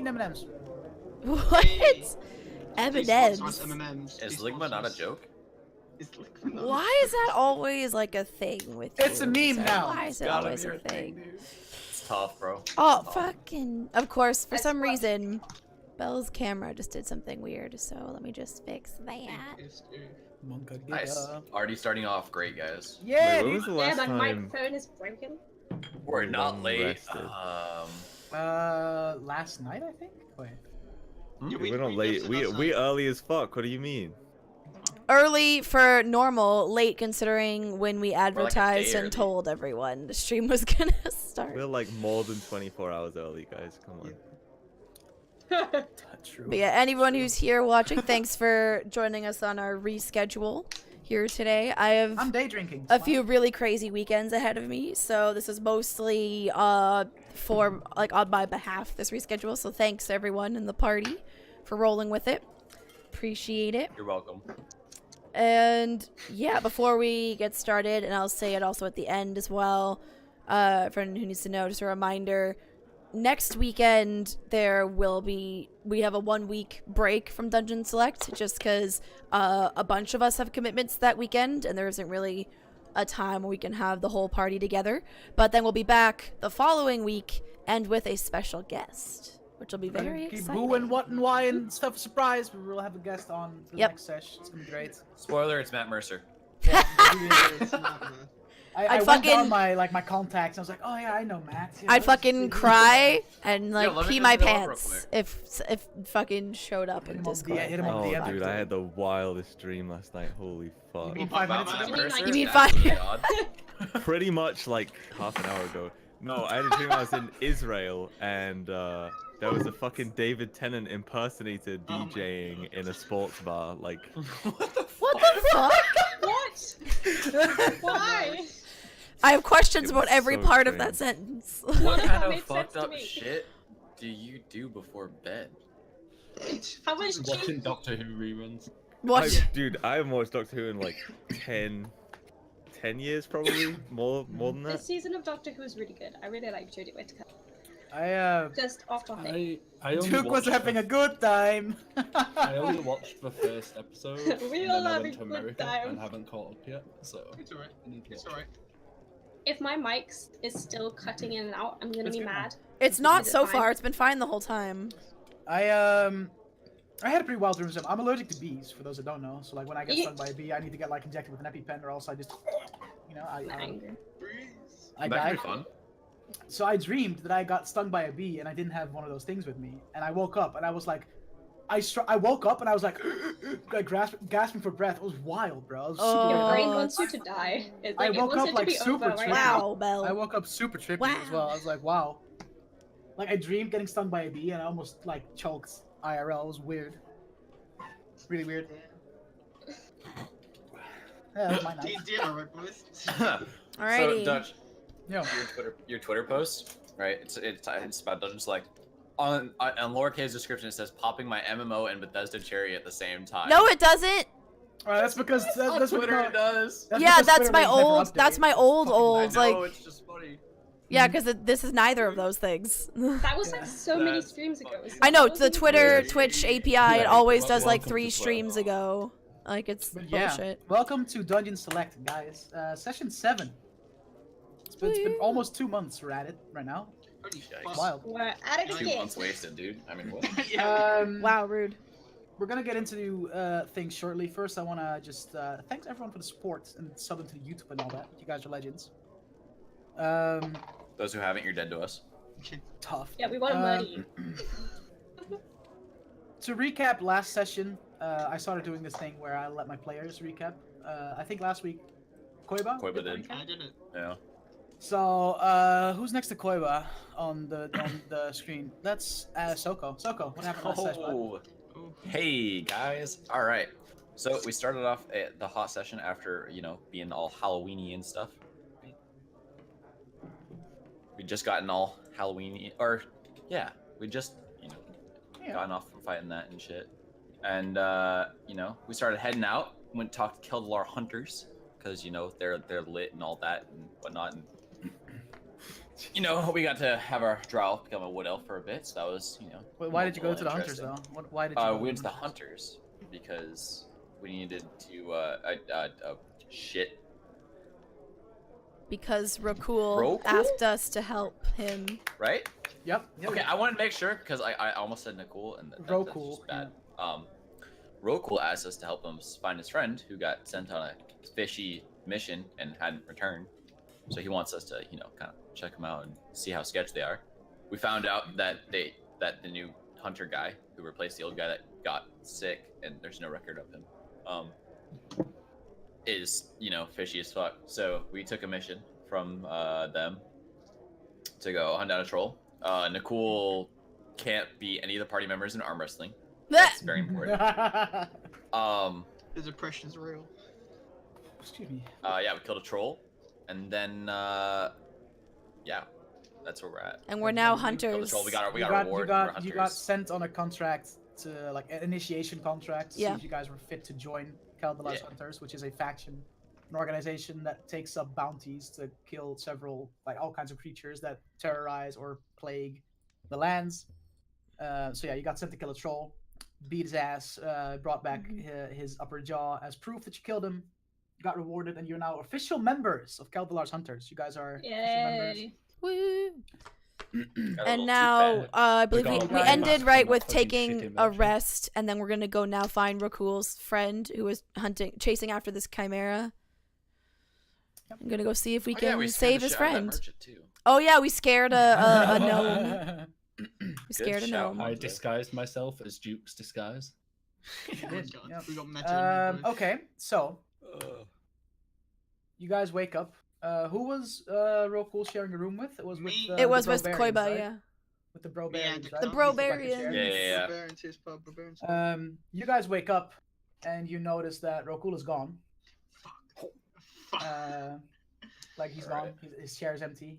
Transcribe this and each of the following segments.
M&Ms. What? M&Ms. M&Ms. Is Ligma not a joke? Why is that always like a thing with you? It's a meme now. Why is it always a thing? It's tough, bro. Oh, fucking. Of course, for some reason, Belle's camera just did something weird, so let me just fix that. Nice. Already starting off great, guys. Yeah, Wait, when was the last my time microphone is broken. We're not late. last night, I think? Wait. we're not late. We early as fuck. What do you mean? Early for normal, late considering when we advertised early. and told everyone the stream was gonna start. We're like more than 24 hours early, guys. Come on. True. But yeah, anyone who's here watching, thanks for joining us on our reschedule here today. I'm day drinking. A few really crazy weekends ahead of me, so this is mostly for like on my behalf, this reschedule. So thanks everyone in the party for rolling with it. Appreciate it. You're welcome. And yeah, before we get started, and I'll say it also at the end as well, for anyone who needs to know, just a reminder, next weekend we have a 1 week break from Dungeon Select just because a bunch of us have commitments that weekend and there isn't really a time where we can have the whole party together. But then we'll be back the following week and with a special guest, which will be very Keep exciting. who and what and why and stuff a surprise. We will have a guest on the next session. It's gonna be great. Spoiler, it's Matt Mercer. Yeah, I went fucking- down my contacts. And I was like, oh yeah, I know Matt. Yeah, I'd fucking cry and like let me pee just my go up real pants quick. if fucking showed up in Hit him on Discord. hit him on Oh, DM. dude, I had the wildest dream last night. Holy fuck. You mean 5 minutes Matt ago? Mercer? You mean That's five- odd. Pretty much like half an hour ago. No, I had a dream I was in Israel and there was a fucking David Tennant impersonator DJing in a sports bar. Like, What the fuck? What? Why? I have questions It about was every so part of strange. that sentence. What kind of Made sense fucked to up me. shit do you do before bed? How much Watching Doctor Who reruns. What? dude, I haven't watched Doctor Who in like 10 years probably, more than This that. season of Doctor Who is really good. I really like Jodie Whittaker. Just off topic. I only Duke was watched having a good time. I only watched the first episode. We and all then I having went to a good America time. and haven't caught up yet. So It's alright. I need to It's watch alright. If my mic is still cutting in and out, I'm gonna It's be good now. mad. It's not Is it so fine? far. It's been fine the whole time. I had a pretty wild dream. I'm allergic to bees, for those that don't know. So like when I get stung by a bee, I need to get like injected with an EpiPen, or else I just, I Angry. That die. could be fun. So I dreamed that I got stung by a bee, and I didn't have one of those things with me. And I woke up, and I was like, I woke up, and I was like, gasping for breath. It was wild, bro. It was super Oh. Your weird. brain wants you to die. It's I like, woke it wants up it to like be super over right trippy. now. Wow, Belle. I woke up super trippy as well. I was like, wow. Like I dreamed getting stung by a bee, and I almost like choked IRL. It was weird. Really weird. Yeah, that was my night. D&D, alright, boys. Alrighty. So Dutch, Yo. your Twitter post, right? It's about Dungeon Select. On lowercase description, it says popping my MMO and Bethesda cherry at the same time. No, it doesn't. That's because On that's Twitter what it does. Yeah, because that's Twitter my rates never old. update. That's my old. I know, Like, it's just funny. yeah, because this is neither of those things. That was like so many That's streams ago. fucking- I know That the wasn't- Twitter, Yeah. Twitch API. It Yeah, always well, does like welcome 3 to streams Twitter. ago. Like it's But yeah, bullshit. welcome to Dungeon Select, guys. Session 7. It's been Woo. almost 2 months we're at it right now. Holy Yikes. fuck. Wild. We're at it 2 again. months wasted, dude. I mean, what? Wow, rude. We're gonna get into things shortly. First, I wanna just thanks everyone for the support and subbing to the YouTube and all that. You guys are legends. Those who haven't, you're dead to us. Tough. Yeah, we want to murder you. To recap last session, I started doing this thing where I let my players recap. I think last week, Koiba? Koiba did. I did it. Yeah. So, who's next to Koiba on the screen? That's Soko. Soko, what happened last session? bud? Oh, hey guys. All right. So we started off at the hot session after being all Halloweeny and stuff. We just gotten all Halloweeny, or yeah, we just gotten off from fighting that and shit. And we started heading out. Went to killed our hunters because they're lit and all that and whatnot. And you know, we got to have our drow become a wood elf for a bit, so that was, you know. Wait, why did you go to the interesting. hunters though? Why did you? We went to the hunters because we needed to shit. Because Rakul Rakul? asked us to help him. Right? Yep. Okay, I wanted to make sure because I almost said Nicole and that's Rakul, just bad. Rakul asked us to help him find his friend who got sent on a fishy mission and hadn't returned. So he wants us to, you know, kind of check them out and see how sketchy they are. We found out that the new hunter guy who replaced the old guy that got sick and there's no record of him, is, you know, fishy as fuck. So we took a mission from them to go hunt down a troll. Nicole can't beat any of the party members in arm wrestling. That's very important. His oppression is real. Excuse me. Yeah, we killed a troll, and then yeah, that's where we're at. And we're now Killed the hunters. troll. We got a reward. You got sent on a contract to like an initiation contract to see if you guys were fit to join Kaldalar's Hunters, which is a faction, an organization that takes up bounties to kill several, like all kinds of creatures that terrorize or plague the lands. So yeah, you got sent to kill a troll, beat his ass, brought back his upper jaw as proof that you killed him, got rewarded, and you're now official members of Kaldalar's Hunters. You guys are official members. Woo! And now, I believe we ended right with taking a rest, and then we're gonna go now find Rakul's friend who was chasing after this chimera. I'm gonna go see if we can save his friend. Oh yeah, we scared a gnome. We scared a gnome. I disguised myself as Duke's disguise. We got meta. Okay, so you guys wake up. Who was Rakul sharing a room with? It was with Me. It was the with Brobarians, Koiba, right? yeah. With the Brobarians, right? The Brobarians. Yeah. You guys wake up and you notice that Rakul is gone. Like he's gone. His chair is empty.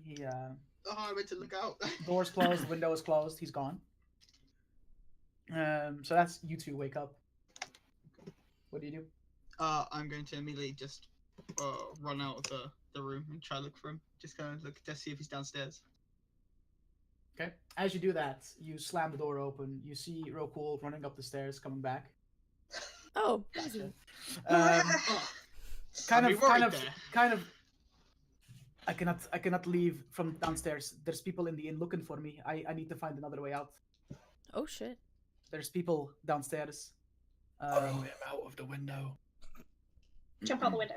Oh, I went to look out. Door's closed. Window is closed. He's gone. So that's you two wake up. What do you do? I'm going to immediately just run out of the room and try to look for him. Just kind of look to see if he's downstairs. Okay. As you do that, you slam the door open. You see Rakul running up the stairs, coming back. Oh, Gotcha. Kind of. I cannot leave from downstairs. There's people in the inn looking for me. I need to find another way out. Oh shit. There's people downstairs. Throw him out of the window. Jump out the window.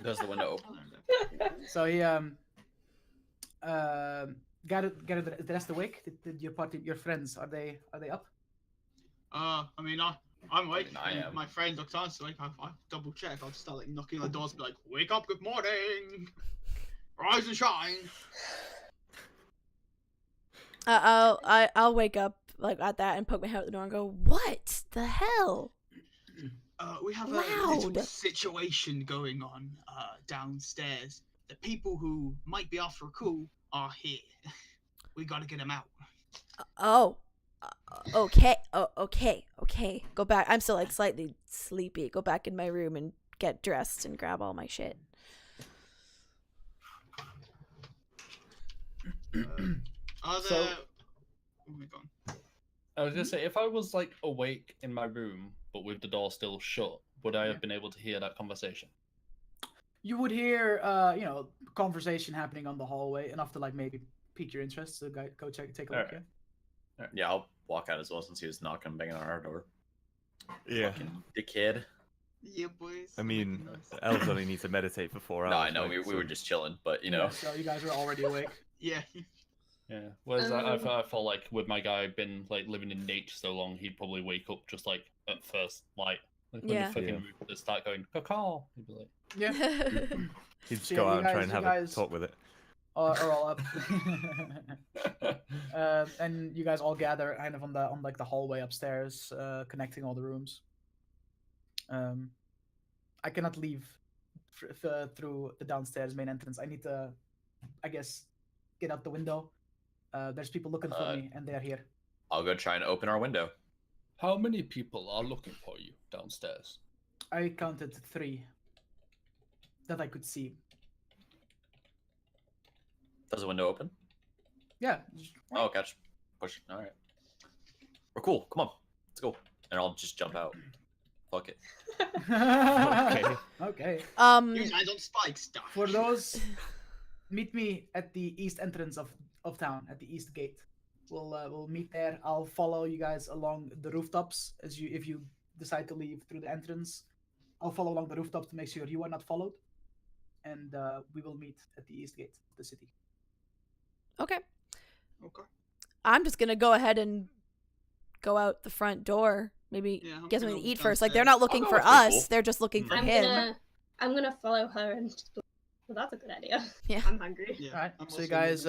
Does the window open? So he got the rest awake. Did your party, your friends, are they up? I mean, I'm awake. I am. My friend looks on, so like I double check. I'll just start like knocking on the doors, and be like, "Wake up! Good morning! Rise and shine!" I'll wake up like at that and poke my head out the door and go, "What the hell?" We have a little situation going on downstairs. The people who might be after Rakul are here. We gotta get them out. Okay. Okay. Go back. I'm still like slightly sleepy. Go back in my room and get dressed and grab all my shit. I was gonna say, if I was like awake in my room but with the door still shut, would I have been able to hear that conversation? You would hear, conversation happening on the hallway enough to like maybe pique your interest. So go take a look. Alright. Yeah, I'll walk out as well since he was knocking, banging on our door. Yeah. Fucking dickhead. Yeah, boys. I mean, elves only need to meditate for 4 hours. No, I know right? we were just chilling, but you know. So you guys are already awake. Yeah. Yeah. Whereas I felt like with my guy been like living in nature so long, he'd probably wake up just like at first light. Like when Yeah. the fucking roof start going caw, he'd be like, Yeah. He'd just So, go yeah, out you and try guys- and you have guys- a talk with it. Are all up. And you guys all gather kind of on the hallway upstairs, connecting all the rooms. I cannot leave through the downstairs main entrance. I need to, I guess, get out the window. There's people looking for me, and they are here. I'll go try and open our window. how many people are looking for you downstairs? I counted 3 that I could see. Does the window open? Yeah. Oh, catch. Push. All right. We're cool. Come on. Let's go. And I'll just jump out. Fuck it. Okay. Okay. Use eyes on spikes. Die. For those, meet me at the east entrance of town, at the east gate. We'll meet there. I'll follow you guys along the rooftops if you decide to leave through the entrance. I'll follow along the rooftops to make sure you are not followed, and we will meet at the east gate of the city. Okay. Okay. I'm just gonna go ahead and go out the front door. Maybe get something to eat first. Like, they're not looking for us; they're just looking for him. I'm gonna follow her and. Well, that's a good idea. Yeah. I'm hungry. Yeah. All right. So you guys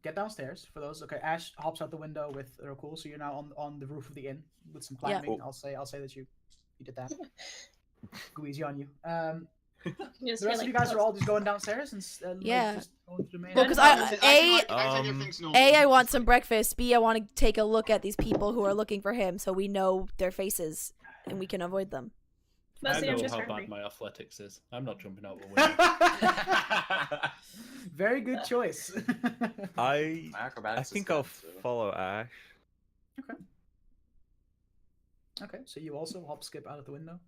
get downstairs. For those, okay. Ash hops out the window with Rokul, so you're now on the roof of the inn with some climbing. Yeah. I'll say that you did that. Go easy on you. Just The rest of you guys are all just going downstairs and Yeah. just going to the main. Well, because I want some breakfast. B, I want to take a look at these people who are looking for him, so we know their faces and we can avoid them. Mostly I I'm know just how hungry. bad my athletics is. I'm not jumping out the window. Very good choice. I Acrobatics. think I'll follow Ash. Okay, so you also hop skip out of the window.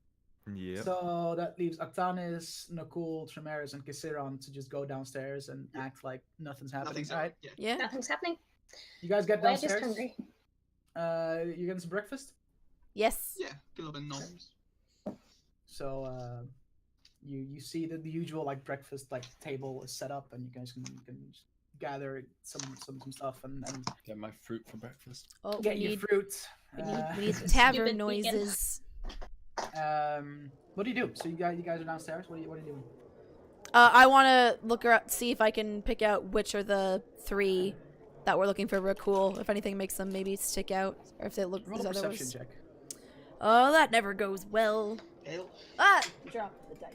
Yeah. So that leaves Octanis, Nakul, Tremaris, and Kisiron to just go downstairs and act like nothing's happening. Nothing's All right, Yeah. Nothing's happening. you guys get We're just downstairs. hungry. You getting some breakfast? Yes. Yeah, a little bit of noise. So you see that the usual like breakfast like table is set up, and you guys can just gather some stuff and Get my fruit for breakfast. Oh, get we your need fruit. we need Stupid tavern vegan. noises. What do you do? So you guys are downstairs. What are you doing? I want to look around, see if I can pick out which are the 3 that we're looking for. Cool. If anything makes them maybe stick out, or if they look Roll as a perception otherwise. check. Oh, that never goes well. Ah! Drop the dice.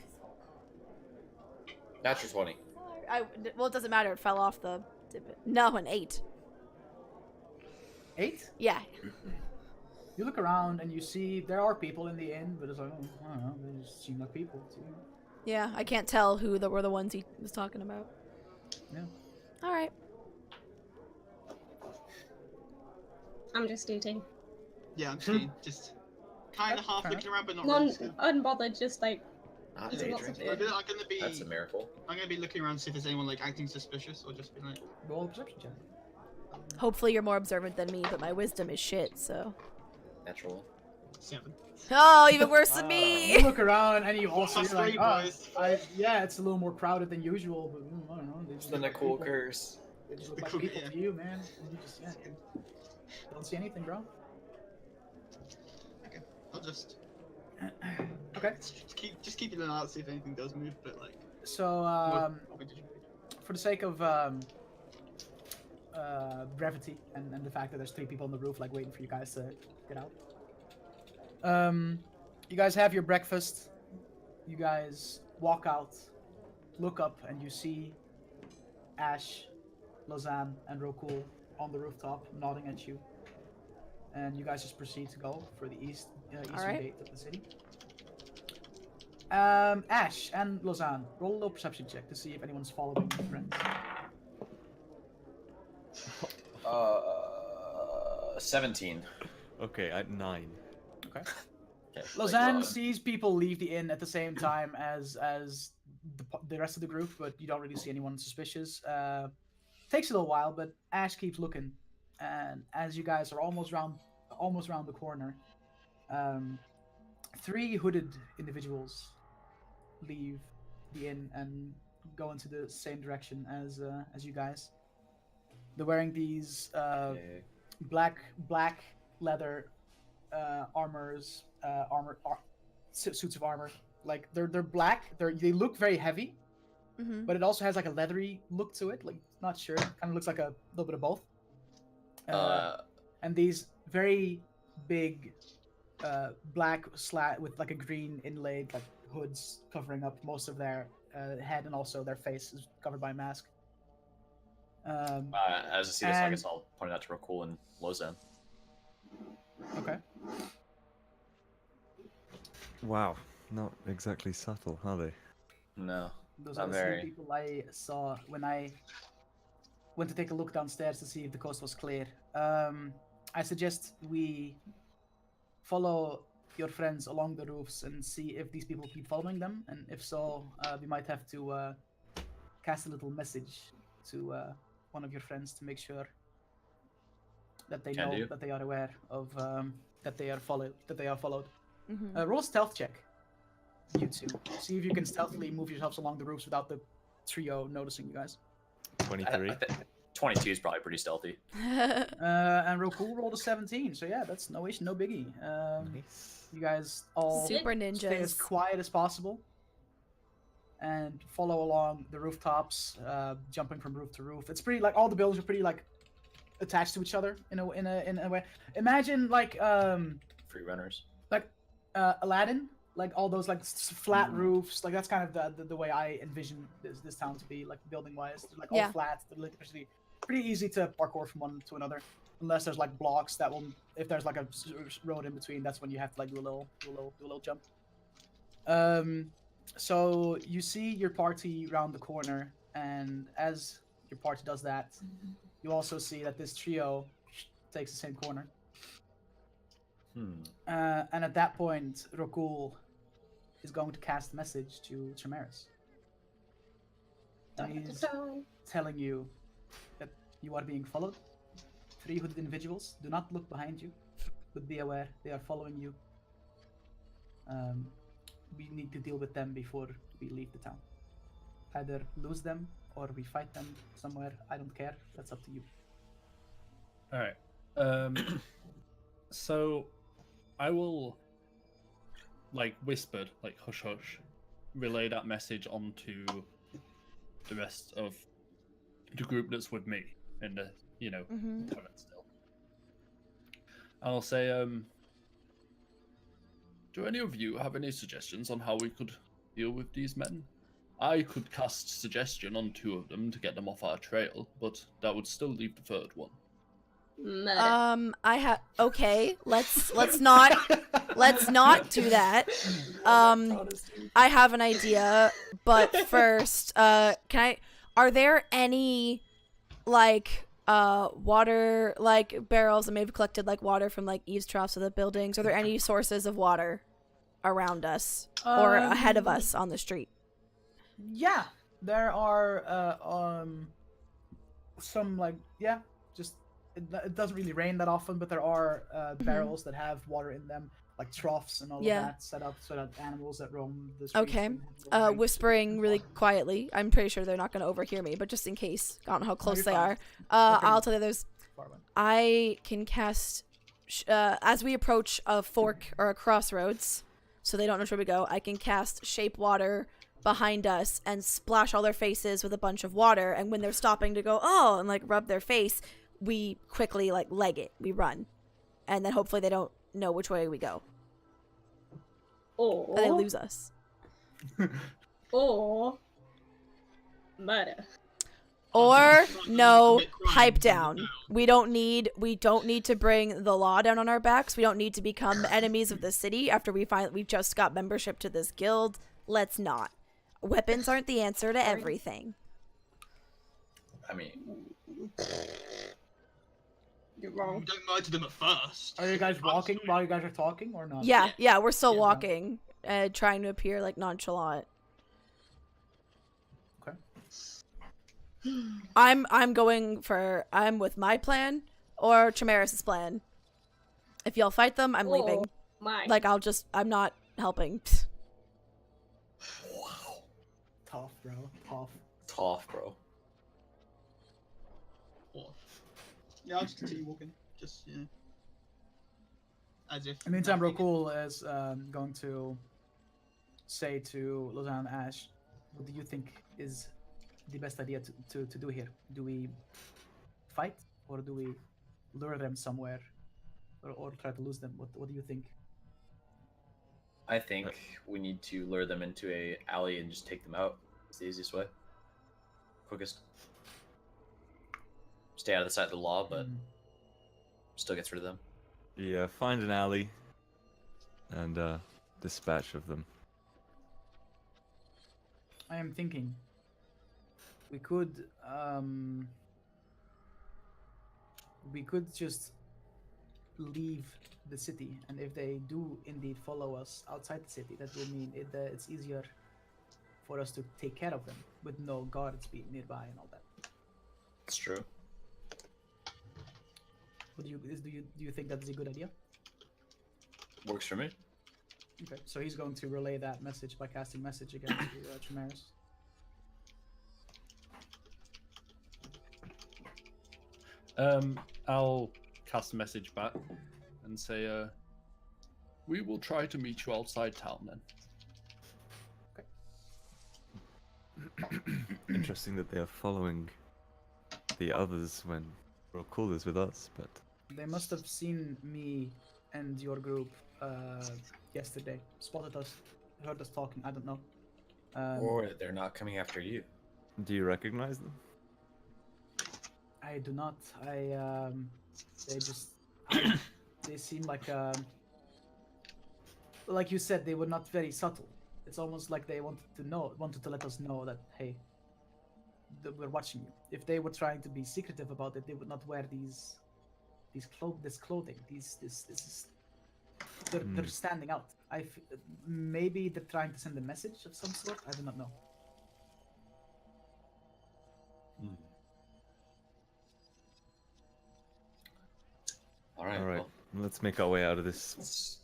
Natural 20. Well, it doesn't matter. It fell off the. No, an 8. 8? Yeah. You look around and you see there are people in the inn, but it's like, oh, I don't know, they just seem like people too. Yeah, I can't tell who were the ones he was talking about. Yeah. All right. I'm just eating. Yeah, I'm just kind of half looking around, but not Non really. unbothered, just like Not There's lots of daydreaming. food. I'm gonna be. That's a miracle. I'm gonna be looking around to see if there's anyone like acting suspicious, or just be like. Roll a perception check. Hopefully you're more observant than me, but my wisdom is shit, so. Natural. 7. Oh, even worse than me! You look around and you also Plus you're like, 3, oh, boys. yeah, it's a little more crowded than usual, but I don't know. They It's just the look like Nicole people. curse. They just look The like cool- people yeah. to you, man. You just don't see anything, bro. Okay, I'll just Okay. just keep an eye out, see if anything does move, but like. So what did you do? for the sake of brevity and the fact that there's 3 people on the roof like waiting for you guys to get out. You guys have your breakfast. You guys walk out, look up, and you see Ash, Lausanne, and Rokul on the rooftop nodding at you. And you guys just proceed to go for the eastern Alright. gate of the city. Ash and Lausanne, roll a little perception check to see if anyone's following your friends. 17. Okay, at 9. Okay. Okay. Lausanne Like, sees people leave the inn at the same time as the rest of the group, but you don't really see anyone suspicious. Takes a little while, but Ash keeps looking, and as you guys are almost round the corner, 3 hooded individuals leave the inn and go into the same direction as you guys. They're wearing these okay. black leather suits of armor. Like they're black. They look very heavy, Mm-hmm. but it also has like a leathery look to it. Like not sure, kind of looks like a little bit of both. And these very big black slat with like a green inlaid like hoods covering up most of their head, and also their face is covered by a mask. As I see this, I and- guess I'll point it out to Rakul and Lozan. Okay. Wow, not exactly subtle, are they? No. Those Not are the very. 3 people I saw when I went to take a look downstairs to see if the coast was clear. I suggest we follow your friends along the roofs and see if these people keep following them, and if so, we might have to cast a little message to one of your friends to make sure that they know that they are aware of that they are followed. Roll a stealth check, you two. See if you can stealthily move yourselves along the roofs without the trio noticing you guys. 23. 22 is probably pretty stealthy. And Roku rolled a 17, so yeah, that's no issue, no biggie. Nice. You guys all Super stay as ninjas. quiet as possible and follow along the rooftops, jumping from roof to roof. It's pretty like all the buildings are pretty like attached to each other in a way. Imagine like Free runners. like Aladdin, like all those like flat roofs. Like that's kind of the way I envision this town to be, like building wise. They're like all flat. They're literally pretty easy to parkour from one to another, unless there's like blocks that will. If there's like a road in between, that's when you have to like do a little jump. So you see your party round the corner, and as your party does that, you also see that this trio takes the same corner. And at that point, Rokul is going to cast a message to Chimeras. And he's telling you that you are being followed. 3 hooded individuals. Do not look behind you, but be aware they are following you. We need to deal with them before we leave the town. Either lose them or we fight them somewhere. I don't care. That's up to you. All right. So I will, like, whispered, like, hush hush, relay that message onto the rest of the group that's with me in the, turret still. I'll say, do any of you have any suggestions on how we could deal with these men? I could cast suggestion on 2 of them to get them off our trail, but that would still leave the 3rd one. Okay, let's not do that. I have an idea, but first, are there any like water like barrels that may have collected like water from like eaves troughs of the buildings? Are there any sources of water around us or ahead of us on the street? Yeah, there are some like just it doesn't really rain that often, but there are barrels that have water in them, like troughs and all of that set up so that animals that roam the streets. Okay. Whispering really quietly. I'm pretty sure they're not going to overhear me, but just in case, I don't know how close they are. I'll tell you there's. I can cast as we approach a fork or a crossroads, so they don't know where we go. I can cast shape water behind us and splash all their faces with a bunch of water, and when they're stopping to go and like rub their face, we quickly like leg it. We run, and then hopefully they don't know which way we go. Or they lose us. Or murder. Or no, pipe down. We don't need to bring the law down on our backs. We don't need to become enemies of the city after we just got membership to this guild. Let's not. Weapons aren't the answer to everything. I mean, you're wrong. Don't murder them at first. Are you guys walking while you guys are talking or not? Yeah, we're still walking, trying to appear like nonchalant. Okay. I'm with my plan or Chimeras' plan. If y'all fight them, I'm leaving. Mine. Like I'm not helping. Wow. Tough, bro. Tough, bro. Yeah, I'll just continue walking. Just, as if. In the meantime, Rokul is going to say to Lausanne and Ash, what do you think is the best idea to do here? Do we fight, or do we lure them somewhere, or try to lose them? What do you think? I think we need to lure them into a alley and just take them out. It's the easiest way. Quickest. Stay out of the sight of the law, but still gets rid of them. Yeah, find an alley and dispatch of them. I am thinking we could we could just leave the city, and if they do indeed follow us outside the city, that will mean it's easier for us to take care of them with no guards being nearby and all that. It's true. Do you think that's a good idea? Works for me. Okay, so he's going to relay that message by casting message again to Tremaris. I'll cast a message back and say, we will try to meet you outside town then. Interesting that they are following the others when Rokul is with us, but... They must have seen me and your group yesterday. Spotted us, heard us talking, I don't know. Or they're not coming after you. Do you recognize them? I do not. They seem like you said, they were not very subtle. It's almost like they wanted to let us know that, hey, we're watching you. If they were trying to be secretive about it, they would not wear this clothing. They're standing out. Maybe they're trying to send a message of some sort. I do not know. All right. Well, let's make our way out of this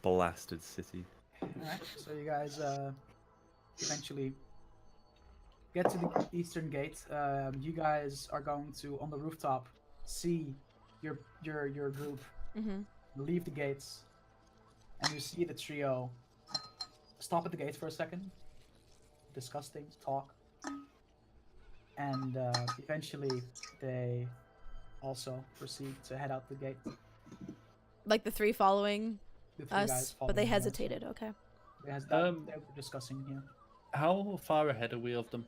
blasted city. Alright, so you guys eventually get to the eastern gate. You guys are going to, on the rooftop, see your group leave the gates, and you see the trio stop at the gates for a second, discuss things, talk, and eventually they also proceed to head out the gate. Like the three following The three us, guys but they following us. hesitated. Okay. They were discussing here. How far ahead are we of them?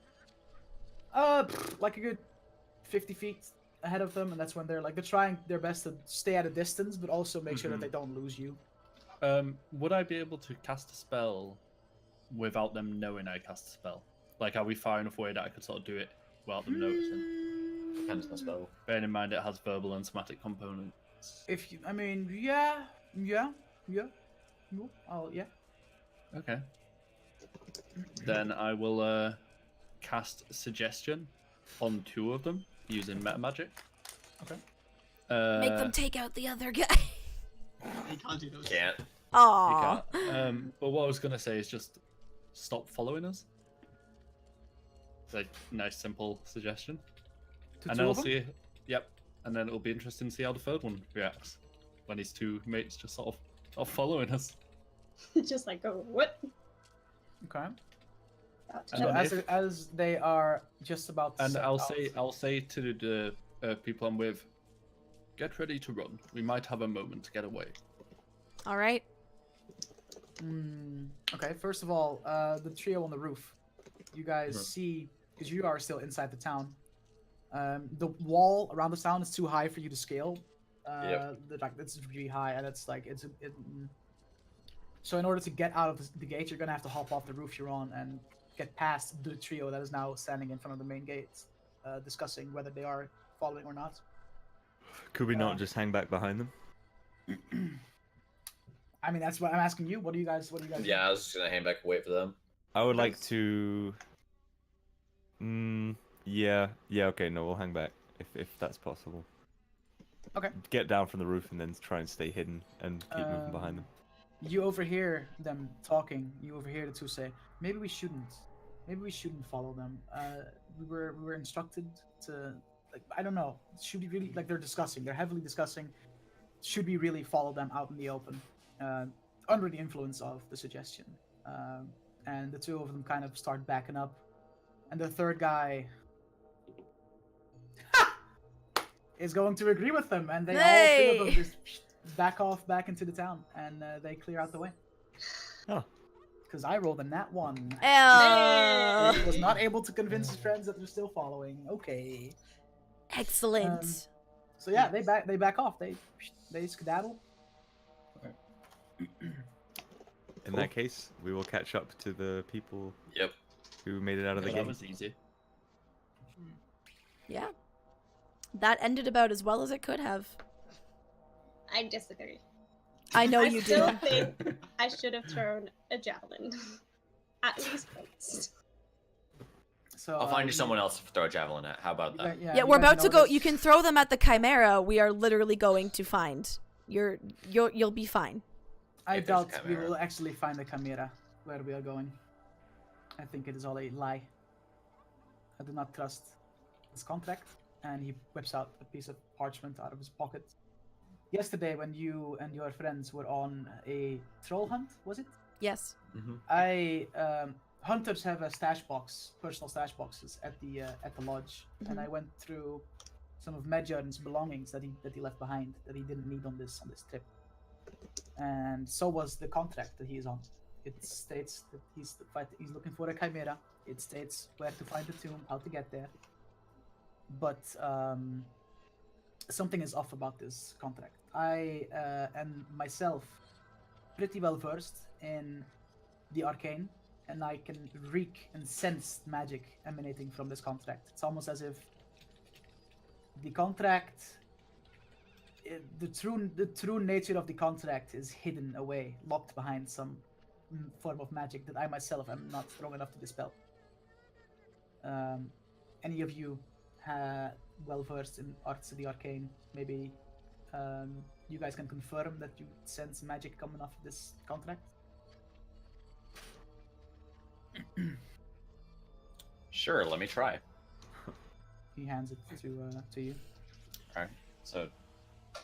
Like a good 50 feet ahead of them, and that's when they're trying their best to stay at a distance, but also make sure that they don't lose you. Would I be able to cast a spell without them knowing I cast a spell? Like, are we far enough away that I could sort of do it without them noticing? Depends on the spell. Bearing in mind it has verbal and somatic components. If you, I mean, yeah. Yeah. Okay. Then I will cast suggestion on two of them using meta magic. Okay. Make them take out the other guy. You can't do those. Can't. Aww. You can't. But what I was gonna say is just stop following us. Like, nice simple suggestion. And then we'll see. Yep. And then it'll be interesting to see how the third one reacts when his two mates just sort of following us. Just like, oh, what? Okay. And So as they are just about to And set I'll out- say to the people I'm with, get ready to run. We might have a moment to get away. All right. Okay, first of all, the trio on the roof. You guys see, because you are still inside the town. The wall around the town is too high for you to scale. It's really high, and it's like So in order to get out of the gate, you're gonna have to hop off the roof you're on and get past the trio that is now standing in front of the main gates, discussing whether they are following or not. Could we not just hang back behind them? I mean, that's what I'm asking you. What do you guys? Yeah, I was just gonna hang back and wait for them. I would like to... Yeah, okay, no, we'll hang back, if that's possible. Okay. Get down from the roof and then try and stay hidden and keep moving behind them. You overhear them talking. You overhear the two say, "Maybe we shouldn't. Maybe we shouldn't follow them. We were instructed to, like, I don't know. Should we really, like, they're discussing. They're heavily discussing. Should we really follow them out in the open, under the influence of the suggestion?" And the two of them kind of start backing up, and the third guy is going to agree with them, and they all three of them just back off back into the town, and they clear out the way. Oh. Because I rolled a nat 1. Ew. He was not able to convince his friends that they're still following. Okay. Excellent. So yeah, they back off. They skedaddle. In that case, we will catch up to the people who made it out of the That gate. was easy. Yeah. That ended about as well as it could have. I disagree. I know you I still do. think I should have thrown a javelin. At least once. So I'll find you someone else to throw a javelin at. How about that? Yeah, we're about to go. You can throw them at the chimera. We are literally going to find. You'll be fine. I doubt we will actually find the chimera where we are going. I think it is all a lie. I do not trust this contract. And he whips out a piece of parchment out of his pocket. Yesterday, when you and your friends were on a troll hunt, was it? Yes. Mm-hmm. Hunters have a stash box, personal stash boxes at the lodge, and I went through some of Medjorn's belongings that he left behind that he didn't need on this trip, and so was the contract that he is on. It states that he's looking for a chimera. It states where to find the tomb, how to get there, but something is off about this contract. I am myself pretty well versed in the arcane, and I can reek and sense magic emanating from this contract. It's almost as if the contract, the true nature of the contract is hidden away, locked behind some form of magic that I myself am not strong enough to dispel. Any of you well versed in arts of the arcane, maybe you guys can confirm that you sense magic coming off of this contract? Sure, let me try. He hands it to you. Alright, so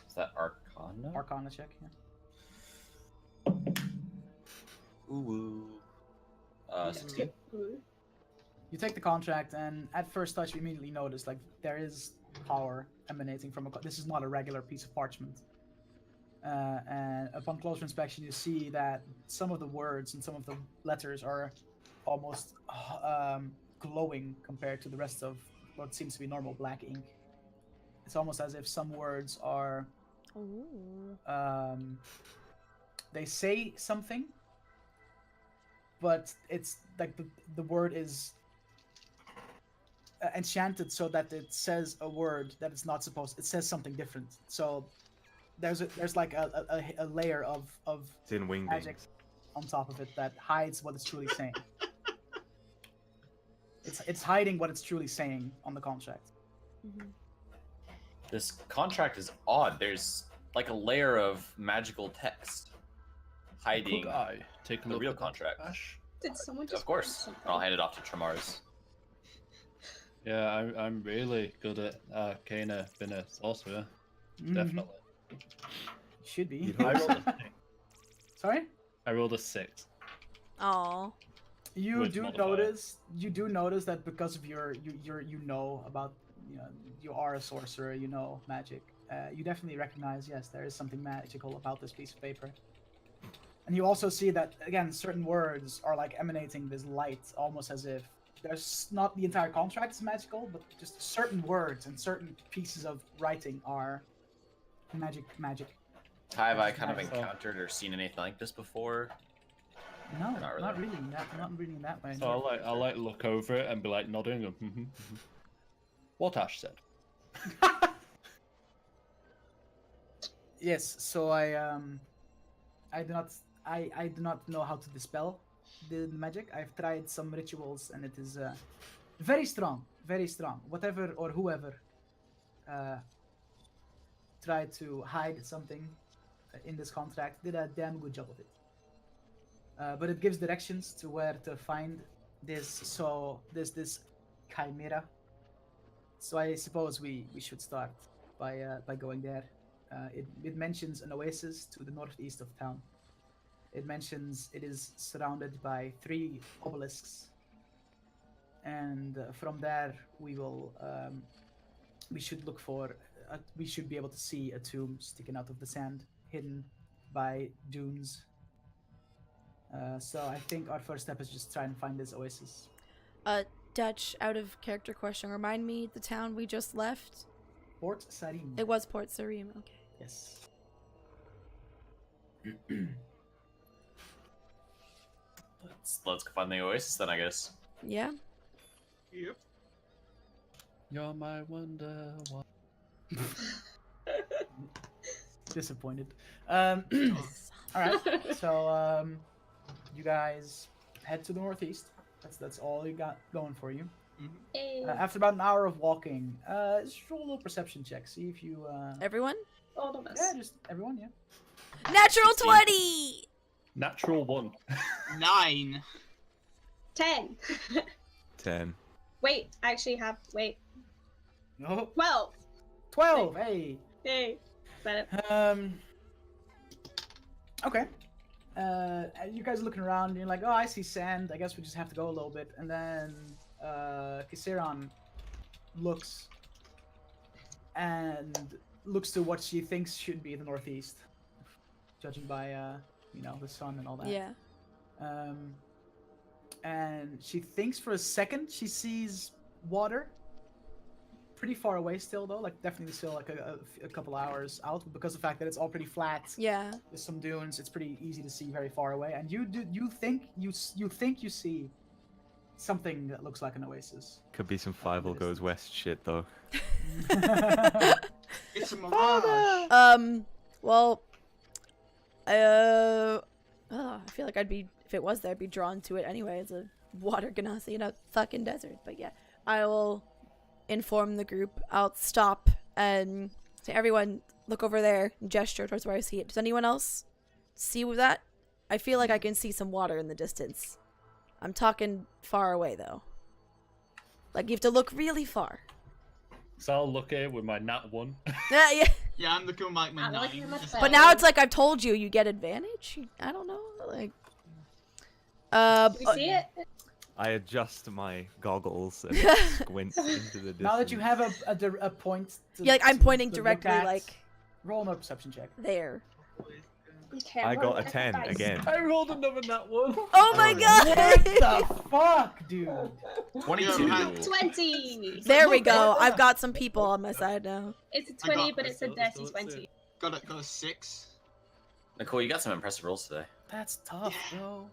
is that Arcana? Arcana check, yeah. Ooh. 16. You take the contract, and at first touch, you immediately notice like there is power emanating from this is not a regular piece of parchment. And upon closer inspection, you see that some of the words and some of the letters are almost glowing compared to the rest of what seems to be normal black ink. It's almost as if some words are they say something, but it's like the word is enchanted so that it says a word that it's not supposed. It says something different. So there's like a layer of magic on top of it that hides what it's truly saying. It's hiding what it's truly saying on the contract. Mm-hmm. This contract is odd. There's like a layer of magical text hiding take a the look real at contract. Did someone just Of course. I'll hand it off to Tramars. Yeah, I'm really good at Arcana, been a sorcerer. Mm-hmm. Definitely. Should be. I rolled a 6. Sorry? I rolled a 6. Oh. You do notice that because of you know about, you are a sorcerer, you know magic. You definitely recognize, yes, there is something magical about this piece of paper. And you also see that, again, certain words are like emanating this light, almost as if there's not the entire contract is magical, but just certain words and certain pieces of writing are magic. Have I kind of encountered or seen anything like this before? No, Not really. not really. Not really in that way. So I'll look over it and be like nodding and what Ash said. Yes, so I do not know how to dispel the magic. I've tried some rituals and it is very strong. Whatever or whoever tried to hide something in this contract did a damn good job of it. But it gives directions to where to find this. So this chimera. So I suppose we should start by going there. It mentions an oasis to the northeast of town. It mentions it is surrounded by 3 obelisks, and from there we will we should look for. We should be able to see a tomb sticking out of the sand, hidden by dunes. So I think our first step is just try and find this oasis. Dutch, out of character question, remind me the town we just left? Port Sarim. It was Port Sarim, okay. Yes. Let's go find the oasis then, I guess. Yeah. Yep. You're my wonder. Disappointed. All right. So you guys head to the northeast. That's all you got going for you. Hey. After about an hour of walking, just roll a little perception check. See if you. Everyone? All of us. Yeah, just everyone. Yeah. Natural 16. 20! Natural 1. 9. 10. 10. Wait, I actually have. Wait. No. 12. 12. Hey. Hey. Better. Okay. You guys are looking around and you're like, oh, I see sand. I guess we just have to go a little bit. And then Kiseron looks to what she thinks should be the northeast, judging by the sun and all that. Yeah. And she thinks for a second she sees water. Pretty far away still though, like definitely still like a couple hours out, because of the fact that it's all pretty flat. Yeah. There's some dunes. It's pretty easy to see very far away, and you think you see something that looks like an oasis. Could be some Fievel Goes West shit though. It's a mirage. Well, I feel like if it was there, I'd be drawn to it anyway. It's a water ganassi in a fucking desert. But yeah, I will inform the group. I'll stop and say, everyone, look over there and gesture towards where I see it. Does anyone else see that? I feel like I can see some water in the distance. I'm talking far away though. Like you have to look really far. So I'll look here with my nat 1. Yeah. Yeah, I'm looking like my I'm 9. looking at my Just- phone. But now it's like I've told you, you get advantage. I don't know, like. Do we see it? I adjust my goggles and squint into the distance. Now that you have a point. Yeah, like I'm pointing to look directly, at, like roll another perception check. there. Okay, I roll got a 10 dice. again. I rolled another nat 1. Oh my What god! the fuck, dude? 22. Yeah, 20. There we go. I've got some people on my side now. It's a I 20, got- but it's a still- dirty still- 20. Got a 6. Nicole, you got some impressive rolls today. That's tough, bro.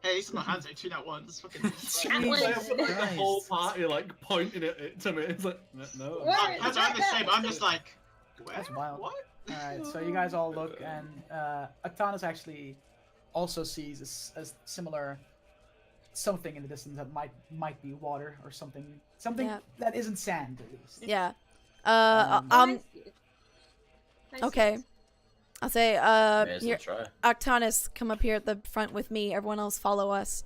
Hey, these are my hands. 2 nat 1s. Fucking. Jesus The whole Christ. party like pointing at it to me. It's like no. Where? I'm the same. I'm just like. Where? That's wild. What? Alright, so you guys all look, and Actanus actually also sees a similar something in the distance that might be water or something Yeah. that isn't sand at least. Yeah. Nice. Nice. Okay. I'll say, May as well here, try. Actanus, come up here at the front with me. Everyone else follow us.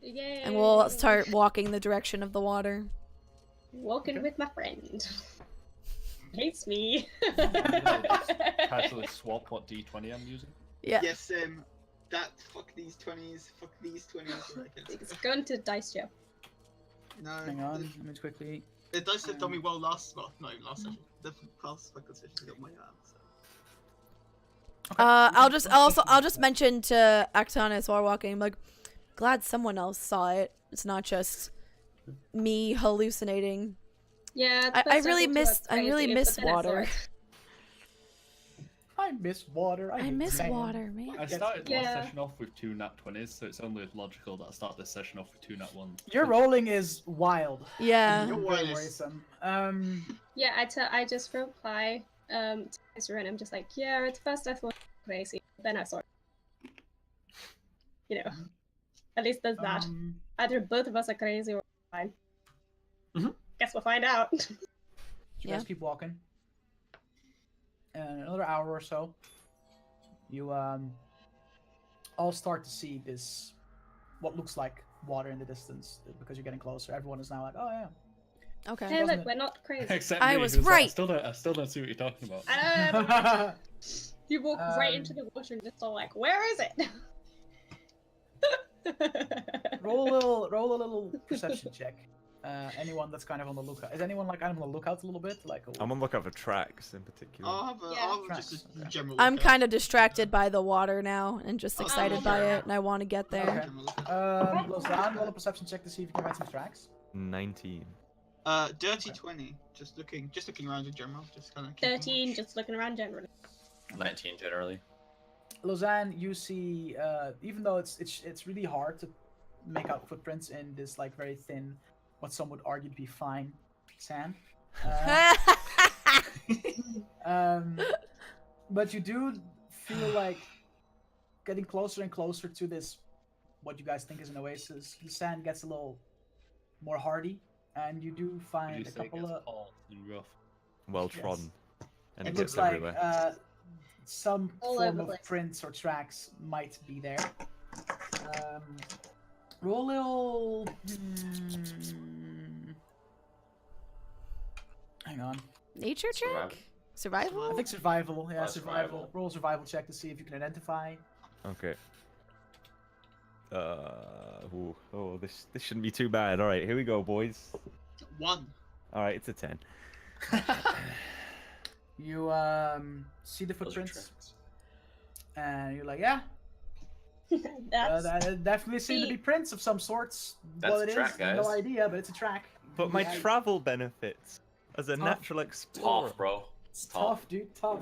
Yay. And we'll start walking the direction of the water. Walking with my friend. Hates me. Casually swap what D20 I'm using. Yeah. Yes, that fuck these 20s. Fuck these 20s. Like It's going to dice job. No. Hang on, let me quickly. The dice have done me well last session. The past fucking session got my ass. I'll just mention to Actanus while walking, I'm like, glad someone else saw it. It's not just me hallucinating. Yeah. I really miss water. I miss water. I hate miss sand. water, man. I started last Yeah. session off with 2 nat 20s, so it's only logical that I start this session off with 2 nat 1s. Your rolling is wild. Yeah. Your Very worries. worrisome. Yeah, I just reply to Ezra, and I'm just like, yeah, at first I thought crazy, then I saw it. You know, at least there's that. Either both of us are crazy or fine. Mhm. Guess we'll find out. You Yeah. guys keep walking. And another hour or so, you all start to see this, what looks like water in the distance, because you're getting closer. Everyone is now like, oh yeah. Okay. Hey, Wasn't look, it? we're not crazy. Except I me, was who's like, right. I still don't see what you're talking about. You walk right Um, into the water and just all like, where is it? roll a little perception check. Anyone that's kind of on the lookout. Is anyone like kind of on the lookout a little bit? Like I'm on lookout for tracks in particular. I'll have Yeah. just a Okay. general. I'm look at kind of distracted by the water now and just Oh, excited by yeah. it, and I want to get there. Okay. general look at- Lozan, roll a perception check to see if you can find some tracks. 19. Dirty 20. Just looking around in general. Just kind of. 13, just looking around generally. 19 generally. Lozan, you see, even though it's really hard to make out footprints in this like very thin, what some would argue to be fine sand. But you do feel like getting closer and closer to this, what you guys think is an oasis. The sand gets a little more hardy, and you do find a couple of hard and rough. Well trodden. And it it looks gets like everywhere. some All over form the of place. prints or tracks might be there. Roll a little. Hang on. Nature check? Survival? I think survival. Yeah, Oh, survival. survival. Roll a survival check to see if you can identify. Okay. This shouldn't be too bad. All right, here we go, boys. 1. All right, it's a 10. You see the Those are footprints, tracks. and you're like, yeah, That's that definitely seem to be Neat. prints of some sorts. That's What a it track, is, guys. no idea, but it's a track. But my Yeah, travel benefits as a Tough. natural explorer. Tough, bro. It's tough, dude, tough.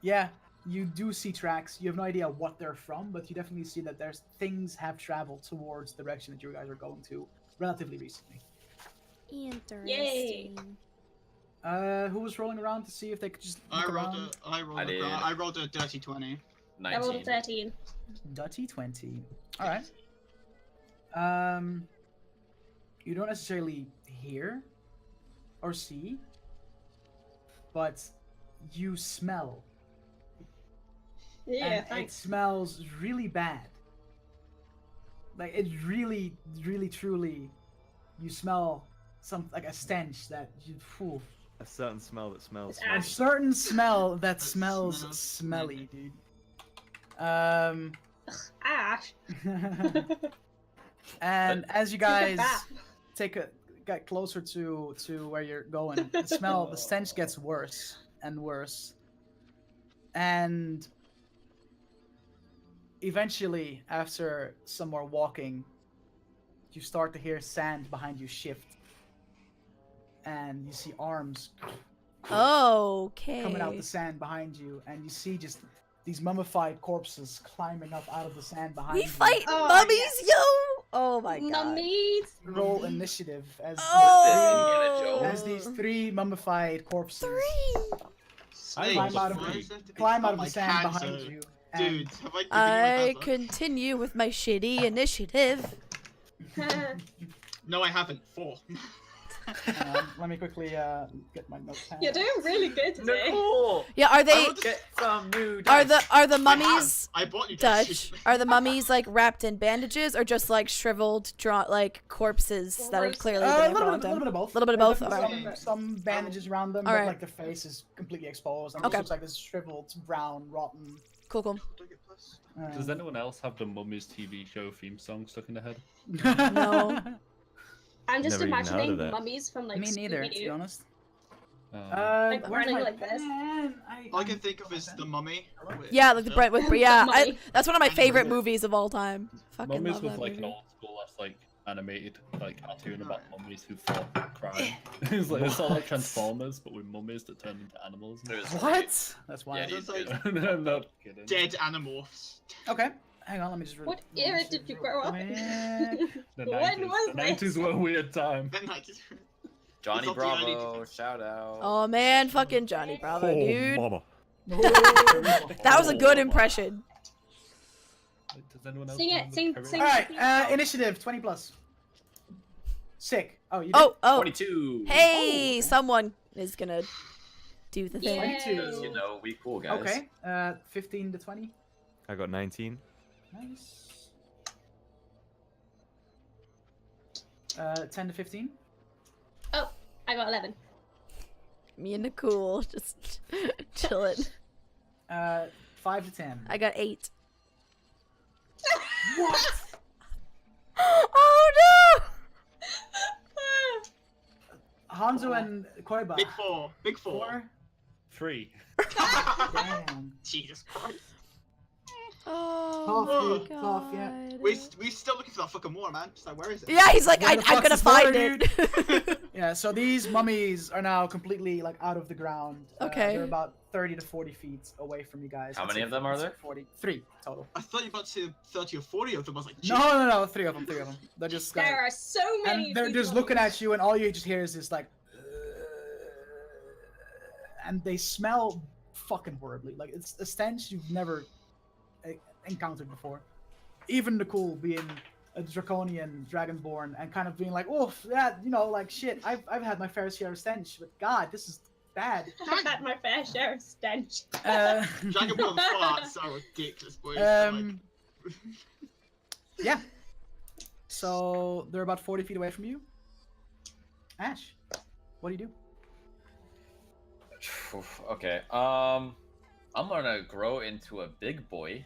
Yeah, you do see tracks. You have no idea what they're from, but you definitely see that there's things have traveled towards the direction that you guys are going to relatively recently. Interesting. Who was rolling around to see if they could just I look rolled around? I rolled a dirty 20. I rolled a 19. 13. Dutty 20. All right. You don't necessarily hear or see, but you smell. Yeah, And it thanks. smells really bad. Like it really, really, truly, you smell like a stench that you. Phew. A certain smell that smells. It's A ash. certain smell that That smells smells smelly, smelly. dude. Ash. And as you Take a guys bath. get closer to where you're going, the stench gets worse and worse, and eventually, after some more walking, you start to hear sand behind you shift, and you see arms Okay. coming out the sand behind you, and you see just these mummified corpses climbing up out of the sand behind We you. fight Oh, mummies, yes. yo! Oh my god. Mummies. Roll initiative as Oh! as these 3 mummified corpses 3. Snake, climb out of why the- does it have to be climb out from of the my sand cancer? behind you. And Dude, have I given you I a bad continue with my shitty initiative. No, I haven't. 4. let me quickly get my notepad. You're doing really good today. Nicole! Yeah, are they Get some new are dice. the mummies I bought you Dutch? Are the mummies like wrapped in bandages or just like shriveled, like corpses that have clearly been A there for a little long bit time? of both. Little bit of There's both? definitely Alright. Some bandages around them, Alright. but like their face is completely exposed. And Okay. it looks like this shriveled, brown, rotten. Cool, cool. Does anyone else have the Mummies TV show theme song stuck in their head? No. I'm just Never even heard of imagining that. mummies from like Me neither, to be Scooby-Doo. honest. Like, Where's running my like this. pen? All I can think of is the mummy. with Yeah, like the Phil. Brent with yeah. Mummy. That's one of my And favorite Brenda. movies of all time. Fucking Mummies love was that like movie. an old school ass like animated like cartoon about mummies who fought crime. It's like it's all like Transformers but with mummies that turned into animals. It was What? That's why. Yeah, dude, It's like I'm not kidding. dead animorphs. Okay, hang on. Let me just. What era did you grow up in? The When 90s. was The 90s this? were a weird time. Then I just Johnny It's not the Bravo, shout out. Oh man, fucking Johnny Bravo, dude. mama. That was a good impression. Does anyone else Sing it, remember sing- Kerry? sing- All right, initiative 20 plus. Sick. Oh, you did? Oh, 22. hey, someone is gonna do the thing. Yeah. 22. Because, you know, we cool guys. Okay. 15 to 20. I got 19. Nice. 10 to 15. Oh, I got 11. Me and Nicole just chilling. 5 to 10. I got 8. What? Oh no! Hanzo and Koiba. Big 4. Big 4. 4. 3. Damn. Jesus Christ. Oh Tough, my dude. Tough, yeah. God. We still looking for that fucking war, man. It's like, where is it? Yeah, he's like, Where the I'm fuck's gonna this water, find it. Yeah, so these mummies are now completely like out of the ground. Okay. They're about 30 to 40 feet away from you guys. How I'd many say of them are 40 there? 43 total. I thought you were about to say 30 or 40 of them. I was like, No, 3 of them, 3 of them. They're just There are so many. and they're of just these looking mummies. at you, and all you just hear is this like, and they smell fucking horribly. Like it's a stench you've never encountered before. Even Nicole being a draconian dragonborn and kind of being like, oh, yeah, you know, like shit. I've had my fair share of stench, but God, this is bad. I've had my fair share of stench. Dragonborn farts are ridiculous, boys. Yeah. So they're about 40 feet away from you. Ash, what do you do? Okay. I'm gonna grow into a big boy.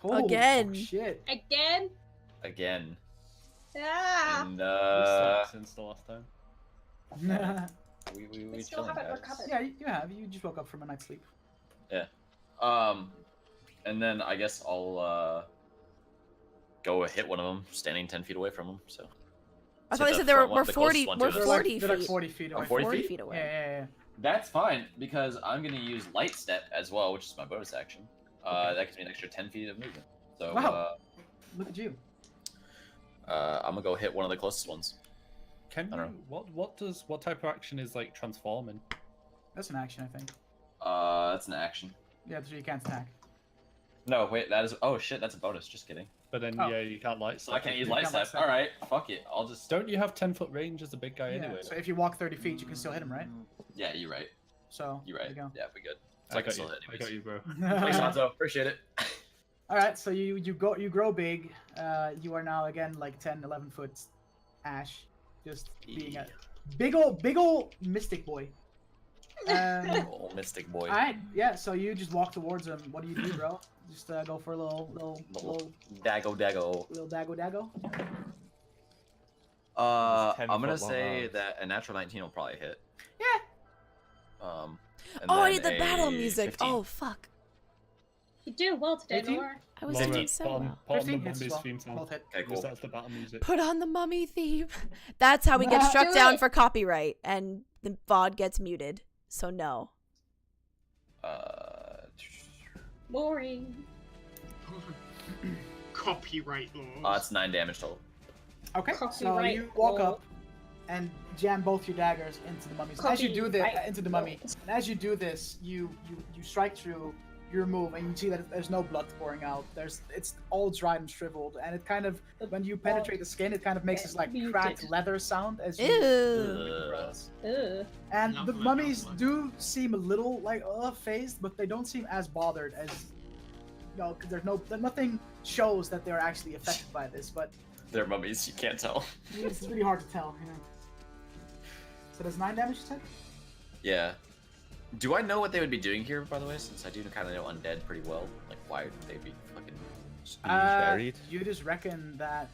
Oh, Again. Shit. Again? Again. Ah! And Since the last time. we still chilling, haven't guys. recovered. Yeah, you have. You just woke up from a night's sleep. Yeah. And then I guess I'll go hit one of them, standing 10 feet away from him. So. I Hit thought they the said they front were one, the closest 40. one We're to us. 40 They're feet. like 40 feet away. 40 40 feet? feet away. Yeah. That's fine because I'm gonna use light step as well, which is my bonus action. That gives me an extra 10 feet of movement. So Wow. Look at you. I'm gonna go hit one of the closest ones. Can I you? don't What type of action is like transforming? That's an action, I think. That's an action. Yeah, so you can't attack. No, wait, that is. Oh shit, that's a bonus. Just kidding. But then Oh. yeah, you can't light. So I can't use You light can't light step. step. All right, fuck it. I'll just. Don't you have 10-foot range as a big guy Yeah, anyway? so if you walk 30 feet, you can still hit him, right? Yeah, you're right. So You're there right. you go. Yeah, we good. So I got still you. hit I got you, bro. Thanks, Hanzo. Appreciate it. All right, so you grow big. You are now again like 10, 11 foot Ash, just being a big old mystic boy. Old mystic boy. All right, yeah. So you just walk towards him. What do you do, bro? Just go for a little Dago. dago. I'm gonna 10-foot long say arms. that a natural 19 will probably hit. Yeah. And Oh, I then need the battle a music. 15. Oh, fuck. You do well today, 18? Laura. I was Laura, doing so put on well. the 15 hits as Mummy's well. theme song. Both hit. Okay, Because cool. that's the battle music. Put on the mummy theme. That's how we get No. struck Do down it. for copyright, and the VOD gets muted. So no. Boring. Copyright laws. It's 9 damage total. Okay. So Copyright you walk roll. up and jam both your daggers into the mummy's. As you do this, Copyright into the mummy, roll. and as you do this, you strike through your move, and you see that there's no blood pouring out. It's all dried and shriveled, and it kind of, when you penetrate the skin, it kind of makes this like Muted. cracked leather sound as you. Ew. Ugh. And Not the for my mummies blood. do seem a little like phased, but they don't seem as bothered as, you know, because nothing shows that they're actually affected by this. But They're mummies, you can't tell. it's really hard to tell. Yeah. So does 9 damage, you said? Yeah. Do I know what they would be doing here, by the way, since I do kind of know undead pretty well? Like, why would they be fucking... Being buried. You just reckon that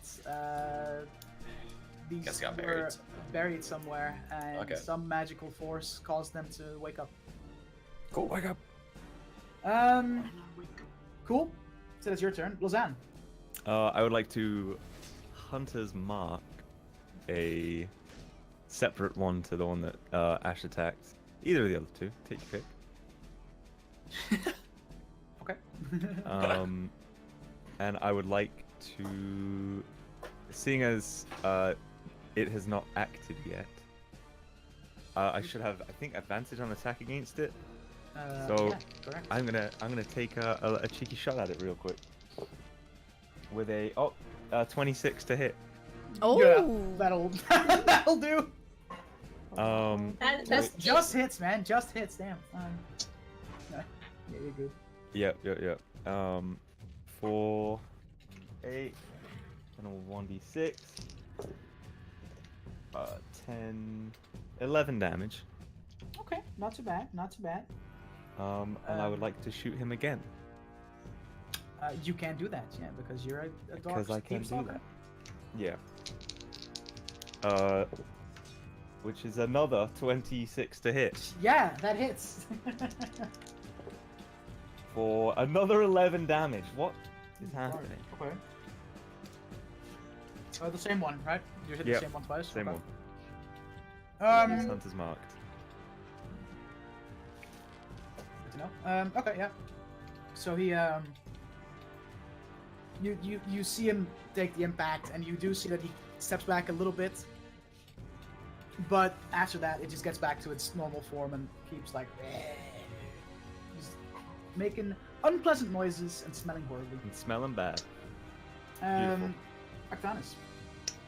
these Guess got were buried. buried somewhere, and Okay. some magical force caused them to wake up. Cool, wake up. Cool. So that's your turn, Lausanne. I would like to Hunter's Mark a separate one to the one that Ash attacked. Either of the other two. Take your pick. Okay. And I would like to, seeing as it has not acted yet, I should have, I think, advantage on attack against it. So, yeah, correct. I'm gonna take a cheeky shot at it real quick with a 26 to hit. Oh. Yeah, that'll do. That's Just hits, man. Just hits. Damn. Yeah, you're good. Yep. For 8 and a 1d6. 10, 11 damage. Okay, not too bad. Not too bad. And I would like to shoot him again. You can do that, yeah, because you're a dark Because I can deep do stalker. that. Yeah. Which is another 26 to hit. Yeah, that hits. For another 11 damage. What is happening? Okay. The same one, right? You hit Yep, the same one twice. Same okay. one. It's Hunter's marked. good to know. Okay, yeah. So he you see him take the impact, and you do see that he steps back a little bit, But after that, it just gets back to its normal form and keeps like just making unpleasant noises and smelling horribly. And smelling bad. Beautiful. Arctanus.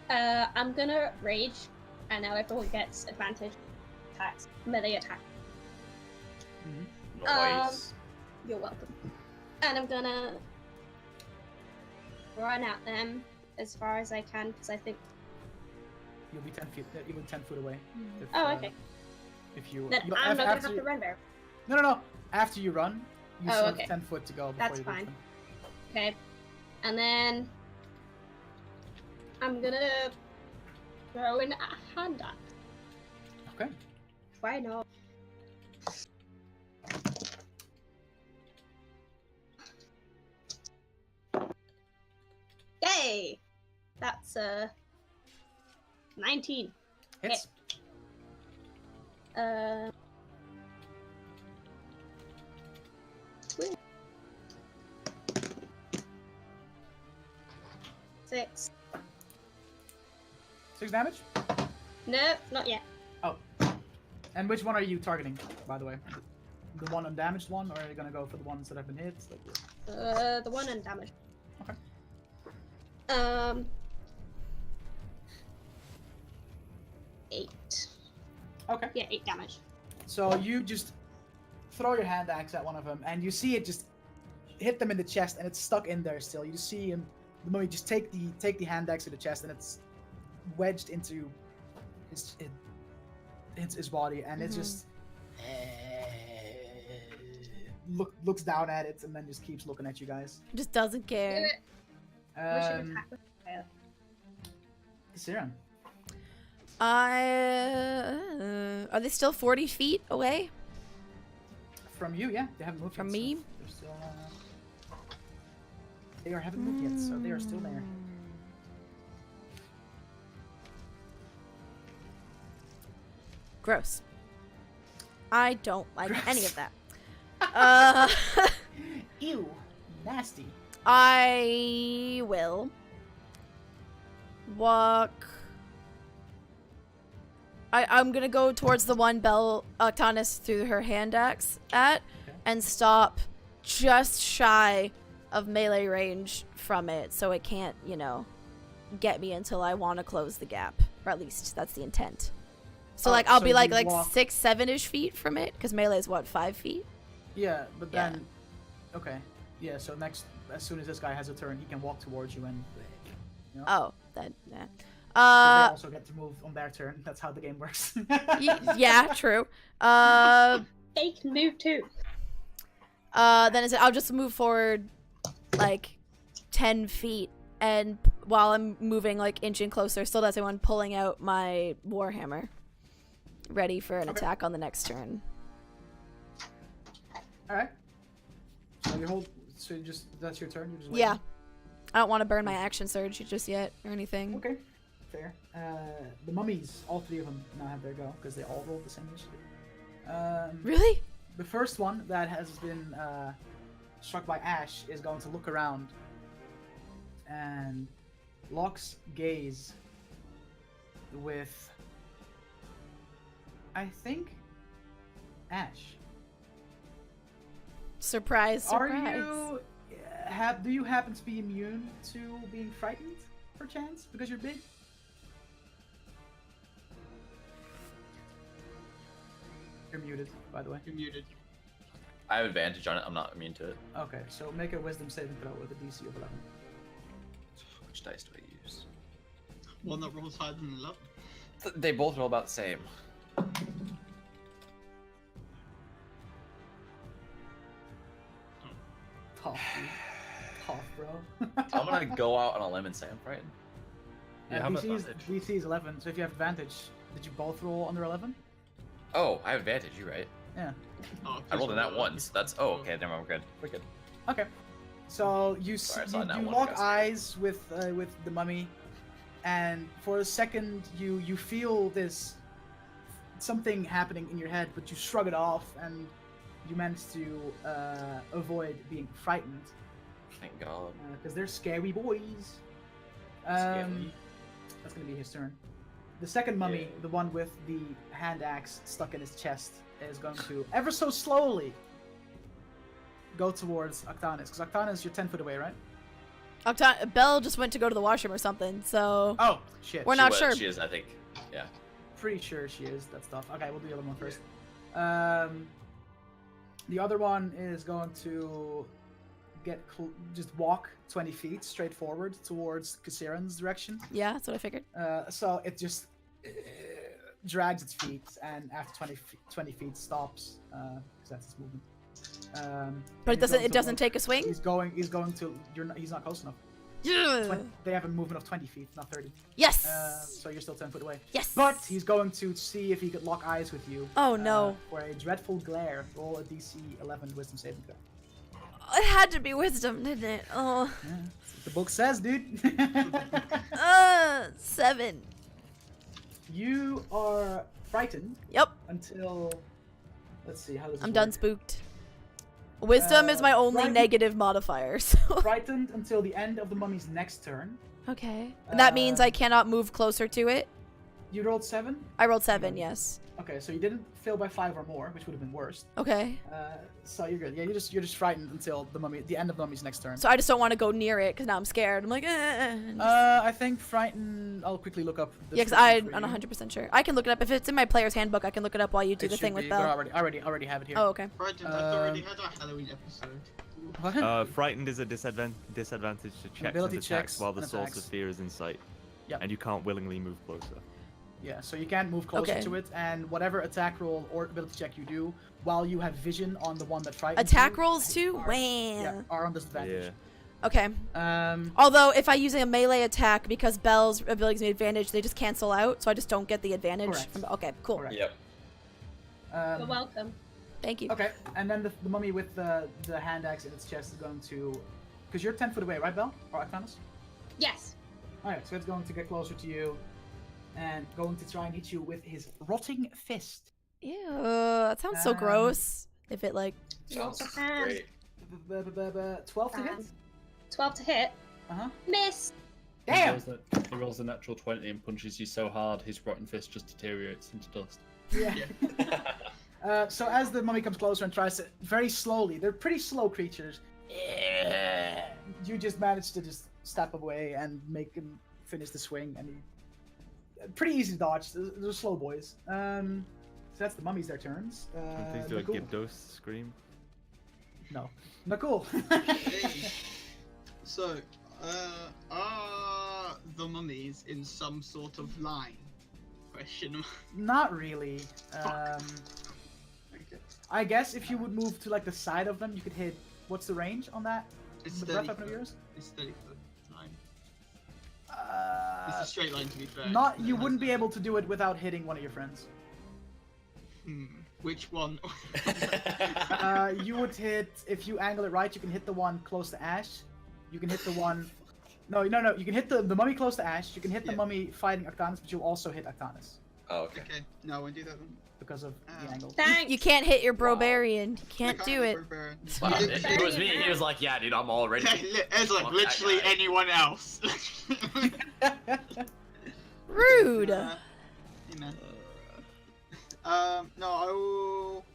I'm gonna rage, and now everyone gets advantage attacks, melee attack. Nice. You're welcome. And I'm gonna run at them as far as I can because I think. You'll be 10 feet. You'll be 10 foot away. If, Okay. If you. Then I'm not gonna have to run there. No. After you run, you still okay. have 10 foot to go. Before That's you reach fine. them. Okay. And then I'm gonna throw in a hand axe. Okay. Why not? Yay! That's 19. Hits. Woo. 6. 6 damage. Nope, not yet. Oh. And which one are you targeting, by the way? The one undamaged one, or are you gonna go for the ones that have been hit? The one undamaged. Okay. 8. Okay. Yeah, 8 damage. So you just throw your hand axe at one of them, and you see it just hit them in the chest, and it's stuck in there still. You see him, the mummy, just take the hand axe to the chest, and it's wedged into his body, and it's just looks down at it, and then just keeps looking at you guys. Just doesn't care. Do it. We should attack with fire. Siren. Are they still 40 feet away? From you, yeah. They haven't moved From yet, me? So they're still, they haven't moved yet, so they are still there. Gross. I don't like any of that. Ew. Nasty. I will walk. I'm gonna go towards the one Belle Octanus threw her hand axe at, and stop just shy of melee range from it, so it can't, get me until I want to close the gap, or at least that's the intent. So I'll be like walk... 6-7ish feet from it, because melee is what, 5 feet? Yeah, but then, okay, yeah. So as soon as this guy has a turn, he can walk towards you and. Oh, that. Yeah. They also get to move on their turn. That's how the game works. Yeah, true. They can move too. Then I'll just move forward, 10 feet, and while I'm moving, inching closer, still that's one pulling out my warhammer, ready for an attack on the next turn. All right. So you hold. So that's your turn. You just. Yeah. I don't want to burn my action surge just yet or anything. Okay. Fair. The mummies, all 3 of them now have their go because they all rolled the same initiative. Really? The first one that has been struck by Ash is going to look around and locks gaze with, I think, Ash. Surprise! Do you happen to be immune to being frightened, perchance, because you're big? You're muted, by the way. You're muted. I have advantage on it. I'm not immune to it. Okay, so make a wisdom saving throw with a DC of 11. Which dice do I use? One that rolls higher than 11. They both roll about the same. Tough, dude. Tough, bro. I'm gonna go out on a limb and say I'm frightened. Yeah, how about DC is 11, so if you have advantage, did you both roll under 11? Oh, I have advantage. You're right. Yeah. Oh, I rolled in that once. That's okay. Then we're good. We're good. Okay. So you Sorry, I saw that you one, lock guys. eyes with the mummy, and for a second you feel this something happening in your head, but you shrug it off and you manage to avoid being frightened. Thank God. Because they're scary boys. Scary. That's gonna be his turn. The second mummy, the one with the hand axe stuck in his chest, is going to ever so slowly go towards Octanus. Because Octanus, you're 10 foot away, right? Belle just went to go to the washroom or something, so Oh, shit. we're not sure. She is, I think. Yeah. Pretty sure she is. That stuff. Okay, we'll do the other one first. The other one is going to just walk 20 feet straight forward towards Kasiran's direction. Yeah, that's what I figured. So it just drags its feet, and after 20 feet stops, because that's its movement. But it doesn't take a swing? He's going to. He's not close enough. Yeah. They have a movement of 20 feet, not 30. Yes. So you're still 10 foot away. Yes. But he's going to see if he could lock eyes with you. Oh no. For a dreadful glare. Roll a DC 11 Wisdom saving throw. It had to be wisdom, didn't it? Oh. Yeah, that's what the book says, dude. 7. You are frightened. Yep. Until. Let's see. How does this I'm work? done spooked. Wisdom is my only negative modifier. So. Frightened until the end of the mummy's next turn. Okay. And that means I cannot move closer to it. You rolled 7? I rolled 7, yes. Okay, so you didn't fail by 5 or more, which would have been worse. Okay. So you're good. Yeah, you're just frightened until the end of the mummy's next turn. So I just don't want to go near it because now I'm scared. I'm like, I think frightened. I'll quickly look up. Yeah, because I'm not 100% sure. I can look it up if it's in my player's handbook. I can look it up while you do It the should thing be, with but Belle. I already have it here. Oh, okay. Frightened, I thought we had our Halloween episode. What? Frightened is a disadvantage to checks Ability and attacks checks while the and source attacks. of fear is in sight. Yep. And you can't willingly move closer. Yeah, so you can't move closer Okay. to it, and whatever attack roll or ability check you do, while you have vision on the one that frightens Attack you, rolls too? are- Wham. Yeah, are on disadvantage. Yeah. Okay. Although if I use a melee attack because Belle's ability gives me advantage, they just cancel out, so I just don't get the advantage. Correct. Okay, cool. Correct. Yep. You're welcome. Thank you. Okay, and then the mummy with the hand axe in its chest is going to, because you're 10 foot away, right, Belle? Or Octanus? Yes. Alright, so it's going to get closer to you, and going to try and hit you with his rotting fist. Ew, that sounds so gross. If it like. Sounds Japan. great. 12 to hit? 12 to hit. Uh-huh. Miss. Damn! He rolls a natural 20 and punches you so hard his rotten fist just deteriorates into dust. Yeah. So as the mummy comes closer and tries to, very slowly, they're pretty slow creatures. You just manage to just step away and make him finish the swing, and he pretty easy to dodge. They're slow boys. So that's the mummies, their turns. Please do a Nakul. Gibdos scream. No. Nakul. Hey. So, are the mummies in some sort of line? Question mark. Not really. Okay. I guess if you would move to like the side of them, you could hit. What's the range on that? It's The 30 breath weapon of foot. yours? It's 30 foot line. It's a straight line, to be fair. Not. You wouldn't be able to do it without hitting one of your friends. Which one? You would hit, if you angle it right, you can hit the one close to Ash. You can hit the one. No. You can hit the mummy close to Ash. You can hit the mummy fighting Octanus, but you'll also hit Octanus Oh, okay. Okay, no, I won't do that then. because of the angle. Thanks. You can't hit your brobarian. You I can't do hit it. Barbarian. Wow, You if didn't- it was me, he was like, yeah, dude, I'm already. It's like Fuck that literally guy. anyone else. Rude. You know. No, I will.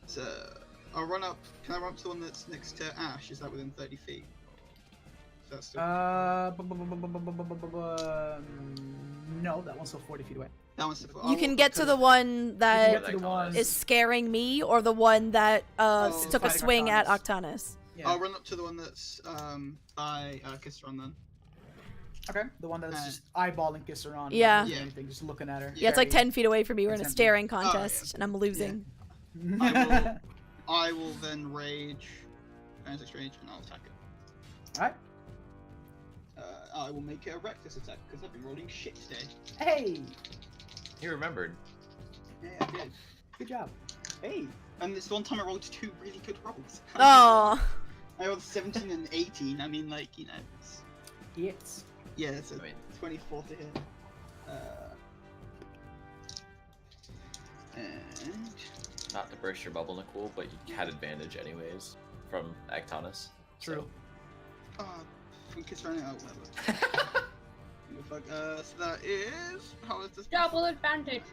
So, I'll run up. Can I run up to the one that's next to Ash? Is that within 30 feet? So that's still. No, that one's still 40 feet away. That one's still. You can get to the one that get to the one- is scaring me, or the one that took a fighting swing at Octanus. Octanus. Yeah. I'll run up to the one that's by Kistron then. Okay. The one that's just eyeballing Kissaron. Yeah. Yeah. Anything, just looking at her. Yeah, it's like 10 feet away from me. We're in a Attention. staring contest, and I'm losing. I will then rage, Fantastic Rage, and I'll attack it. Alright. I will make it a reckless attack because I've been rolling shit today. Hey! He remembered. Yeah, I did. Good job. Hey! And this one time I rolled 2 really good rolls. Oh. I rolled 17 and 18. I mean, like, you know. Hits. Yeah, it's a I mean- 24 to hit. And Not to burst your bubble, Nicole, but you had advantage anyways from Actanus. True. from Kiss running out, whatever. Fuck. So that is how is this? Double advantage.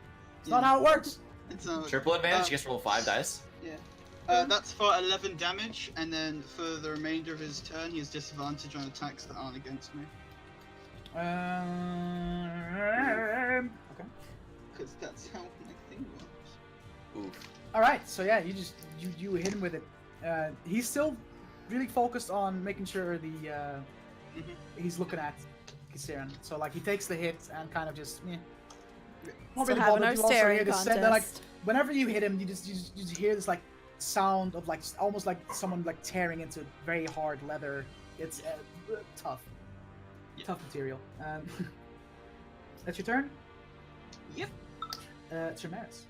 It's not how it works. It's Triple advantage, you get to roll 5 dice. Yeah. That's for 11 damage, and then for the remainder of his turn, he has disadvantage on attacks that aren't against me. Okay. Because that's how my thing works. Oof. All right. So yeah, you hit him with it. He's still really focused on making sure he's looking at Kisaran. So like he takes the hit and kind of just. Not Still really having bothered. our You also staring hear this, then, like, contest. whenever you hit him, you just hear this like sound of like almost like someone like tearing into very hard leather. It's tough. Tough material. That's your turn? Yep. It's your Maris.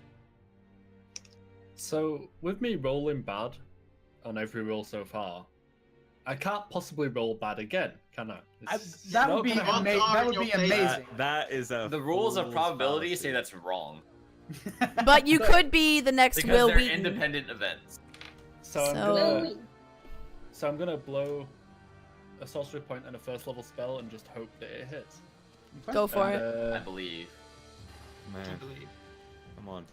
So, with me rolling bad on every roll so far, I can't possibly roll bad again, can I? That would be gonna happen. that would be amazing. That is a The rules of fool's probability fallacy. say that's wrong. But you could be the next Because Will they're Wheaton. independent events. So I'm So- gonna, so I'm gonna blow a sorcery point and a first level spell and just hope that it hits. Go for And, it. I believe. I Man, believe. come on.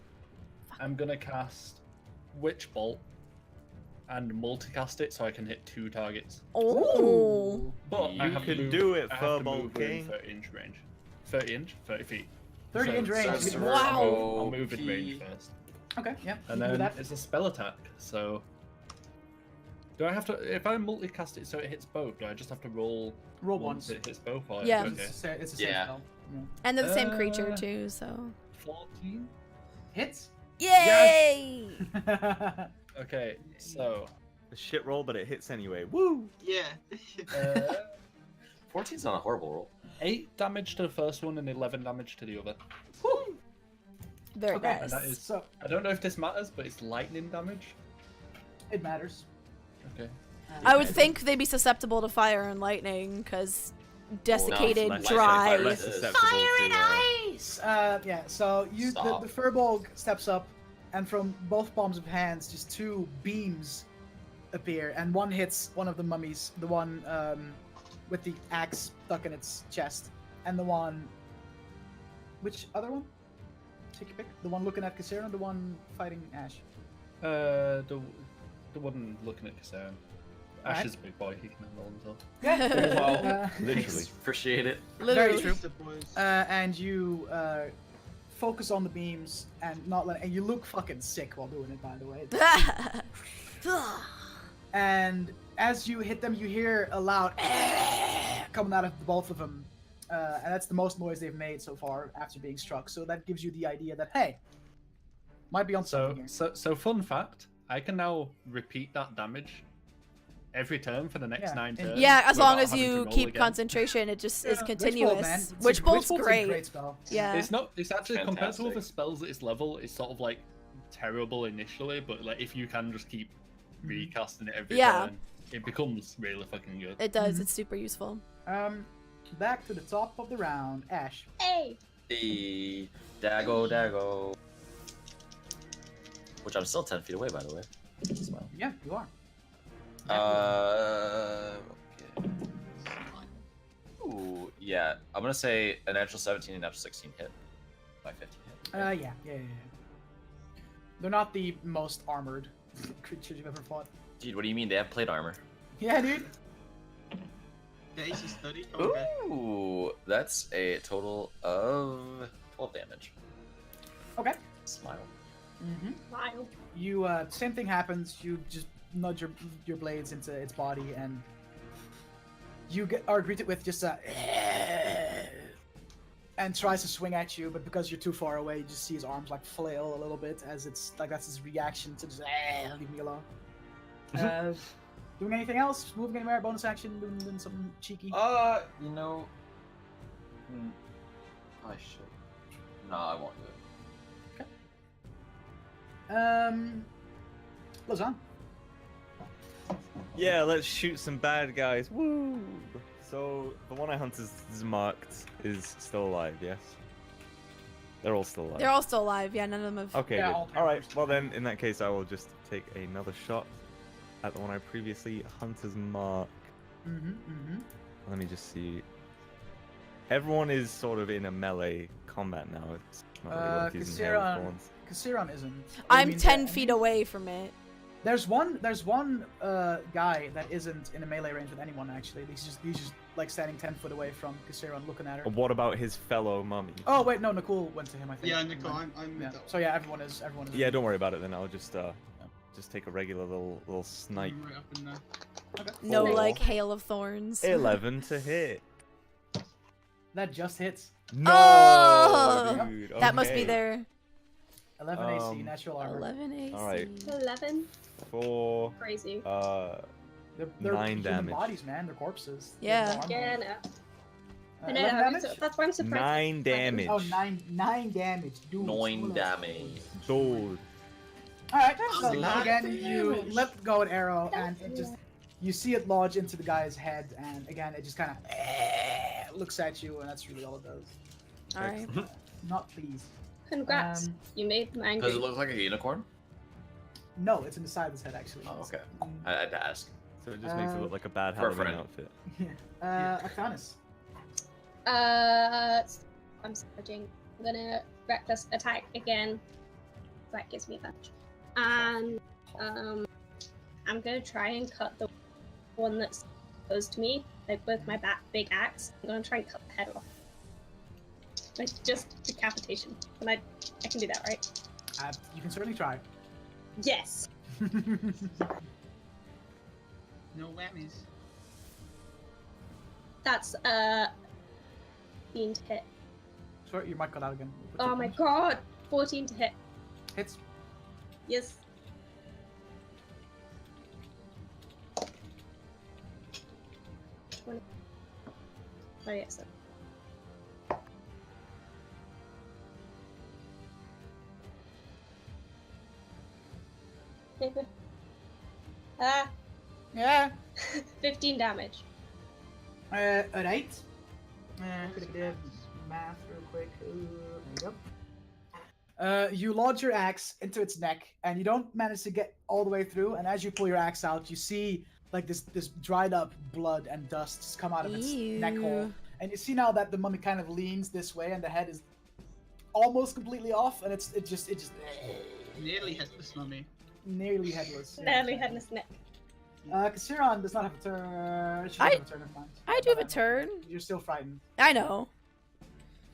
I'm gonna cast Witch Bolt and multicast it so I can hit 2 targets. Oh. But I You have can to move, do it, I have to Furball move within King. 30 inch range. 30 inch? 30 feet. 30 inch range. Sorcerer Wow. I'll move in OP. range first. Okay, yeah. And you can do then that. it's a spell attack, so... Do I have to... If I multicast it so it hits both, do I just have to roll Roll once once. it hits both? Or Yeah. Okay. It's a safe Yeah. spell. Yeah. And they're the same creature Uh, too, so. 14? Hits. Yay! Okay, so... A shit roll, but it hits anyway. Woo! Yeah. 14's not a horrible roll. 8 damage to the first one and 11 damage to the other. Very Okay, nice. And that is... So I don't know if this matters, but it's lightning damage. it matters. Okay. I would think they'd be susceptible to fire and lightning, because desiccated, less- dry. less- Less susceptible to, Ice. Yeah. So the Stop. Furbolg steps up, and from both palms of hands, just 2 beams appear, and one hits one of the mummies, the one with the axe stuck in its chest, and the one. Which other one? Take your pick. The one looking at Kasera, the one fighting Ash. The one looking at Kasaran. Ash Alright. is a big boy, he can handle himself. Yeah. Wow. Literally. Appreciate it. Literally. Very true. The boys. And you focus on the beams and not let. And you look fucking sick while doing it, by the way. And as you hit them, you hear a loud coming out of the both of them, and that's the most noise they've made so far after being struck. So that gives you the idea that hey, might be on something So, here. so fun fact, I can now repeat that damage every turn for the next Yeah. 9 turns. Yeah, as long without as having to you roll keep again. concentration, it just is Witch Bolt, continuous. man. It's Witch a- Bolt's Bolt's a great. great spell. Yeah. It's not. It's actually compared to Fantastic. other spells at its level. It's sort of like terrible initially, but like if you can just keep recasting it every Yeah. turn, it becomes really fucking good. It does. It's super useful. Back to the top of the round, Ash. Hey. The Dago. Which I'm still 10 feet away, by the way. Smile. Yeah, you are. Okay. Ooh, yeah. I'm gonna say a natural 17 and natural 16 hit. My 15 hit. Yeah. They're not the most armored creatures you've ever fought. Dude, what do you mean? They have plate armor. Yeah, dude. The AC study. Okay. Ooh, that's a total of 12 damage. Okay. Smile. Mm-hmm. Wild. You same thing happens. You just nudge your blades into its body, and you are greeted with just a and tries to swing at you, but because you're too far away, you just see his arms like flail a little bit as it's like that's his reaction to just leave me alone. Doing anything else? Moving anywhere? Bonus action? Doing something cheeky? You know, I should. No, I won't do it. Lausanne. Yeah, let's shoot some bad guys. Woo! So, the one I hunted is marked is still alive, yes? They're all still alive. They're all still alive. Yeah, none of them have. Okay, Yeah, good. all Alright, members. well then, in that case, I will just take another shot at the one I previously hunter's mark. Mm-hmm. Let me just see. Everyone is sort of in a melee combat now. It's not really worth using Hail of Thorns. Kasiron isn't. I'm 10 feet away from it. There's one guy that isn't in a melee range with anyone actually. He's just like standing 10 foot away from Kasiron looking at her. What about his fellow mummy? Oh wait, no, Nicole went to him, I think. Yeah, Nicole, I'm Yeah. with that So yeah, everyone is. Yeah, don't worry about it then. I'll just take a regular little snipe. I'm right up in there. Okay. No, Four. like, hail of thorns. 11 to hit. That just hits. No, Oh! dude. That must be okay. there. 11 AC, natural armor. 11 AC. All right. 11. 4. Crazy. They're 9 human damage. bodies, man. They're corpses. Yeah. They have no Yeah, armor. no. I know, 11 damage? that's why I'm surprised. 9 damage. Oh, nine damage. Dude. 9 damage. Dude. Alright, That's so a lot again, of you damage. let go an arrow, and it just, you see it lodge into the guy's head, and again, it just kind of looks at you, and that's really all it does. Alright. Not pleased. Congrats. You made me angry. Does it look like a unicorn? No, it's in the side of his head, actually. Oh, okay. I had to ask. So it just makes it look like a bad For a Halloween friend. outfit. Actanis. I'm surging. I'm gonna reckless attack again. That gives me advantage. And I'm gonna try and cut the one that's close to me, like with my big axe. I'm gonna try and cut the head off. Like just decapitation. And I can do that, right? You can certainly try. Yes. No whammies. That's 14 to hit. Sorry, you might cut out again. Oh my god! 14 to hit. Hits. Yes. Oh yes. Ah, Yeah. 15 damage. Alright. Gonna do math real quick. There you go. You lodge your axe into its neck, and you don't manage to get all the way through. And as you pull your axe out, you see like this dried up blood and dust come out of its neck hole. Ew. And you see now that the mummy kind of leans this way, and the head is almost completely off, and it just Nearly headless mummy. nearly headless. Yeah. Barely headless neck. Kasiron does not have a turn. She doesn't have a turn of mine. I do have a turn. You're still frightened. I know.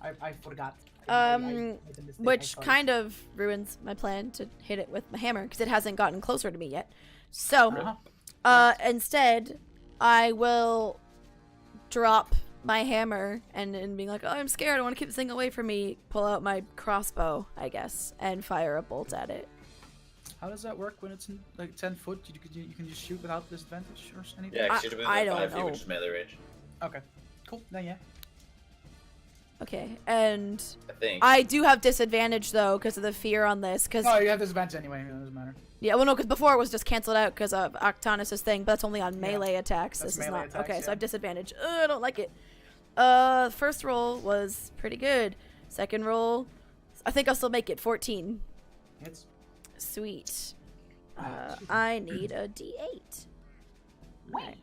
I forgot. I made a mistake. Which I'm sorry. kind of ruins my plan to hit it with my hammer because it hasn't gotten closer to me yet. So, instead, I will drop my hammer and being like, oh, I'm scared. I want to keep this thing away from me. Pull out my crossbow, I guess, and fire a bolt at it. How does that work when it's in, like 10 foot? You can just shoot without disadvantage or anything? Yeah, I- because you're I within don't 5 feet, know. which is melee range. Okay. Cool. Then yeah. Okay, and I think. I do have disadvantage though because of the fear on this. Because Oh, you have disadvantage anyway. It doesn't matter. yeah, well, no, because before it was just canceled out because of Octanis' thing, but that's only on melee attacks. That's This is melee not attacks, okay. So I yeah. have disadvantage. I don't like it. First roll was pretty good. Second roll, I think I'll still make it. 14. Hits. Sweet. I need a D8. Right.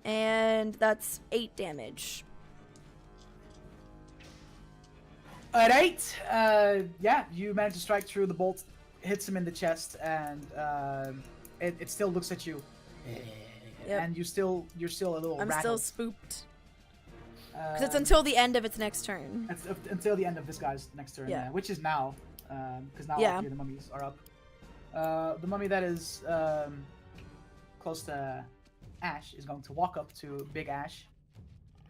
And that's 8 damage. Alright. Yeah, you manage to strike through. The bolt hits him in the chest, and it still looks at you. Yep. And you're still a little I'm still rattled. spooked. Because it's until the end of its next turn. It's until the end of this guy's next turn, Yeah. which is now, because now Yeah. all 3 of the mummies are up. The mummy that is close to Ash is going to walk up to Big Ash,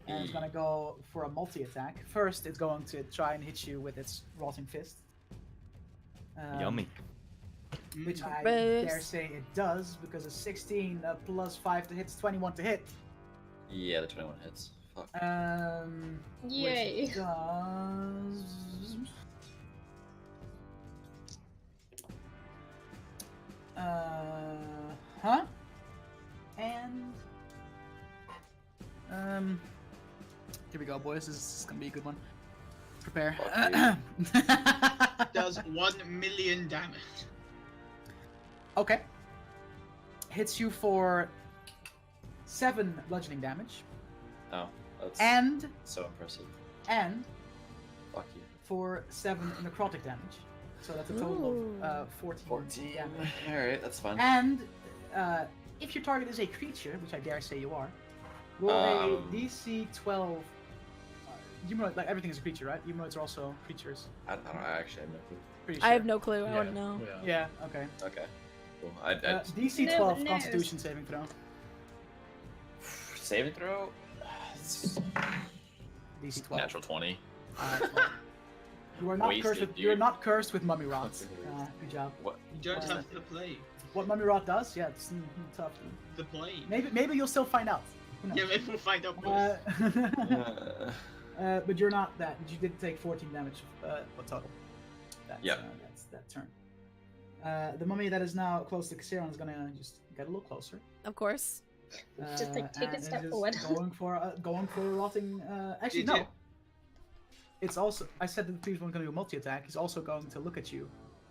and it's going to go for a multi-attack. First, it's going to try and hit you with its rotting fist. Yummy. Which I Gross. dare say it does, because a 16 plus 5 to hit is 21 to hit. Yeah, the 21 hits. Fuck. Yay. Which does... Huh? And... Here we go, boys. This is gonna be a good one. Prepare. Does 1 million damage. Okay. Hits you for 7 bludgeoning damage. Oh. That's And so impressive. and Fuck you. for 7 necrotic damage. So that's a total of 14. 14. damage. Alright, that's fine. And if your target is a creature, which I dare say you are, roll a DC 12. Humanoid, like everything is a creature, right? Humanoids are also creatures. I don't know. I actually have no clue. Pretty sure. I have no clue. I wouldn't know. Yeah. Okay. Okay. Cool. DC No 12 one knows. Constitution saving throw. Saving throw. It's DC 12. natural 20. Well, you are not Wasted, cursed. With, dude. you are not cursed with mummy rot. Good job. What? You don't Wow. have the play. What mummy rot does? Yeah, it's tough. The play. Maybe you'll still find out. Who knows? Yeah, maybe we'll find out. First. But you're not that. You did take 14 damage. What total? That's, Yep. That's that turn. The mummy that is now close to Xeron is gonna just get a little closer. Of course. Just like take a and step is forward. Going for a rotting. Actually, Did no. you? It's also. I said that the previous one's gonna do a multi attack. He's also going to look at you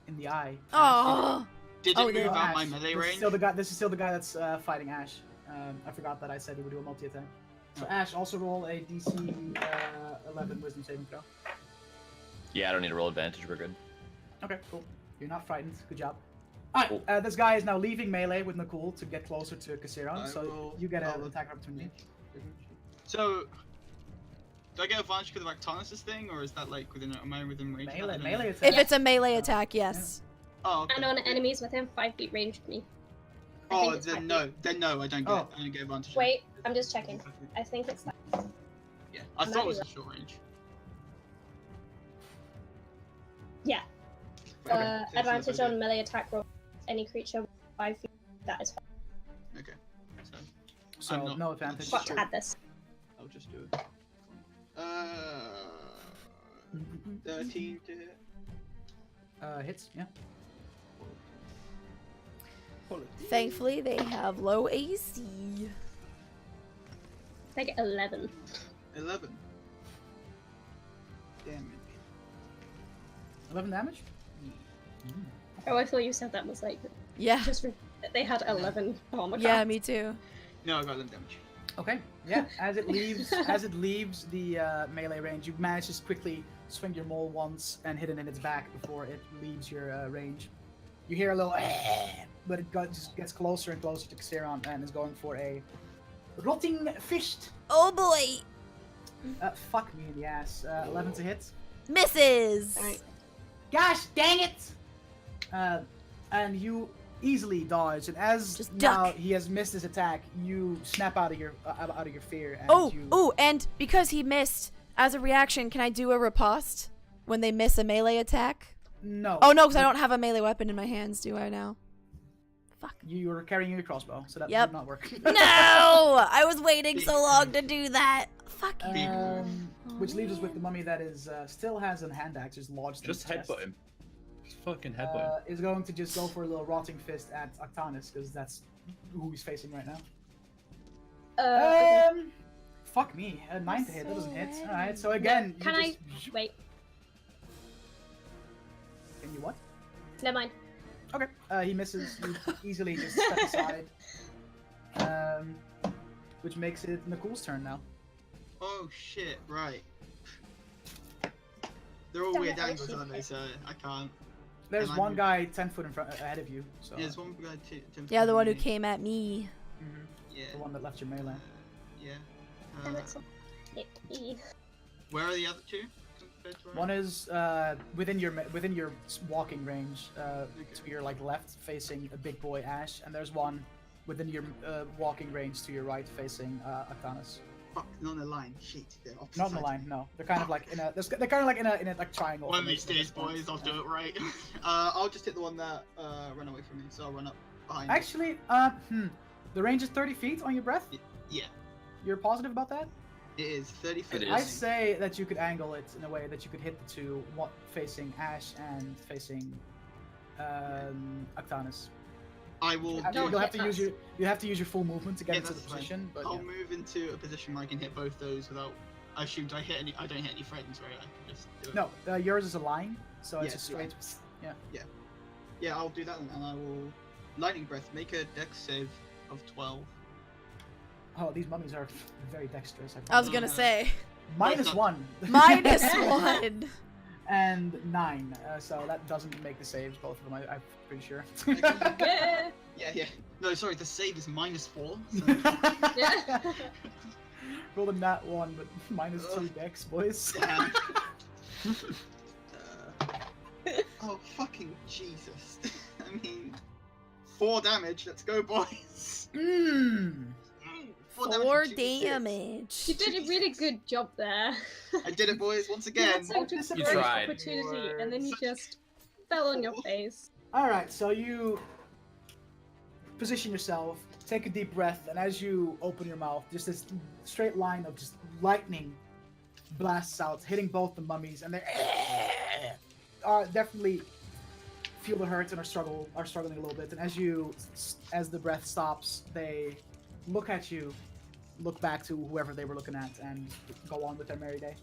in the eye. Oh. Did Oh, it yeah. move out Ash. my melee This is range? still the guy. This is still the guy that's fighting Ash. I forgot that I said he would do a multi attack. So Ash, also roll a DC 11 Wisdom saving throw. Yeah, I don't need to roll advantage. We're good. Okay, cool. You're not frightened. Good job. Alright, Cool. this guy is now leaving melee with Nakul to get closer to Kassiron, I so will- you get I an will- attack opportunity. So, do I get advantage because of Actonus' thing, or is that like within? Am I within range? of that? I Melee, don't know. melee attack. If it's a melee attack, yes. Oh, okay. And on enemies within 5 feet range of me. I Oh, think it's 5 then feet. no. Then no, I don't get. Oh. I don't get advantage. Wait, I'm just checking. I think it's that. Yeah, I Might thought it be was a right. short range. Yeah. Okay, so that's Advantage what I on melee attack roll. Any creature 5 feet. That is fine. do. Okay. So So, I'm not- no advantage. But add this. I'll just do it. 13 to hit. Hits, yeah. Thankfully, they have low AC. I get 11. 11. Damage. 11 damage? Oh, I thought you said that was like Yeah. just they had 11. Oh my god. Yeah, me too. No, I got 11 damage. Okay, yeah. As it leaves the melee range, you manage to quickly swing your maul once and hit it in its back before it leaves your range. You hear a little, but it just gets closer and closer to Xeron and is going for a rotting fist. Oh boy. Fuck me in the ass. 11 to hit. Misses. Alright. Gosh dang it! And you easily dodge, and as Just now duck. he has missed his attack, you snap out of your fear. And Oh, you... oh, and because he missed, as a reaction, can I do a riposte when they miss a melee attack? No. Oh no, because I don't have a melee weapon in my hands, do I now? Fuck. You were carrying your crossbow, so that Yep. did not work. No! I was waiting so long to do that. Fuck you. Which leaves us with the mummy that is still has a hand axe just lodged. Just in his headbutt chest. him. Just fucking headbutt him. Is going to just go for a little rotting fist at Octanus because that's who he's facing right now. Okay. Fuck me. 9 to hit. That doesn't hit. All right. So again, Can you I just... wait? Can you what? Never mind. Okay. He misses. You easily just step aside. Which makes it Nakul's turn now. Oh shit, right. They're all Damn weird it, I angles, should aren't they? hit. So I can't. There's Can I one move? guy 10 foot in front ahead of you. So There's one guy Yeah, the one who came at me. Mhm. Yeah. The one that left your melee. Yeah. Damn Uh, it, so- Icky. where are the other two? compared to One is within your walking range to your left, facing a big boy Ash, and there's one within your walking range to your right, facing Octanus. Fuck, not on the line. Shit, they're opposite Not in the sides. line, no. They're kind of like in a. They're kind of like in a triangle. One of these formation at days, this point. boys, I'll do it right. I'll just hit the one that ran away from me, so I'll run up behind. it. Actually, the range is 30 feet on your breath. Yeah, You're positive about that? it is 30 feet. It I'd is. say that you could angle it in a way that you could hit the two, one facing Ash and facing Octanus. I will No, You'll have hit to use us. your have to use your full movement to get Yeah, into the that's fine. position. But I'll yeah. move into a position where I can hit both those without. I assume I don't hit any friends, right? I can just do it. No, yours is a line, so it's Yeah, a straight. Yeah. Yeah, I'll do that, and I will lightning breath. Make a dex save of 12. Oh, these mummies are very dexterous. I was gonna say. -1. -1. And 9. So that doesn't make the saves, both of them, I'm pretty sure. Yeah. Yeah. No, sorry, the save is -4. So... Yeah. Roll a nat 1, but -2 dex, boys. Yeah. Oh, fucking Jesus. I mean, 4 damage. Let's go, boys. Mmm. 4 and 2 d6. damage. You did a really good job there. I did it, boys, once You again. had such a You great tried. opportunity, and then you just fell on your face. Alright, so you position yourself, take a deep breath, and as you open your mouth, just this straight line of just lightning blasts out, hitting both the mummies, and they definitely feel the hurt and are struggling a little bit. And as the breath stops, they look at you, look back to whoever they were looking at, and go on with their merry day.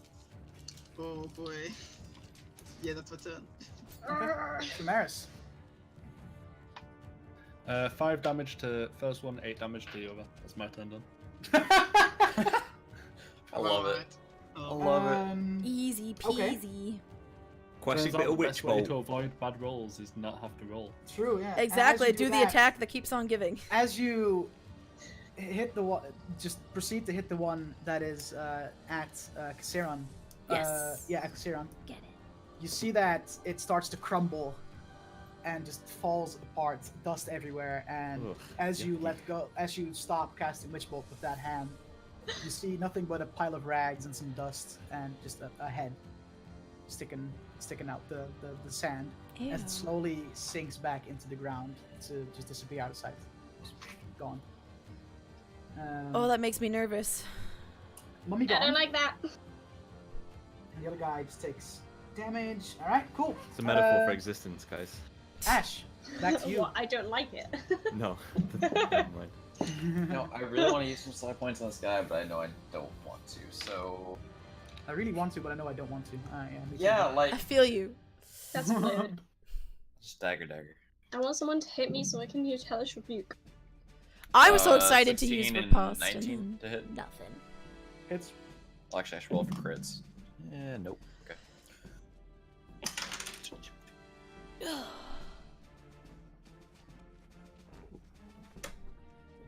Oh boy. Yeah, that's my turn. Okay. Damaris. 5 damage to first one, 8 damage to the other. That's my turn done. I love it. I Oh. love it. Easy Okay. peasy. Classic Turns out bit of the witch best way bolt. to avoid bad rolls is not have to roll. True, yeah. Exactly. As you Do the that, attack that keeps on giving. As you hit the one, just proceed to hit the one that is at Caseron. Yes. Yeah, at Caseron. Get it. You see that it starts to crumble and just falls apart, dust everywhere, and Ugh, as you yucky. let go, as you stop casting Witch Bolt with that hand, you see nothing but a pile of rags and some dust and just a head sticking out the sand Ew. as it slowly sinks back into the ground to just disappear out of sight. Just gone. Oh, that makes me nervous. Mummy I gone. don't like that. And the other guy just takes damage. Alright, cool. It's a metaphor for existence, guys. Ash, back to you. Well, I don't like it. No. Never mind. No, I really want to use some side points on this guy, but I know I don't want to. So I really want to, but I know I don't want to. Me too. yeah, like I feel you. That's weird. dagger. I want someone to hit me so I can use Hellish Rebuke. I was so excited to 16 use and riposte. 19 and to hit. Nothing. It's Well, actually, I should roll for crits. Yeah, nope. Okay.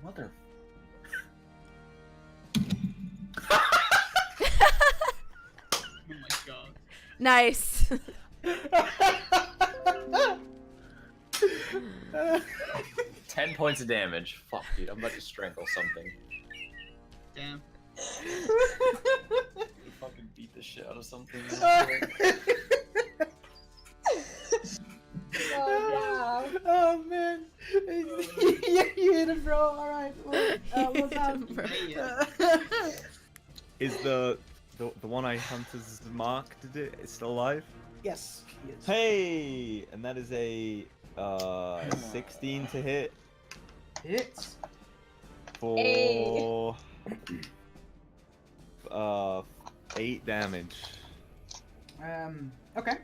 Mother. Oh my god. Nice. 10 points of damage. Fuck, dude, I'm about to strangle something. Damn. You fucking beat the shit out of something. Oh, wow. Oh man, yeah, you hit him, bro. All right, what's up? Is the one I hunt as Mark did it? It's still alive? Yes, he is. Hey, and that is a 16 to hit Hits. for 8 damage. Okay.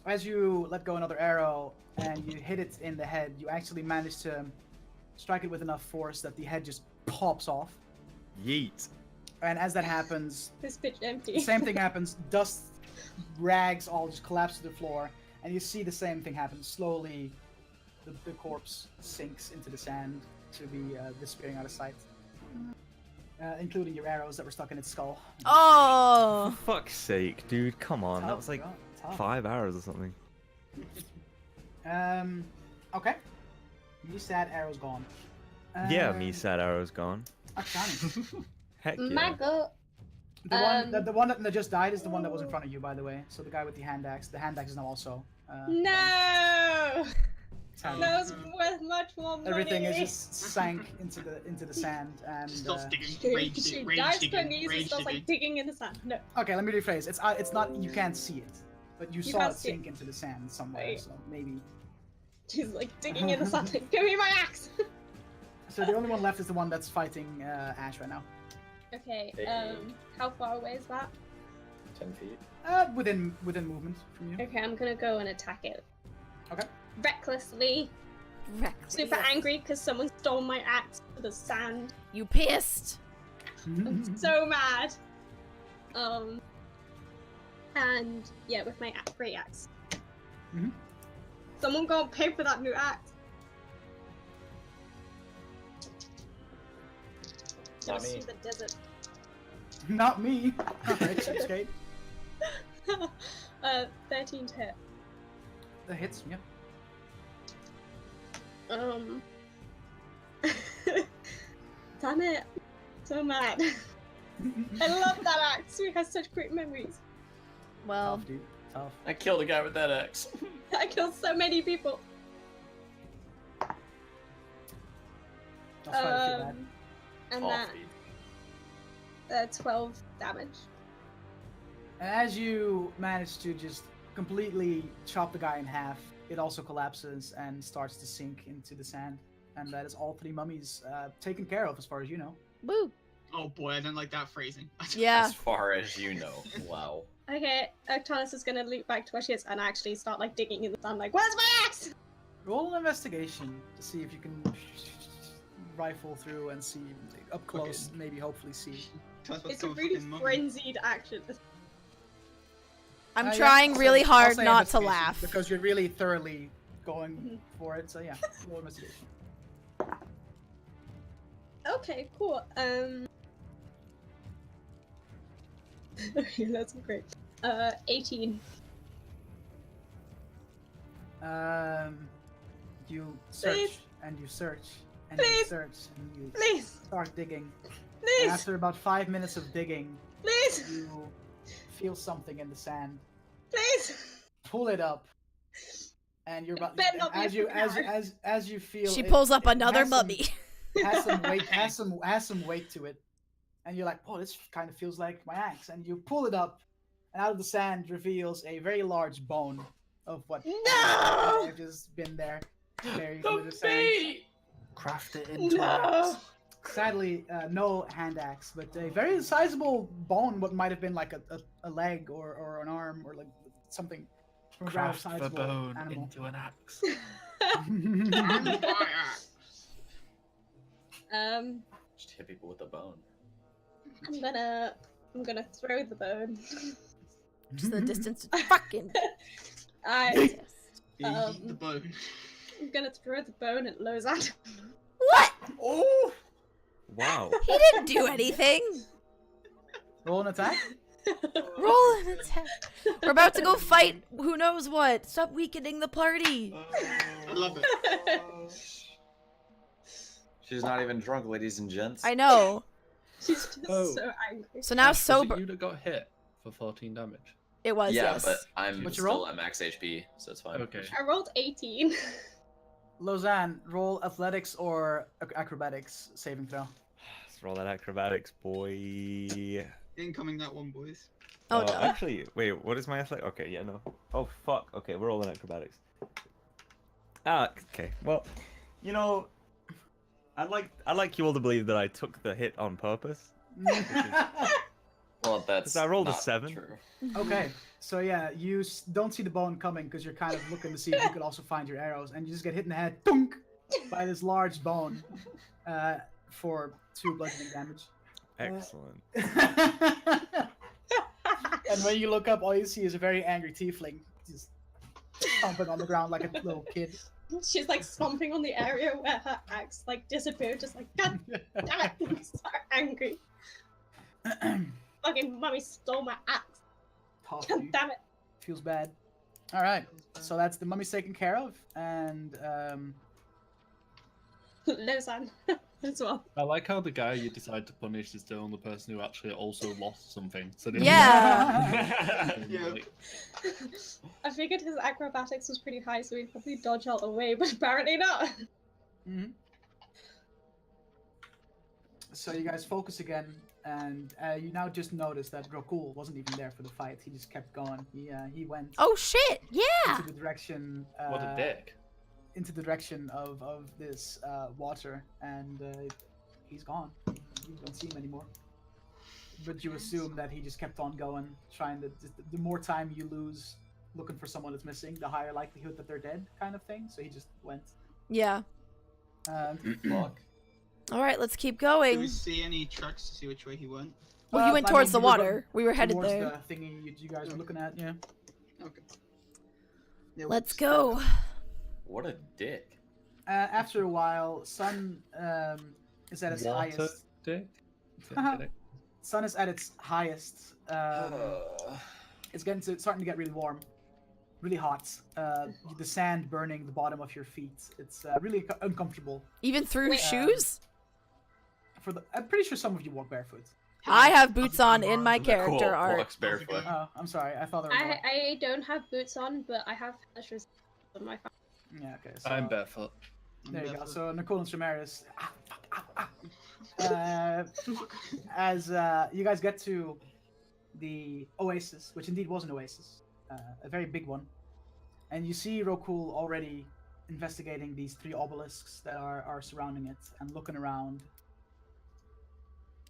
As you let go another arrow and you hit it in the head, you actually manage to strike it with enough force that the head just pops off. Yeet. And as that happens, This bitch empty. the same thing happens. Dust, rags all just collapse to the floor, and you see the same thing happen. Slowly, the corpse sinks into the sand to be disappearing out of sight, including your arrows that were stuck in its skull. Oh. For fuck's sake, dude, come on. That Tough, was like bro, tough. 5 hours or something. Okay. You sad arrow's gone. Yeah, me sad arrow's gone. Akshani. Heck yeah. Maggot. The one that just died is the one that was in front of you, by the way. So the guy with the hand axe. The hand axe is now also. No! sad. That was worth much more money. Everything is just sank into the sand and. Stop digging. Dude, Rage she digging. Rage dives digging. her knees and Rage starts digging. like digging in the sand. No. Okay, let me rephrase. It's not you can't see it, but you saw can't it see it. sink into the sand somewhere. Right. So maybe. She's like digging in the sand. Like, give me my axe. So the only one left is the one that's fighting Ash right now. Okay. Hey. How far away is that? 10 feet. Within movement from you. Okay, I'm gonna go and attack it. Okay. Recklessly. Reckless. super angry because someone stole my axe for the sand. You pissed. I'm so mad. And yeah, with my great axe. Mhm. Someone go and pay for that new axe. Not Gotta me. see the desert. Not me. Alright, cheapskate. 13 to hit. The hits, yep. Damn it. So mad. I love that axe. We have such great memories. Well, Tough, dude. Tough. I killed a guy with that axe. I killed so many people. That's quite a few bad. And All that three. 12 damage. And as you manage to just completely chop the guy in half, it also collapses and starts to sink into the sand. And that is all 3 mummies taken care of, as far as you know. woo. Oh boy, I don't like that phrasing. Yeah. As far as you know. Wow. Okay, Octanus is gonna loop back to where she is and actually start like digging in the sand like, where's my axe? Roll an investigation to see if you can rifle through and see up close, maybe hopefully see. Tell us what's It's a going really fucking mummy. frenzied action. I'm Yeah, trying I'll really say- hard I'll say not to investigation, laugh. because you're really thoroughly going for it. So yeah, roll investigation. Okay, cool. That's great. 18. You search Please. and you search and you Please. search and you Please! start digging. And Please! after about 5 minutes of digging, Please! you feel something in the sand. Please! Pull it up, and you're about better not be as a you flower. as you feel. She it- pulls up it another has some- mummy. Has some weight. Has some weight to it, and you're like, "Oh, this kind of feels like my axe." And you pull it up, and out of the sand reveals a very large bone of what No! have just been there, buried The under the sand. bait! Craft it into an No! axe. Sadly, no hand axe, but a very sizable bone. What might have been like a leg or an arm or like something from a very Craft the sizable bone animal. into an axe. And my axe. Just hit people with a bone. I'm gonna throw the bone. Just the distance to fucking I Eat the Um, bone. I'm gonna throw the bone at Lozan. What? Oh! Wow. He didn't do anything. Roll an attack. Roll an attack. We're about to go fight who knows what. Stop weakening the party. I love it. She's not even drunk, ladies and gents. I know. She's just Oh. so angry. So now Was it sober. you that got hit for 14 damage? It was, yeah, yes. but I'm What'd you still roll? at max HP, so it's fine. Okay. I rolled 18. Lozan, roll athletics or acrobatics saving throw. Let's roll that acrobatics, boy. Incoming that one, boys. Oh, no. Actually, wait, what is my athletic? Okay, yeah, no. Oh, fuck. Okay, we're rolling acrobatics. Okay. Well, you know, I'd like you all to believe that I took the hit on purpose. Well, that's I rolled a not 7. True. Okay, so yeah, you don't see the bone coming because you're kind of looking to see if you could also find your arrows, and you just get hit in the head, thunk, by this large bone, for 2 bludgeoning damage. Excellent. And when you look up, all you see is a very angry tiefling, just stomping on the ground like a little kid. She's like stomping on the area where her axe like disappeared, just like God damn it! I'm so angry. Fucking mummy stole my axe. Tough, God dude. damn it. Feels bad. All right, so that's the mummy's taken care of, and Lozan as well. I like how the guy you decide to punish is the only person who actually also lost something. So they- Yeah. Yeah. Like, I figured his acrobatics was pretty high, so he'd probably dodge out the way, but apparently not. Mhm. So you guys focus again, and you now just notice that Rokul wasn't even there for the fight. He just kept going. He went Oh, shit. Yeah. into the direction. what a dick. Into the direction of this water, and he's gone. You don't see him anymore. But you assume that he just kept on going, trying to. The more time you lose looking for someone that's missing, the higher likelihood that they're dead, kind of thing. So he just went. Yeah. Fuck. All right, let's keep Do going. we see any tracks to see which way he went? Well, he went towards the you were water. going We were headed towards there. the thingy you guys were looking at, yeah. Okay. Yeah, Let's go. What a dick. After a while, sun is at its Water highest. dick? Sun is at its highest. It's starting to get really warm, really hot. The sand burning the bottom of your feet. It's really uncomfortable. Even through shoes? I'm pretty sure some of you walk barefoot. I have boots on in my Cool. character art. Walks barefoot. Oh, I'm sorry. I thought there were more. I don't have boots on, but I have fashions on my phone. Yeah, okay. So, I'm barefoot. there you go. So Nicole and Samaris. As you guys get to the oasis, which indeed was an oasis, a very big one, and you see Rokul already investigating these 3 obelisks that are surrounding it and looking around.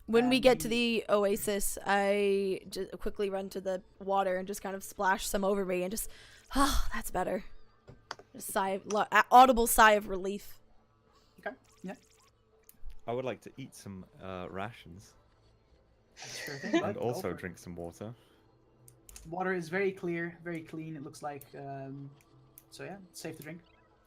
When we And get to you- the oasis, I just quickly run to the water and just kind of splash some over me and just, oh, that's better. Just audible sigh of relief. Okay. Yeah. I would like to eat some rations Sure thing. bud. and Go also for it. drink some water. Water is very clear, very clean. It looks like. So yeah, it's safe to drink.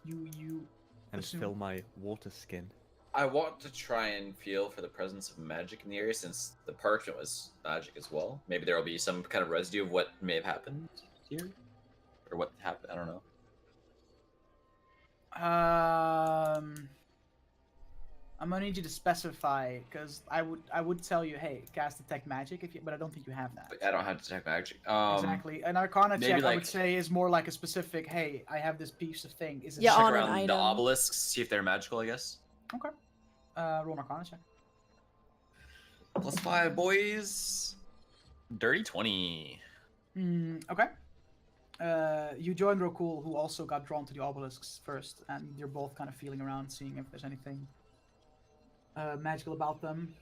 You And assume- fill my water skin. I want to try and feel for the presence of magic in the area since the parchment was magic as well. Maybe there will be some kind of residue of what may have happened here, or what happened. I don't know. I'm gonna need you to specify because I would tell you, hey, cast detect magic but I don't think you have that. But I don't have to detect magic. Exactly. An Arcana maybe, check, I would like- say, is more like a specific, hey, I have this piece of thing. Is it Yeah, Check on an around the item. obelisks, see if they're magical. I guess. Okay. Roll an Arcana check. +5, boys. Dirty 20. Okay. You join Rokul, who also got drawn to the obelisks first, and you're both kind of feeling around, seeing if there's anything magical about them.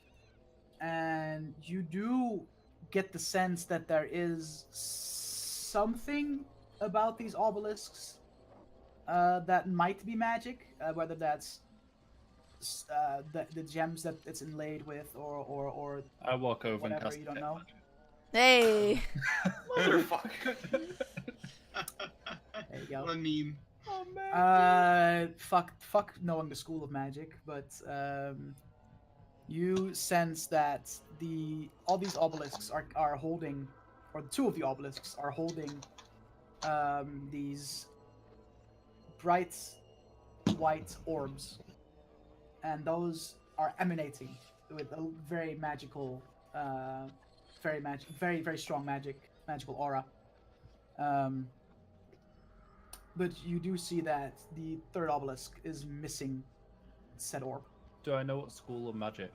And you do get the sense that there is something about these obelisks that might be magic, whether that's the gems that it's inlaid with, or I walk over and whatever, cast you don't detect know. Hey. Motherfucker. There you go. What a meme. Fuck knowing the school of magic, but you sense that all these obelisks are holding, or 2 of the obelisks are holding these bright white orbs, and those are emanating with a very magical, very strong magical aura. But you do see that the 3rd obelisk is missing said orb. Do I know what school of magic?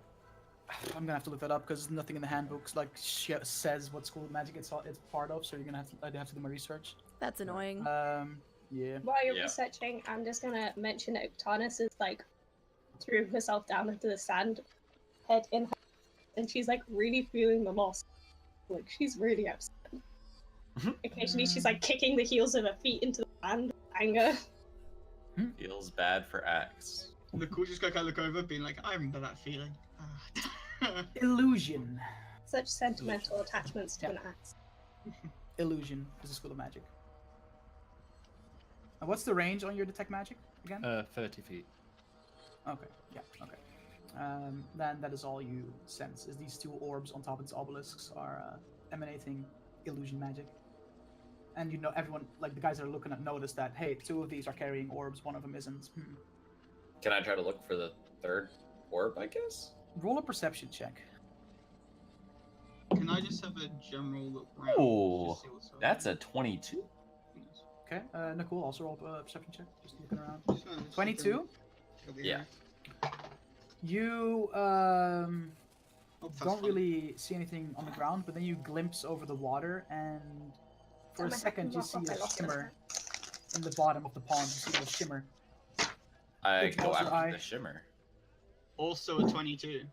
I'm gonna have to look that up because nothing in the handbooks says what school of magic it's part of. So I'd have to do my research. That's annoying. Yeah. While you're Yeah. researching, I'm just gonna mention that Uctanis is threw herself down into the sand, head in her, and she's really feeling the loss. She's really upset. Occasionally, she's kicking the heels of her feet into the sand with anger. Feels bad for Axe. Nicole just gotta look over, being like, I remember that feeling. Illusion. Such sentimental attachments to an axe. Illusion is a school of magic. What's the range on your detect magic again? 30 feet. Okay. Yeah. Okay. Then that is all you sense. Is these 2 orbs on top of these obelisks are emanating illusion magic. And everyone, the guys that are looking at, notice that, hey, 2 of these are carrying orbs, 1 of them isn't. Can I try to look for the 3rd orb? I guess. Roll a perception check. Can I just have a general look around? Ooh, just see what's around? that's a 22. Okay. Nicole, also roll a perception check. Just looking around. Just looking 22. over Yeah. here. You Oh, that's don't fun. really see anything on the ground, but then you glimpse over the water, and for a second you see a shimmer in the bottom of the pond. You see a shimmer. I Which go also after I- the shimmer. Also a 22.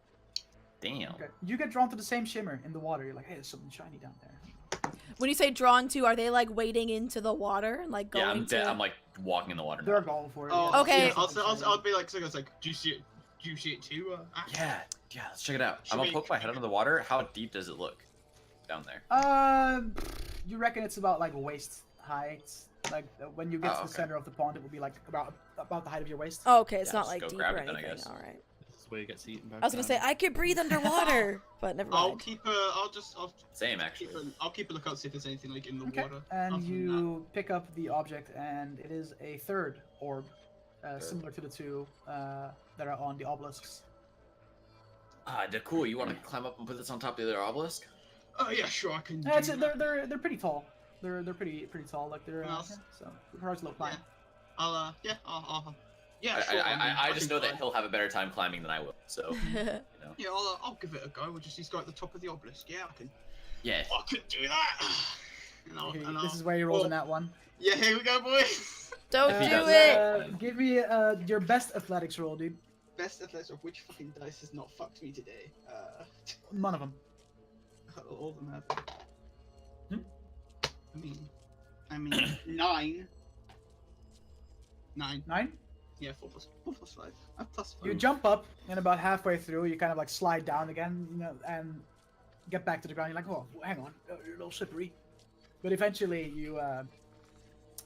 Damn. Okay. You get drawn to the same shimmer in the water. You're like, hey, there's something shiny down there. When you say drawn to, are they like wading into the water and like going Yeah, I'm to? dead. I'm like walking in the water. They're Now. going for it. Oh, yeah. Okay. Yeah, I'll be like, so it's like, do you see it? Do you see it too? Ash? Yeah, let's check it out. Should I'm gonna we- poke my head under the water. How deep does it look down there? You reckon it's about like waist height? Like when you get to the okay. center of the pond, it will be like about the height of your waist. Oh, okay, it's Yeah, not just like go deep grab or it then, I anything. guess. All right. This is where you get eaten by I was gonna say I could breathe underwater, but never I'll mind. keep I'll Same keep actually. I'll keep a lookout see if there's anything like in the Okay. water. And Other than you pick up the object, and it is a third orb, similar to the two that are on the obelisks. Cool. You want to climb up and put this on top of the other obelisk? that. Oh yeah, sure, I can. Do It's, that. they're pretty tall. They're pretty tall. Like they're Well, yeah, so requires a little climb. I'll yeah, sure. I just know that try. he'll have a better time climbing than I will. So, you know. Yeah, I'll give it a go. We'll just he's got at the top of the obelisk. Yeah, I can. Yeah. I can do that. Okay, this is where he rolls on that one. Yeah, here we go, boys. Don't He do does it. Give me your best athletics roll, dude. Best athletics of which fucking dice has not fucked me today? None of them. All of them have. I mean, 9. 9. 9. Yeah, 4 plus 5. Plus 5. You jump up, and about halfway through, you kind of like slide down again, you know, and get back to the ground. You're like, oh, hang on, you're a little slippery. But eventually, you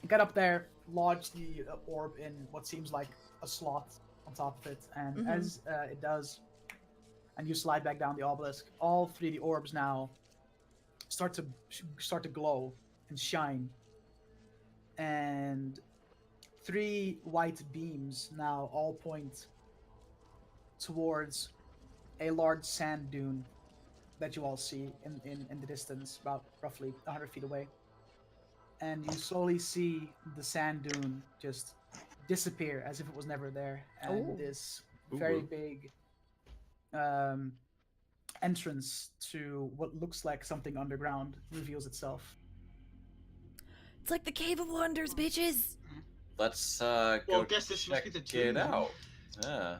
get up there, lodge the orb in what seems like a slot on top of it, and as it does, and you slide back down the obelisk, all 3 of the orbs now start to glow and shine, and 3 white beams now all point towards a large sand dune that you all see in the distance, about roughly 100 feet away. And you slowly see the sand dune just disappear as if it was never there. And this very big entrance to what looks like something underground reveals itself. It's like the Cave of Wonders, bitches. Let's Well, go I guess this must check be the it tomb. out. Yeah.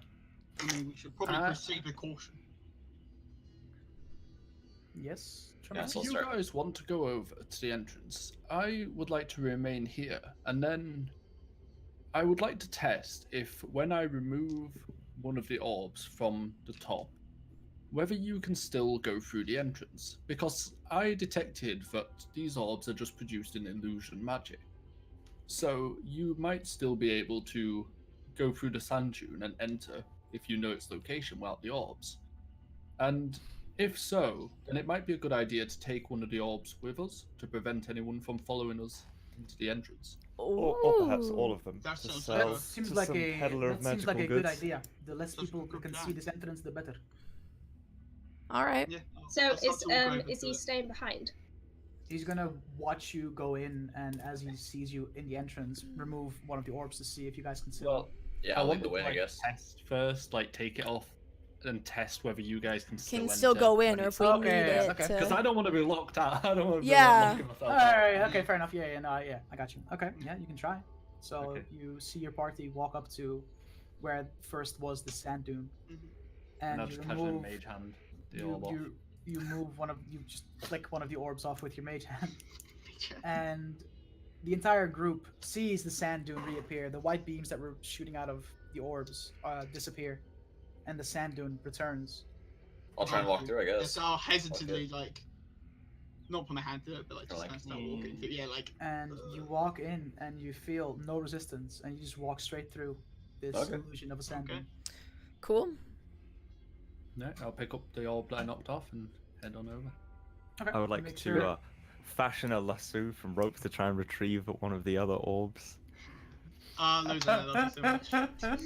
I mean, we should probably proceed with caution. Yes? Yeah, If so you we'll start. guys want to go over to the entrance, I would like to remain here, and then I would like to test if when I remove one of the orbs from the top, whether you can still go through the entrance, because I detected that these orbs are just produced in illusion magic. So you might still be able to go through the sand dune and enter if you know its location without the orbs. And if so, then it might be a good idea to take one of the orbs with us to prevent anyone from following us into the entrance. Or perhaps all of them. That to sounds sell That seems to like some a peddler of that seems like magical a good goods. idea. The less That's people a good who can see plan. this entrance, the better. All right. Yeah. So I'll start to walk over is to he it. staying behind? He's gonna watch you go in, and as he sees you in the entrance, remove one of the orbs to see if you guys can see. Well, Yeah, I I'll lead want the to way, I like, guess. test first, like take it off and test whether you guys can Can still go in, or if we Okay, need it. okay. Because I don't want to be locked out. I don't want to be Yeah. locking myself All out. right, okay, fair enough. Yeah, I got you. Okay, yeah, you can try. So Okay. you see your party walk up to where first was the sand dune, Mhm. And I'll and you just casually remove mage hand the you, orb off. you move you just click one of the orbs off with your mage hand, and the entire group sees the sand dune reappear. The white beams that were shooting out of the orbs disappear, and the sand dune returns. I'll try and walk through, I Yeah, guess. so I'll hesitantly like, not put my hand through it, but like just Like, kind of start walking through. Yeah, like. And you walk in, and you feel no resistance, and you just walk straight through this Okay. illusion of a sand Okay. dune. Cool. No, I'll pick up the orb that I knocked off and head on over. Okay. I would like make to sure- fashion a lasso from rope to try and retrieve one of the other orbs. Loads of that, so much.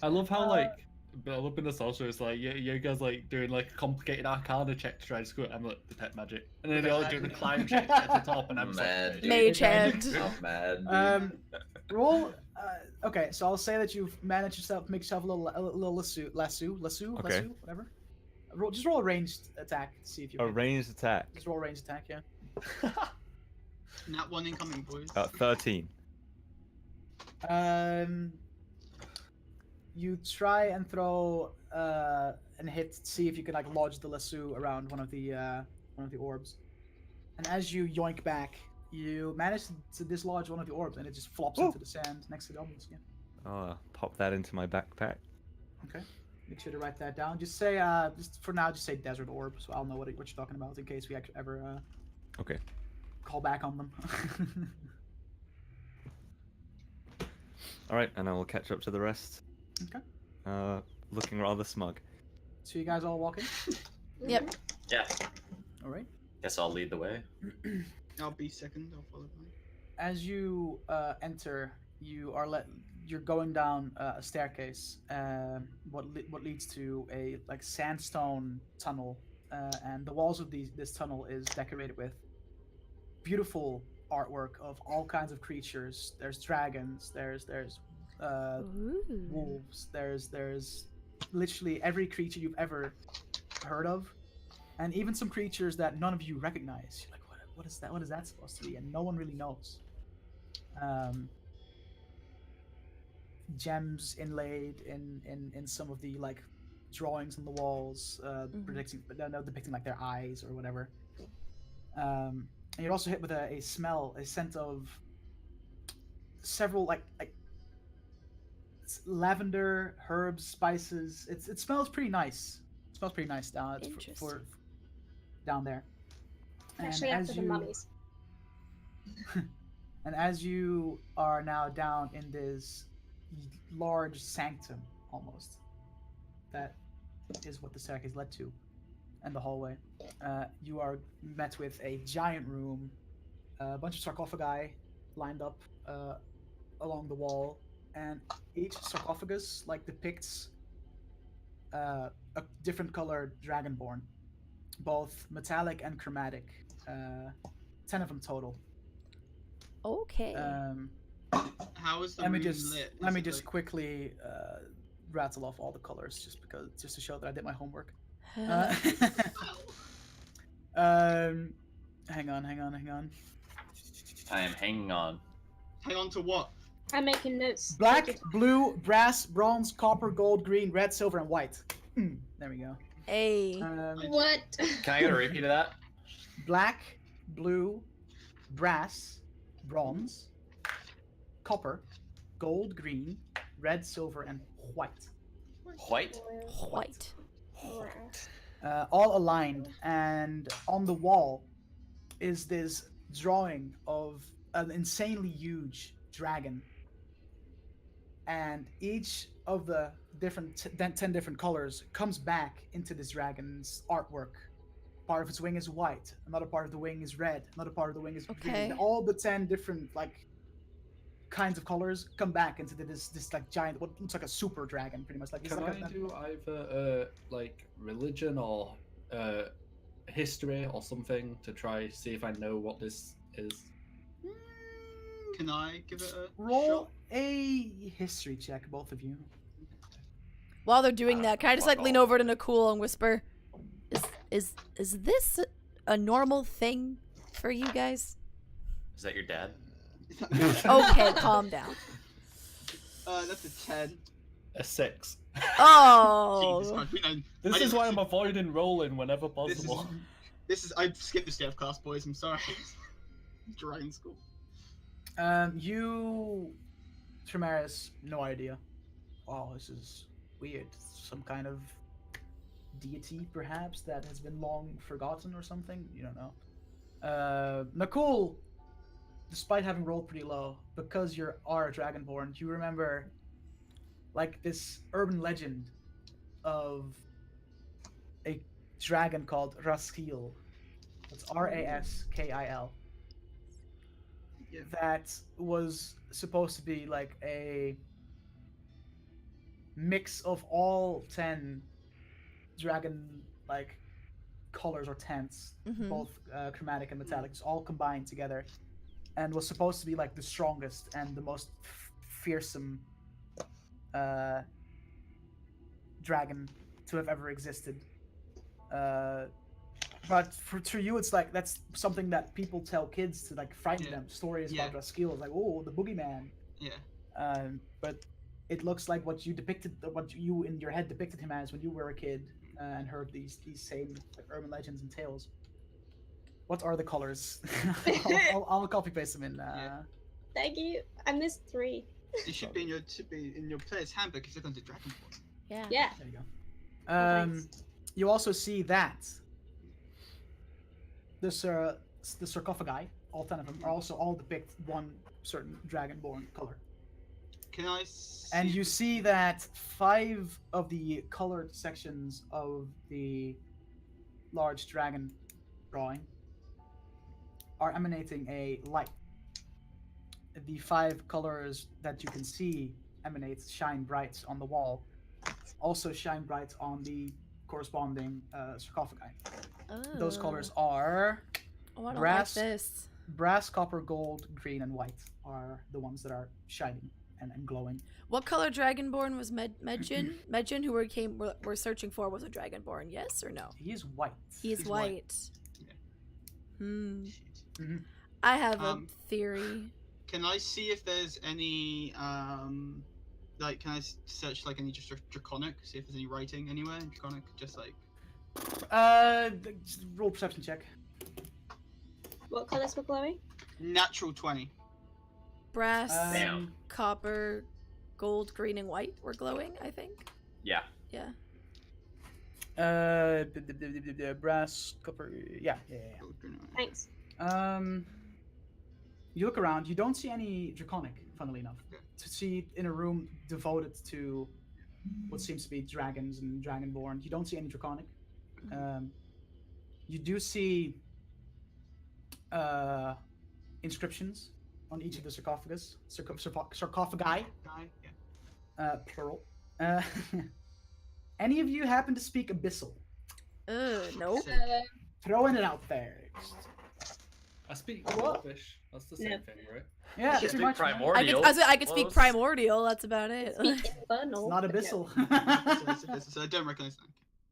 I love how like build up in the sorcerer is like you guys like doing like a complicated arcana check to try to screw it. I'm like detect magic, and then they all do the climb check to get to the top, and I'm just Mad, like dude. Mage hand. I'm mad. Dude. Roll. Okay, so I'll say that you've managed to make yourself a little lasso, whatever. Just roll a ranged attack to see if you. A can. ranged attack. Just roll a ranged attack, yeah. Nat 1 incoming, boys. 13. You try and throw and hit, see if you can like lodge the lasso around one of the orbs, And as you yoink back, you manage to dislodge one of the orbs, and it just flops into the sand next to the obelisk. Yeah. Pop that into my backpack. Okay. Make sure to write that down. Just say, just for now, just say desert orb, so I'll know what you're talking about in case we ever Okay. call back on them. All right, and I will catch up to the rest. Okay. Looking rather smug. So you guys all walk in? Yep. Yeah. All right. Guess I'll lead the way. I'll be second. I'll follow behind. As you enter, you're going down a staircase. What leads to a like sandstone tunnel, and the walls of this tunnel is decorated with beautiful artwork of all kinds of creatures. There's dragons. There's wolves. There's literally every creature you've ever heard of, and even some creatures that none of you recognize. You're like, what is that? What is that supposed to be? And no one really knows. Gems inlaid in some of the like drawings on the walls, depicting like their eyes or whatever. And you're also hit with a scent of several like lavender, herbs, spices. It smells pretty nice. It smells pretty nice down for down there. Especially after the mummies. And as you are now down in this large sanctum, almost, that is what the staircase led to, and the hallway. You are met with a giant room, a bunch of sarcophagi lined up along the wall, and each sarcophagus like depicts a different colored dragonborn, both metallic and chromatic. 10 of them total. Okay. How is the let me room just lit? let Is me it, just like- quickly rattle off all the colors just to show that I did my homework. Hang on. I am hanging on. Hang on to what? I'm making notes. Black, blue, brass, bronze, copper, gold, green, red, silver, and white. There we go. Hey. What? Can I get a repeat of that? Black, blue, brass, bronze, copper, gold, green, red, silver, and white. White? White. All aligned, and on the wall is this drawing of an insanely huge dragon. And each of the 10 different colors comes back into this dragon's artwork. Part of its wing is white, another part of the wing is red, another part of the wing is green. All the 10 different like kinds of colors come back into this like giant, what looks like a super dragon, pretty much. Like Can like I do either like religion or history or something to try see if I know what this is? Can I give it a roll shot? a history check, both of you. While they're doing that, can I just like lean over to Nicole and whisper, "Is this a normal thing for you guys?" Is that your dad? Okay, calm down. That's a 10. A 6. Jesus Oh. Christ, we know- This I is why didn't- I'm avoiding rolling whenever This is, possible. I skipped this day of class, boys. I'm sorry. Dragon school. You, Tremaris, no idea. Oh, this is weird. Some kind of deity, perhaps, that has been long forgotten or something. You don't know. Nicole, despite having rolled pretty low, because you are a dragonborn, you remember like this urban legend of a dragon called Raskil. It's Raskil. Yeah. That was supposed to be like a mix of all 10 dragon like colors or tints, both chromatic and metallic, just all combined together, and was supposed to be like the strongest and the most fearsome dragon to have ever existed. But for you, it's like that's something that people tell kids to like frighten them. Stories about Raskil, like, oh, the boogeyman. Yeah. But it looks like what you in your head depicted him as when you were a kid and heard these same like urban legends and tales. What are the colors? I'll copy paste them in. Thank you. I missed 3. It should be in your player's handbook if you look under dragonborn. Yeah. Yeah. There you go. Thanks. You also see that the sarcophagi, all 10 of them, are also all depict one certain dragonborn color. Can I see? And you see that 5 of the colored sections of the large dragon drawing are emanating a light. The 5 colors that you can see emanate shine bright on the wall, also shine bright on the corresponding sarcophagi. Those colors are Oh, I don't brass, like this. brass, copper, gold, green, and white are the ones that are shining and glowing. What color dragonborn was Medjin? Medjin, who we're searching for, was a dragonborn. Yes or no? He is white. He's white. Yeah. Hmm. Mm-hmm. I have a theory. Can I see if there's any like, can I search like any just draconic? See if there's any writing anywhere in draconic, just like. Just roll perception check. What colors were glowing? Natural 20. Brass, Damn. copper, gold, green, and white were glowing, I think. Yeah. Yeah. The brass, copper. Yeah. Thanks. You look around. You don't see any draconic, funnily enough. Yeah. To see in a room devoted to what seems to be dragons and dragonborn, you don't see any draconic. You do see inscriptions on each of the sarcophagus, sarcophagi, Guy. Yeah. plural. Any of you happen to speak Abyssal? Nope. Throwing it out there. I speak What? Dwarfish. That's the same No. thing, right? Yeah, You pretty speak much. primordial. I could speak Close. primordial. That's about it. Speak infernal. It's not but no. Abyssal. So I don't recognize that.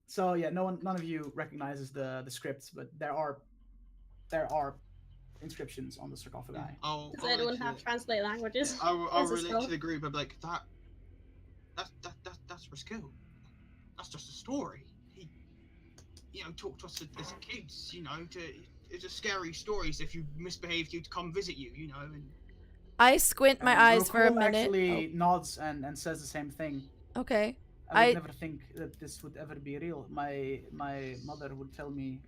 So yeah, none of you recognizes the scripts, but there are inscriptions on the sarcophagi. Does anyone have translate languages? I'll As a relate spell? to the group. I'm like that's Raskill. That's just a story. He, talked to us as kids. It's a scary stories. If you misbehaved, he'd come visit you. And I squint my eyes for a Rokul minute. actually nods and says the same thing. Oh, okay. I would never think that this would ever be real. My mother would tell me,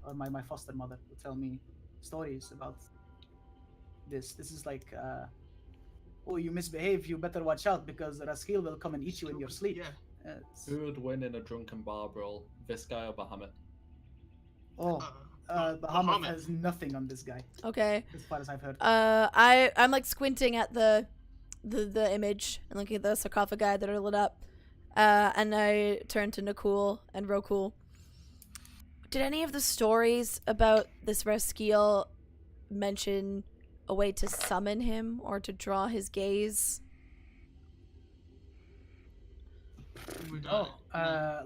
or my foster mother would tell me stories about this. This is like, oh, you misbehave, you better watch out because Raskill will come and eat you in your sleep. Yeah. Who would win in a drunken bar brawl, this guy or Bahamut? Bahamut has nothing on this guy, Okay. as far as I've heard. I'm like squinting at the image and looking at the sarcophagi that are lit up. And I turn to Nakul and Rokul. Did any of the stories about this Raskiel mention a way to summon him or to draw his gaze?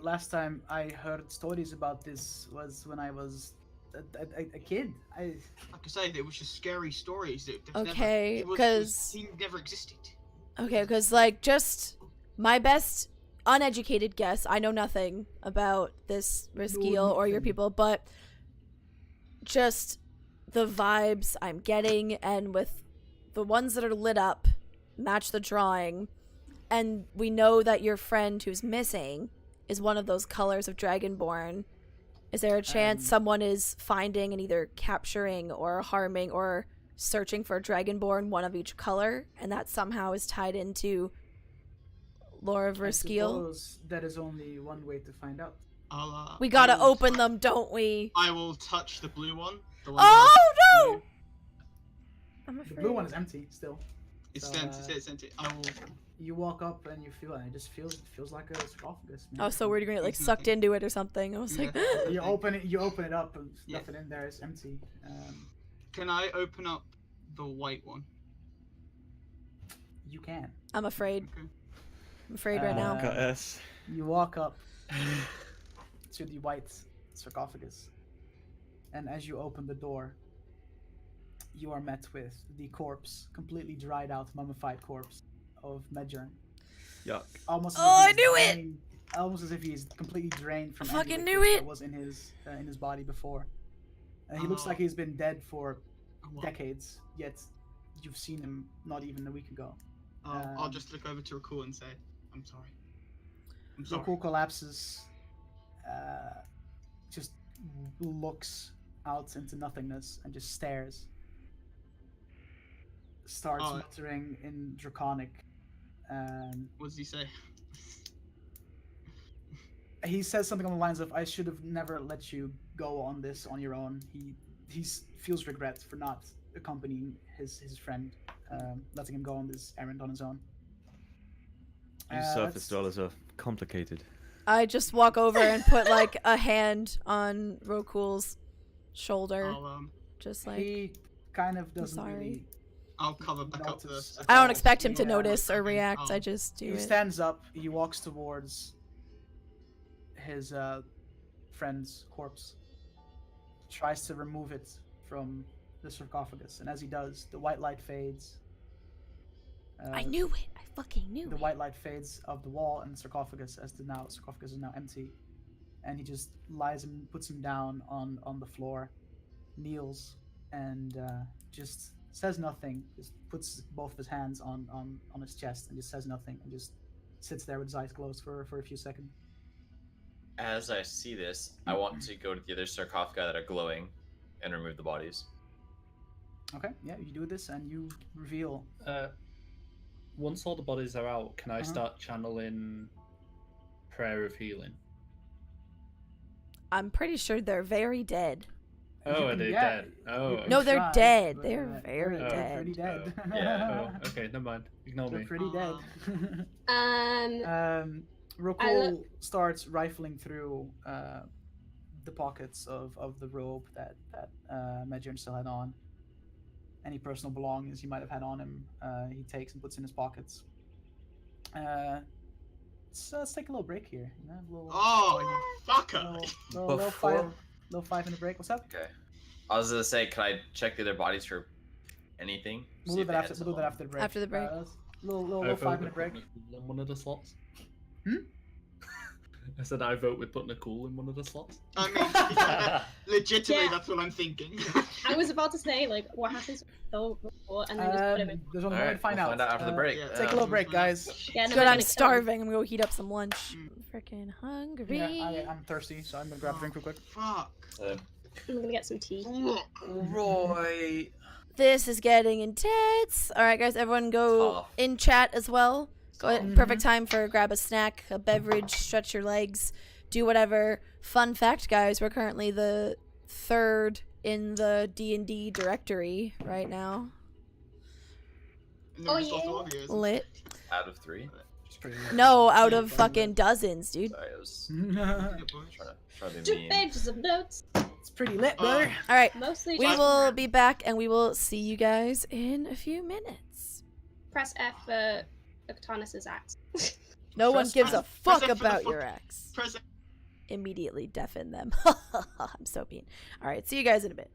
Last time I heard stories about this was when I was a kid. Like I say, it was just scary stories. Okay, because he never existed. Okay, because like just my best uneducated guess. I know nothing about this Raskiel or your people, but just the vibes I'm getting, and with the ones that are lit up match the drawing, and we know that your friend who's missing is one of those colors of Dragonborn. Is there a chance someone is finding and either capturing or harming or searching for a Dragonborn, one of each color, and that somehow is tied into lore of I Raskiel? suppose that is only one way to find out. We gotta open them, don't we? I will touch the blue one. The one Oh that's no! blue. I'm The afraid. blue one is empty still. It's So, empty. It's empty. I will. You walk up and you feel it. It just feels like a sarcophagus. Man. Oh, so we're gonna get like It's sucked nothing. into it or something. I was like, Yeah. You open it up, and Yeah. nothing in there. It's empty. Can I open up the white one? You can. I'm afraid. Okay. I'm afraid right now. Got S. You walk up to the white sarcophagus, and as you open the door, you are met with the corpse, completely dried out, mummified corpse of Medjern. Yuck. Almost. as Oh, if I he's knew it! drained- Almost as if he's completely drained from I any fucking liquid knew it! that was in his body before. He looks like Oh. he's been dead for What? decades, yet you've seen him not even a week ago. I'll just look over to Rakul and say, I'm sorry. I'm The sorry. cool collapses, just looks out into nothingness and just stares. Starts Oh. muttering in Draconic. What does he say? He says something on the lines of, "I should have never let you go on this on your own." He feels regret for not accompanying his friend, letting him go on this errand on his own. You surface dwellers are complicated. I just walk over and put like a hand on Rokul's shoulder, just like he kind of doesn't sorry. really. I'll cover back up notice the. at I don't all. expect him to Yeah. notice or Okay. react. Oh. I just do He it. stands up. He walks towards his friend's corpse. Tries to remove it from the sarcophagus, and as he does, the white light fades. I knew it. I fucking knew The it. white light fades of the wall and the sarcophagus, as the sarcophagus is now empty, and he just lies and puts him down on the floor, kneels, and just says nothing. Just puts both of his hands on his chest and just says nothing, and just sits there with his eyes closed for a few seconds. As I see this, I want to go to the other sarcophagi that are glowing and remove the bodies. Okay, yeah, you do this and you reveal. Once all the bodies are out, can I start channeling prayer of healing? I'm pretty sure they're very dead. Oh, are they Yeah, dead? Oh, you can No, they're try, dead. but, They're very they're dead. pretty dead. Yeah. Oh, okay, never mind. Ignore They're me. pretty dead. Rokul starts rifling through the pockets of the robe that Medjern still had on. Any personal belongings he might have had on him, he takes and puts in his pockets. Let's take a little break here. You know, a little, Oh, you fucker! little 5-minute break. What's up? Okay. I was gonna say, can I check the other bodies for anything? We'll See do if that they after. had We'll do that someone. after the break. After the break. Little I vote 5-minute with break. putting a cool in one of the slots. Hmm? I said I vote with putting a cool in one of the slots. I mean, legitimately, Yeah. that's what I'm thinking. I was about to say, like, what happens and then just put him in. There's only All one way right, to find we'll out. find out after the break. yeah. Take a little break, guys. Yeah, no, Good, I'm gonna starving. I'm gonna go heat up some lunch. Freaking hungry. Yeah, I'm thirsty, so I'm gonna grab a drink real quick. Fuck. I'm gonna get some tea. Roy. This is getting intense. All right, guys, everyone go Tough. in chat as well. Go ahead. Mhm. Perfect time for grab a snack, a beverage, stretch your legs, do whatever. Fun fact, guys, we're currently the 3rd in the D&D directory right now. No, Oh, just lost yeah. all of yours. Lit. Out of 3. No, out of fucking dozens, dude. Sorry, I was Yeah, boy. trying to be Two mean. pages of notes. It's pretty lit, brother. All right, Mostly we just will be back, and we will see you guys in a few minutes. press F for Octanus's axe. No one Press gives a F- press fuck F for the about fuck- your ex. Press it. Immediately deafen them. I'm so mean. All right, see you guys in a bit.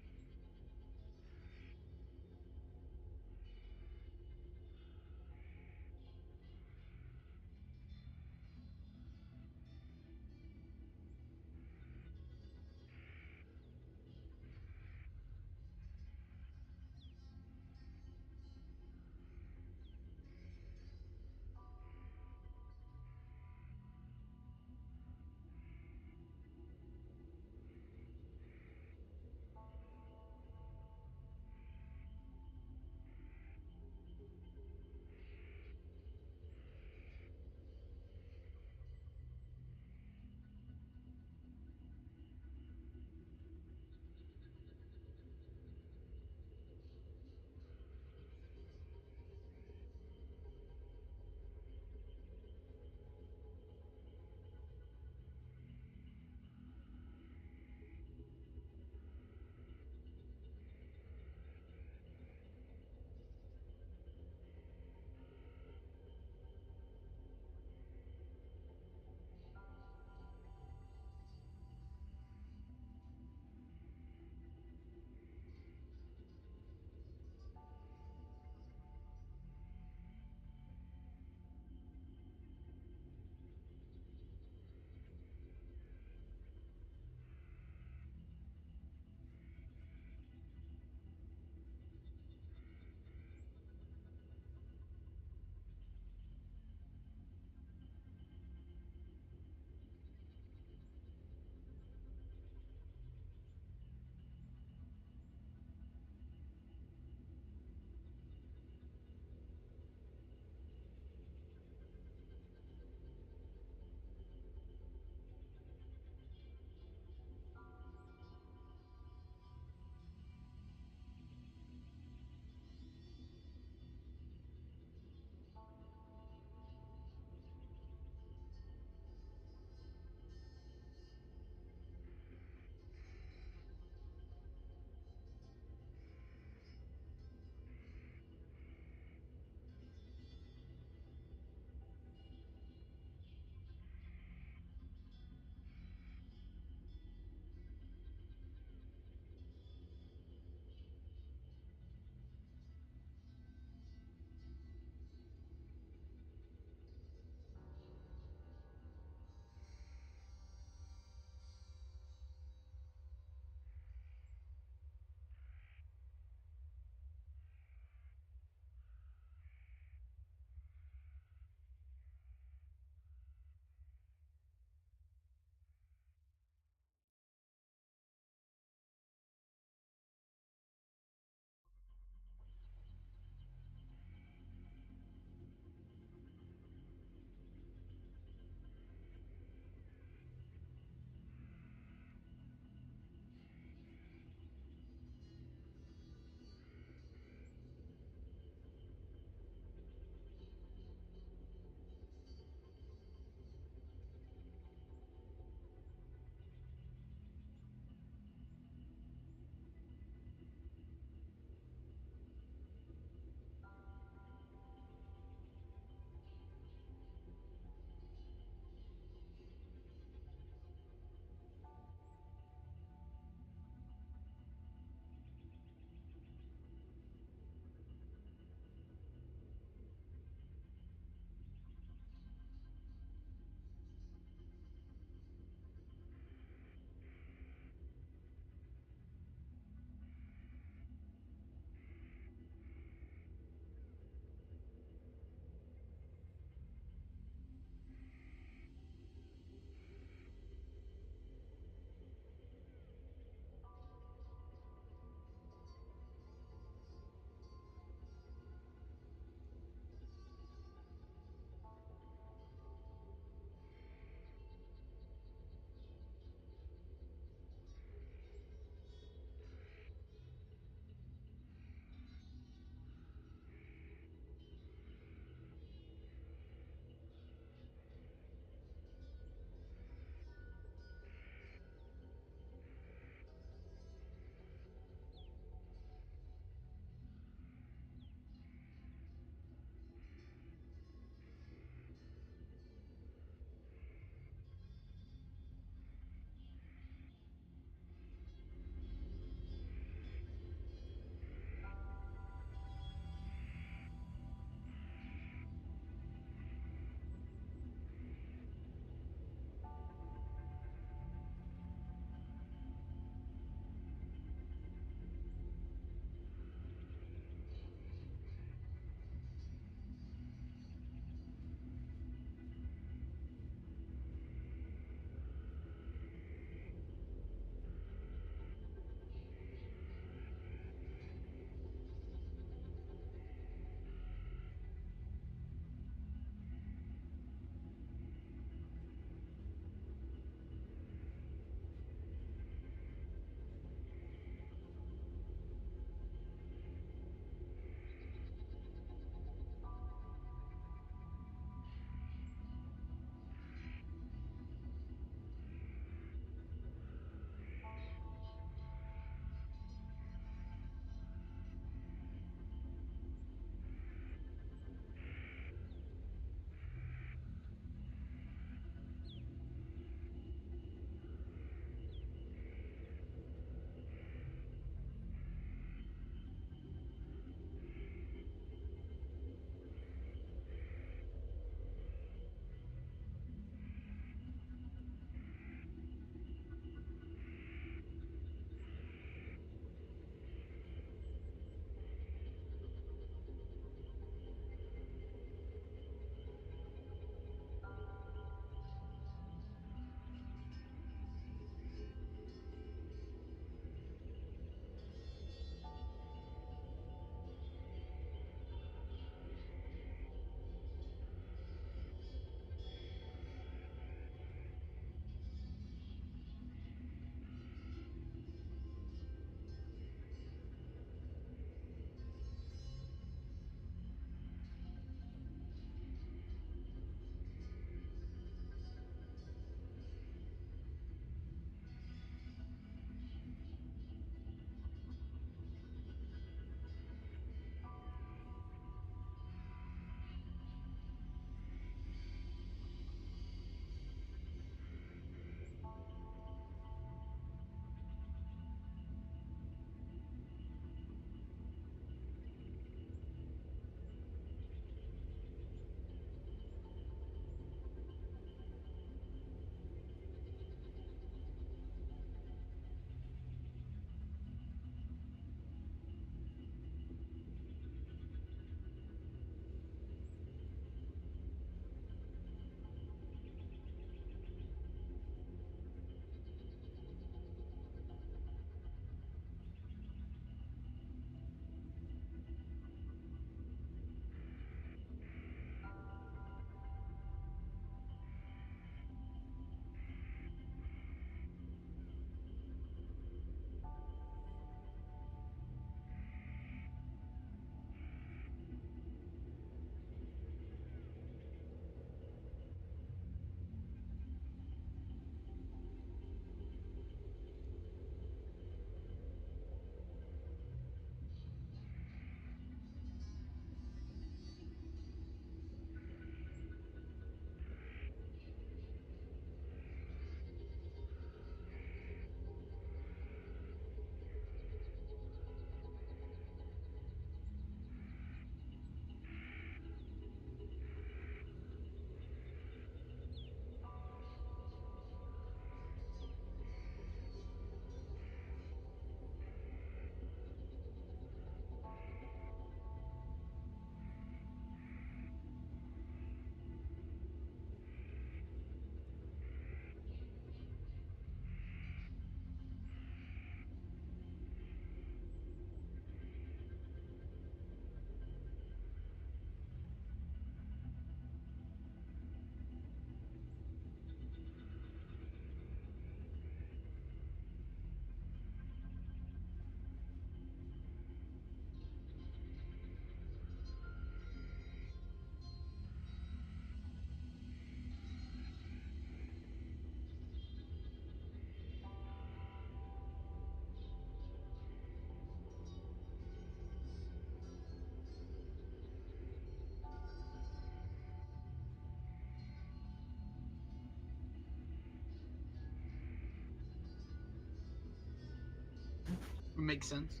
Makes sense.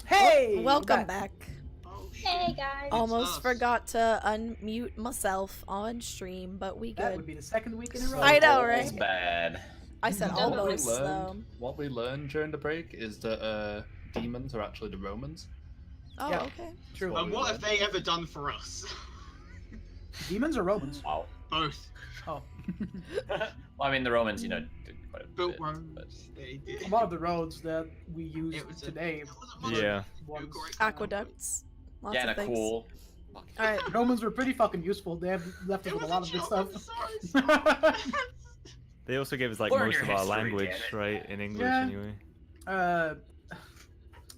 Hey! we're Welcome back. Oh shit. Hey guys. It's Almost us. forgot to unmute myself on stream, but we That good. would be the second week in a row. I know, Almost right? bad. I said Don't know almost what we though. learned, what we learned during the break is that demons are actually the Romans. Oh, Yeah. okay. True. What And we what have learned. they ever done for us? Demons or Romans? Wow. Both. Oh. Well, I mean, the Romans, did quite a Built bit, roads. but They did. A lot of the roads that we use It was a- today. it was a bunch Yeah. of ones, great- Aqueducts. Lots yeah, of and a things. cool. All right. Romans were pretty fucking useful. They have left us It with a was lot of good joke, stuff. I'm sorry. They also gave us like Learn most your of our history, language, damn it. right, in English Yeah. anyway.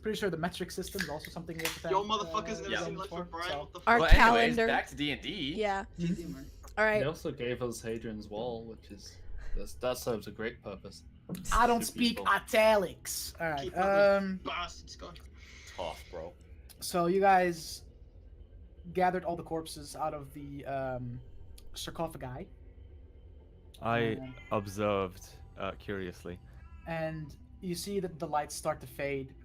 Pretty sure the metric system is also something we have to thank. Yo, motherfuckers never Yeah. seen Life with Brian. What the Our fuck? But anyways, calendar. back to D&D. Yeah. Mhm. All right. They also gave us Hadrian's Wall, which is that serves a great purpose. I don't Super speak useful. italics. All right. Keep those bastards going. Tough, bro. So you guys gathered all the corpses out of the sarcophagi, I Um, observed curiously. and you see that the lights start to fade.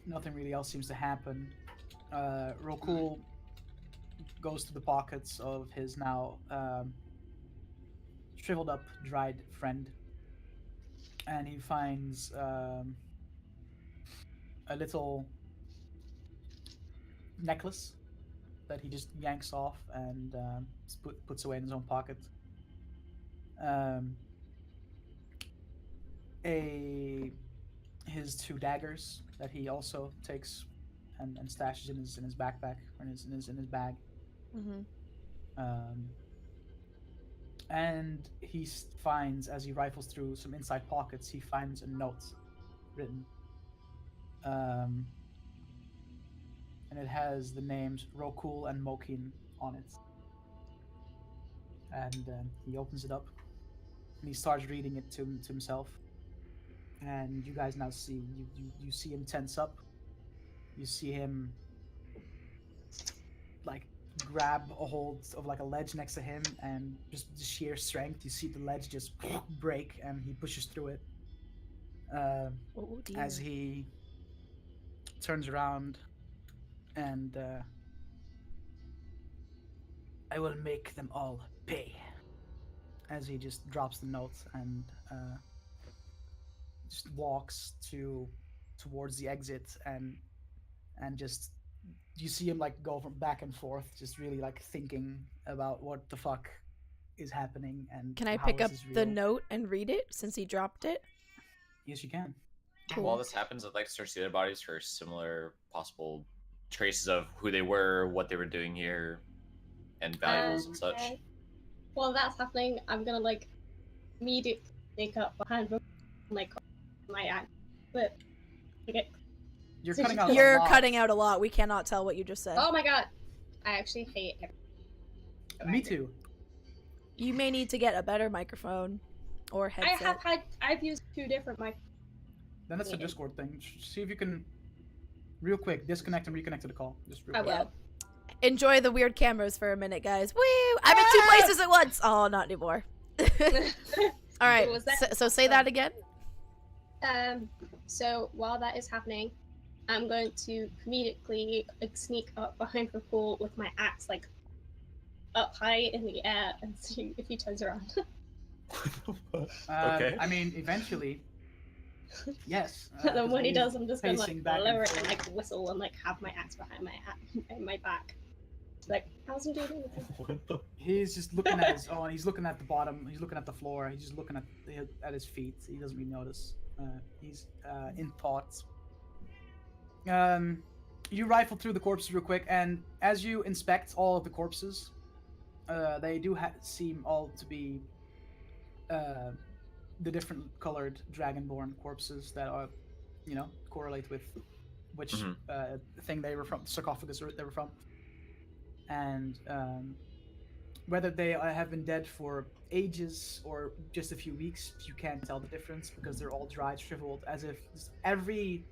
Nothing really else seems to happen. Rokul goes to the pockets of his now shriveled up, dried friend, and he finds a little necklace that he just yanks off and puts away in his own pocket. His two daggers that he also takes and stashes in his backpack or in his bag. Mm-hmm. And he finds, as he rifles through some inside pockets, he finds a note written. And it has the names Rokul and Mokin on it. And he opens it up and he starts reading it to himself. And you guys now see you see him tense up. You see him like grab a hold of like a ledge next to him, and just the sheer strength, you see the ledge just break, and he pushes through it. Oh dear. As he turns around and I will make them all pay. As he just drops the note and just walks towards the exit, and just you see him like go from back and forth, just really like thinking about what the fuck is happening and Can I how pick is up this the real. note and read it since he dropped it? Yes, you can. Cool. While this happens, I'd like to search the other bodies for similar possible traces of who they were, what they were doing here, and valuables and such. Okay. While that's happening, I'm gonna like immediately sneak up behind him, like my act. But okay. You're So cutting out. You're a lot. cutting out a lot. We cannot tell what you just said. Oh my god, I actually hate it. Me too. You may need to get a better microphone or headset. I've used 2 different mic. Then that's a Yeah. Discord thing. See if you can, real quick, disconnect and reconnect to the call. Just real I quick. will. Enjoy the weird cameras for a minute, guys. Woo! I'm in 2 places at once. Oh, not anymore. All right. Was that- So say that again. So while that is happening, I'm going to comedically like sneak up behind Rapul with my axe like up high in the air and see if he turns around. Okay. I mean, eventually, yes. And then when he he's does, I'm just gonna pacing like back and lower it and forth. like whistle and like have my axe behind my back. Like, how's he doing? He's just looking at his. Oh, and he's looking at the bottom. He's looking at the floor. He's just looking at his feet. He doesn't really notice. He's in thoughts. You rifle through the corpses real quick, and as you inspect all of the corpses, they do seem all to be the different colored dragonborn corpses that are, correlate with which thing they were from, sarcophagus they were from, and whether they have been dead for ages or just a few weeks, you can't tell the difference because they're all dried, shriveled, as if every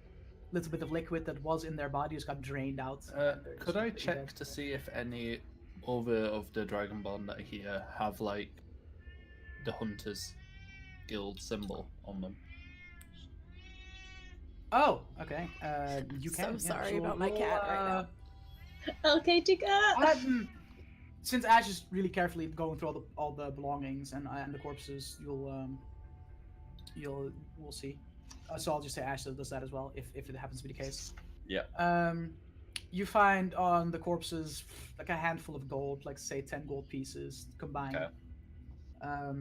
little bit of liquid that was in their body just got drained out. and they're Could just I pretty check dead. to see if any other of the dragonborn that are here have like the Hunters Guild symbol on them? Oh, okay. You So can. Yeah, sorry so about my roll, cat right Okay, Chica. Since Ash is really carefully going through all the belongings and the corpses, we'll see. So I'll just say Ash does that as well, if it happens to be the case. Yeah. You find on the corpses like a handful of gold, like say 10 gold pieces combined. Okay. A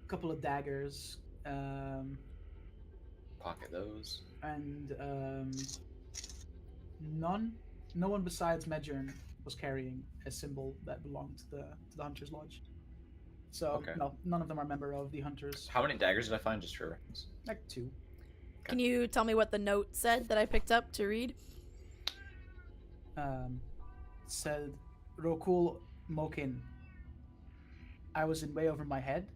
couple of daggers, Pocket those. and no one besides Medjern was carrying a symbol that belonged to the Hunter's Lodge. So Okay. no, none of them are a member of the Hunters. How many daggers did I find, just for reference? Like 2. Can you tell me what the note said that I picked up to read? Said Rokul Mokin. I was in way over my head.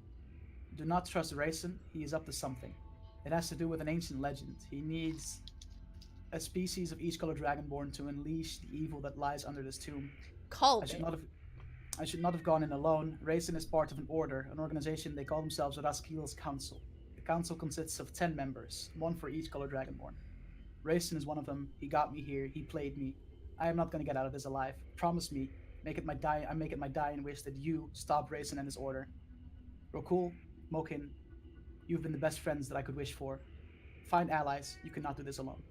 Do not trust Rayson. He is up to something. It has to do with an ancient legend. He needs a species of each color dragonborn to unleash the evil that lies under this tomb. Call I should me. not have gone in alone. Rayson is part of an order, an organization. They call themselves Raskil's Council. The council consists of 10 members, 1 for each color dragonborn. Rayson is one of them. He got me here. He played me. I am not going to get out of this alive. Promise me. Make it my dying wish that you stop Rayson and his order. Rokul, Mokin, you've been the best friends that I could wish for. Find allies. You cannot do this alone.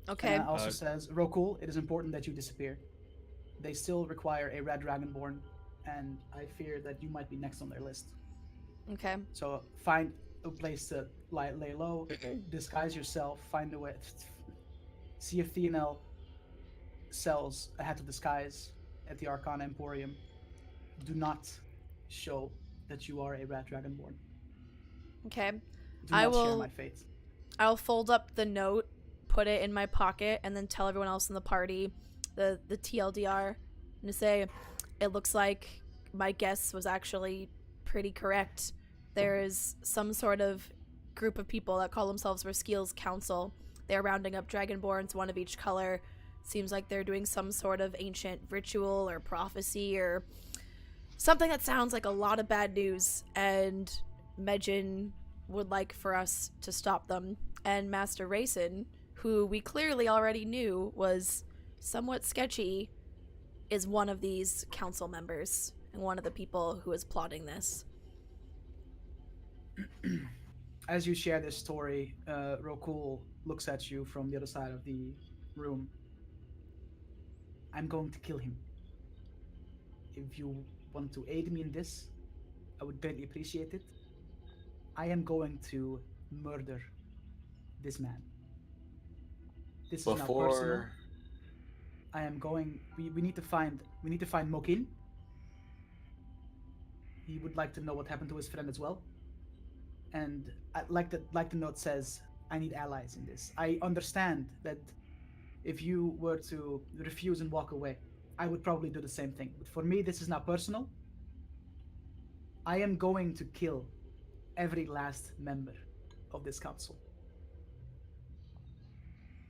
Okay. And it also says, Rokul, it is important that you disappear. They still require a red dragonborn, and I fear that you might be next on their list. Okay. So find a place to lay low, disguise yourself, find a way. See if Theonel sells a hat of disguise at the Arcana Emporium. Do not show that you are a rat dragonborn. Okay. Do not share my fate. I'll fold up the note, put it in my pocket, and then tell everyone else in the party the TLDR, and to say, it looks like my guess was actually pretty correct. There is some sort of group of people that call themselves Raskil's Council. They're rounding up dragonborns, 1 of each color. Seems like they're doing some sort of ancient ritual or prophecy or something that sounds like a lot of bad news, and Medjin would like for us to stop them. And Master Rayson, who we clearly already knew was somewhat sketchy, is one of these council members and one of the people who is plotting this. As you share this story, Rokul looks at you from the other side of the room. I'm going to kill him. If you want to aid me in this, I would greatly appreciate it. I am going to murder this man. This is not personal. I am going. We need to find Mokin. He would like to know what happened to his friend as well. And like the note says, I need allies in this. I understand that if you were to refuse and walk away, I would probably do the same thing. But for me, this is not personal. I am going to kill every last member of this council.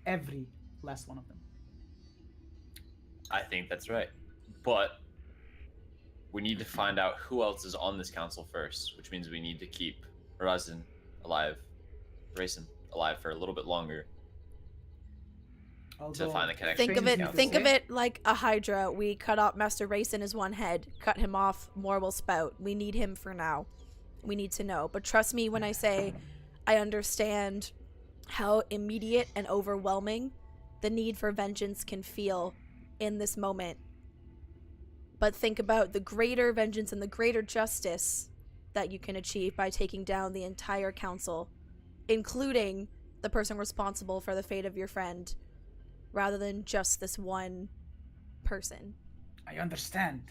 Every last one of them. I think that's right. But we need to find out who else is on this council first, which means we need to keep Rayson alive for a little bit longer. To find the connection. Think of it like a Hydra. We cut off Master Rayson as one head, cut him off, more will spout. We need him for now. We need to know. But trust me when I say I understand how immediate and overwhelming the need for vengeance can feel in this moment. But think about the greater vengeance and the greater justice that you can achieve by taking down the entire council, including the person responsible for the fate of your friend, rather than just this one person. I understand.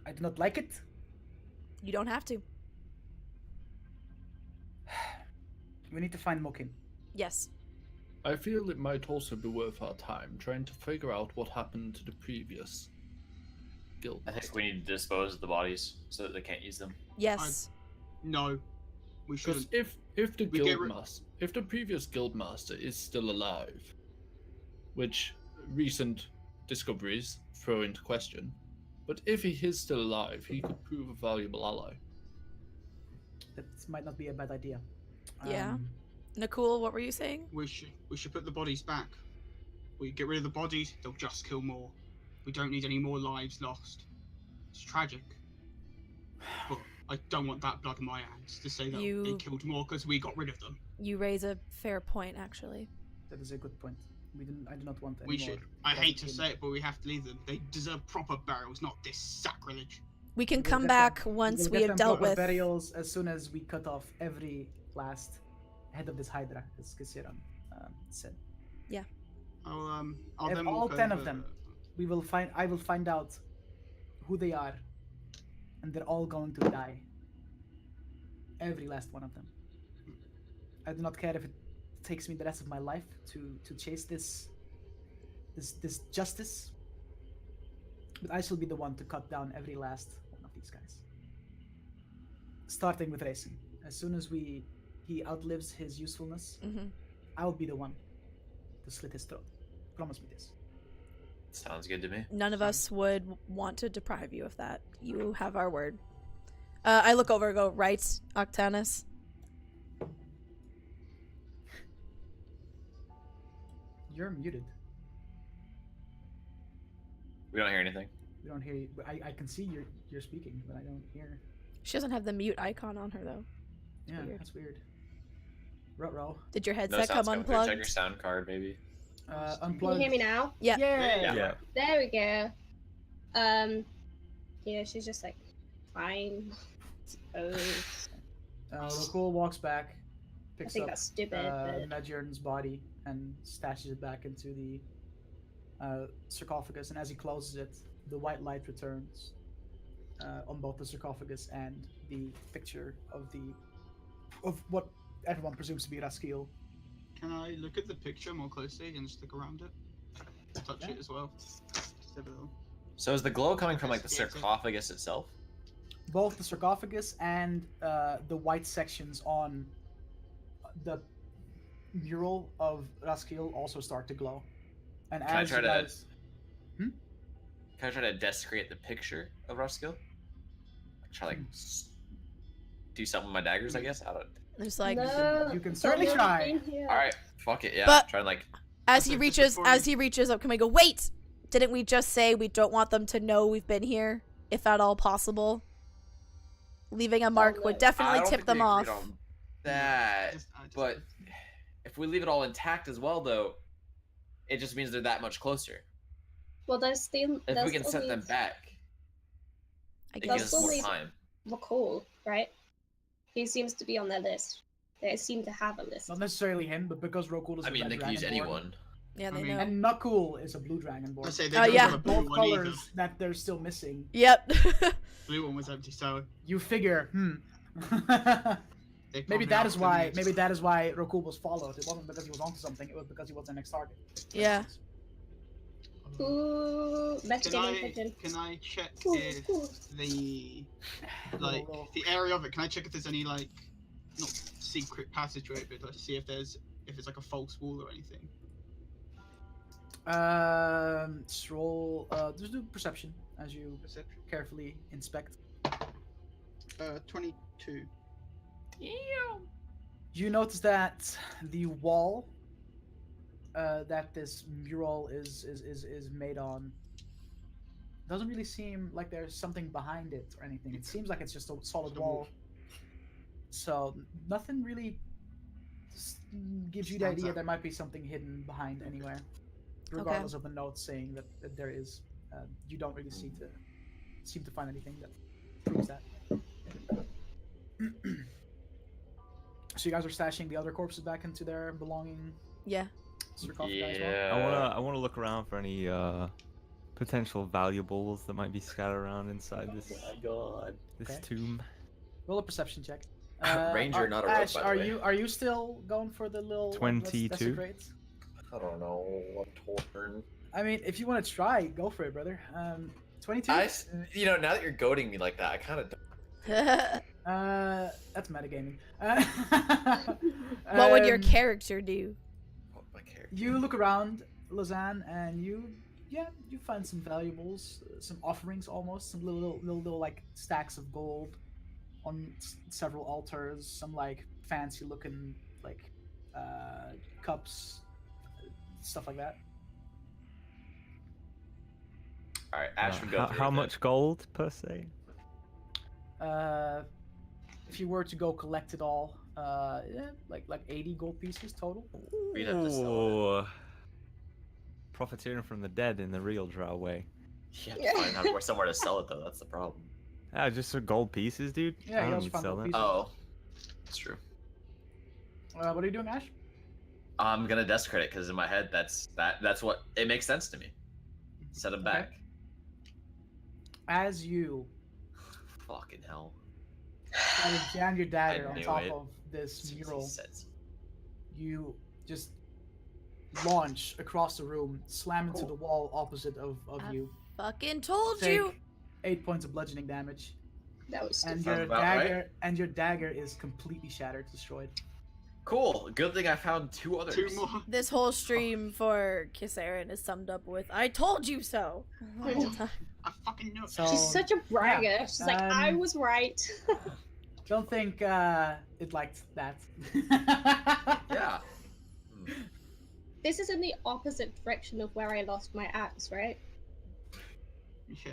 I do not like it. You don't have to. We need to find Mokin. Yes. I feel it might also be worth our time trying to figure out what happened to the previous guild. I think we need to dispose of the bodies so that they can't use them. Yes. No, we shouldn't. Because if the previous guild master is still alive, which recent discoveries throw into question, but if he is still alive, he could prove a valuable ally. that might not be a bad idea. Yeah. Nakul, what were you saying? We should put the bodies back. We get rid of the bodies, they'll just kill more. We don't need any more lives lost. It's tragic. But I don't want that blood in my hands to say that they killed more because we got rid of them. You raise a fair point, actually. That is a good point. I do not want any We more should. I blood hate to in- say it, but we have to leave them. They deserve proper burials, not this sacrilege. We can We'll come get back them- once we'll we get have them dealt proper with. burials as soon as we cut off every last head of this Hydra, as Kisiran said. I'll then all walk 10 of over- them. I will find out who they are, and they're all going to die. Every last one of them. I do not care if it takes me the rest of my life to chase this justice, but I shall be the one to cut down every last one of these guys. Starting with Racing. As soon as he outlives his usefulness, I will be the one to slit his throat. Promise me this. Sounds good to me. None of us would want to deprive you of that. You have our word. I look over and go, right, Octanus? You're muted. We don't hear anything. We don't hear you. I can see you're speaking, but I don't hear. She doesn't have the mute icon on her, though. Yeah, Weird. that's weird. Ruh-roh. Did your No headset sounds come coming through. Check unplugged? your sound card, maybe. Can you Unplugged. hear me now? Yeah. Yeah. There we go. Yeah, she's just like, fine. Suppose. Rakul walks back, I picks think up that's stupid, but Medjorn's body and stashes it back into the sarcophagus. And as he closes it, the white light returns on both the sarcophagus and the picture of what everyone presumes to be Raskiel. Can I look at the picture more closely and just look around it? Touch it as well. Just have a little. So is the glow coming from like the sarcophagus itself? Both the sarcophagus and the white sections on the mural of Raskiel also start to glow. And Can I as try you to- guys... Can I try to desecrate the picture of Ruskill? Try like do something with my daggers, I guess. I don't. Just like no, you can certainly don't try. in here. All right, fuck it. Yeah, But- try and like. as he Okay, reaches before up, can we go, wait! Didn't we just say we don't want them to know we've been here, if at all possible? Leaving a mark would I definitely don't tip think them we off. agreed on that, but if we leave it all intact as well, though, it just means they're that much closer. Well, there's still. If there's we can still set them needs- back, I it guess. gives us more That's time. Recall, right? He seems to be on their list. They seem to have a list. Not necessarily him, but because Rokul is I a mean, red they could use dragonborn, anyone. Yeah, they I mean- know. and Nakul is a blue dragonborn. I say they Oh, don't yeah. have a blue Both one either. colors that they're still missing. Yep. Blue one was empty, so You figure, they maybe probably that are is why. affiliates. Maybe that is why Rokul was followed. It wasn't because he was onto something. It was because he was the next target. Yeah. Ooh, messaging pigeon. Can I check Ooh, if ooh. the like the area of it? Can I check if there's any like not secret passageway, but like see if it's like a false wall or anything? Roll. Just do perception as you Perception. carefully inspect. 22. You notice that the wall that this mural is made on doesn't really seem like there's something behind it or anything. It seems like it's just a solid wall. So nothing really gives you the Stands idea out. there might be something hidden behind anywhere, regardless of the note saying that there is. You don't really seem to find anything that proves that. So you guys are stashing the other corpses back into their belonging Yeah. sarcophagi as well? Yeah. I wanna look around for any potential valuables that might be scattered around inside this this Okay. tomb. Roll a perception check. Ranger, not a rogue, Ash, by the are way. you still going for the little let's 22? desecrate? I don't know. What turn? I mean, if you want to try, go for it, brother. 22. Now that you're goading me like that, I kind of. That's metagaming. What would your Um, character do? My character. You look around, Lausanne, and you find some valuables, some offerings almost, some little like stacks of gold on several altars, some like fancy looking like cups, stuff like that. All right, Ash would go through How with much gold per se? If you were to go collect it all, yeah, like 80 gold pieces total. We'd have to sell it. Ooh. Profiteering from the dead in the real drow way. You have to find out somewhere to sell it though. That's the problem. Ah, just for gold pieces, dude. Yeah, I you don't also need found to sell gold that. pieces. Oh, that's true. What are you doing, Ash? I'm gonna desecrate it because in my head that's what it makes sense to me. Set him back. As you Fucking hell. try to jam your dagger I on knew top it. of this mural, Sets. you just launch across the room, slam into the wall opposite of you. Fucking told Take you. 8 points of bludgeoning damage, That was and stupid. your about dagger right. and your dagger is completely shattered, destroyed. Cool. Good thing I found 2 others. 2 more. This whole stream for Kisaren is summed up with "I told you so." the whole time. I fucking know. So She's such a bragger. yeah, She's like, I was right. don't think it liked that. Yeah. This is in the opposite direction of where I lost my axe, right? Yeah.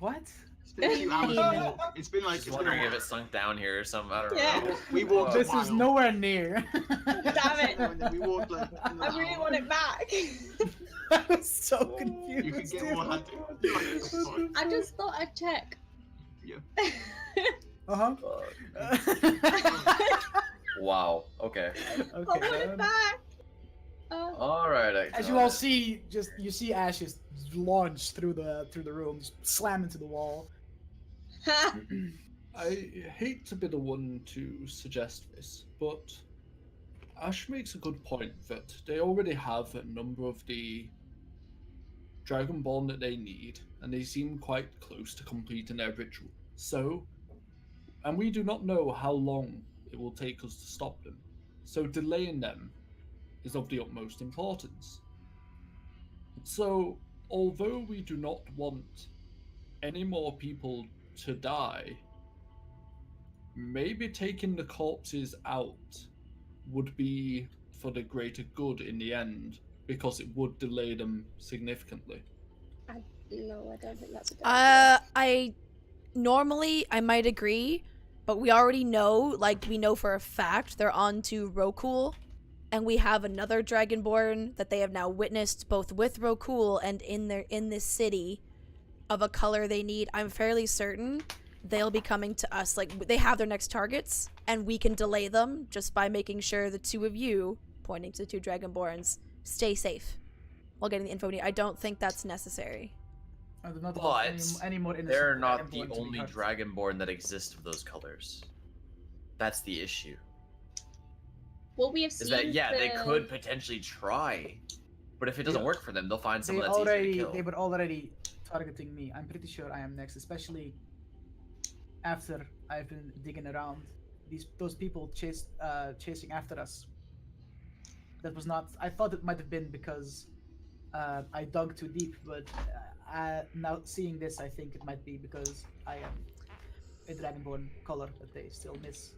What? It's been a few hours. Yeah. It's been like. Just wondering if it sunk down here or something. I don't Yeah. know. We walked. This a is mile. nowhere near. Damn it. And then we walked like. I really want it back. I was so confused. You could get dude. more hunting. I just thought I'd check. Yeah. Uh-huh. Wow. Okay. I want Okay. it back. All right. As you all see, you see Ashes launch through the room, just slam into the wall. I hate to be the one to suggest this, but Ash makes a good point that they already have a number of the dragonborn that they need, and they seem quite close to completing their ritual. So, and we do not know how long it will take us to stop them. So delaying them is of the utmost importance. So, although we do not want any more people to die, maybe taking the corpses out would be for the greater good in the end, because it would delay them significantly. No, I don't think that's a good idea. I might agree, but we already know, like, we know for a fact they're on to Rokul, and we have another dragonborn that they have now witnessed both with Rokul and in this city of a color they need. I'm fairly certain they'll be coming to us. Like, they have their next targets, and we can delay them just by making sure the 2 of you, pointing to the 2 dragonborns, stay safe while getting the info we need. I don't think that's necessary. I do not But want any more innocent they're not the dragonborn to be only hurt. dragonborn that exist of those colors. That's the issue. Well, we have seen Is that they the- could potentially try, but if it doesn't work for them, they'll find They someone that's easier to kill. were already targeting me. I'm pretty sure I am next, especially after I've been digging around. Those people chasing after us. That was not. I thought it might have been because I dug too deep, but now seeing this, I think it might be because I am a dragonborn color that they still miss.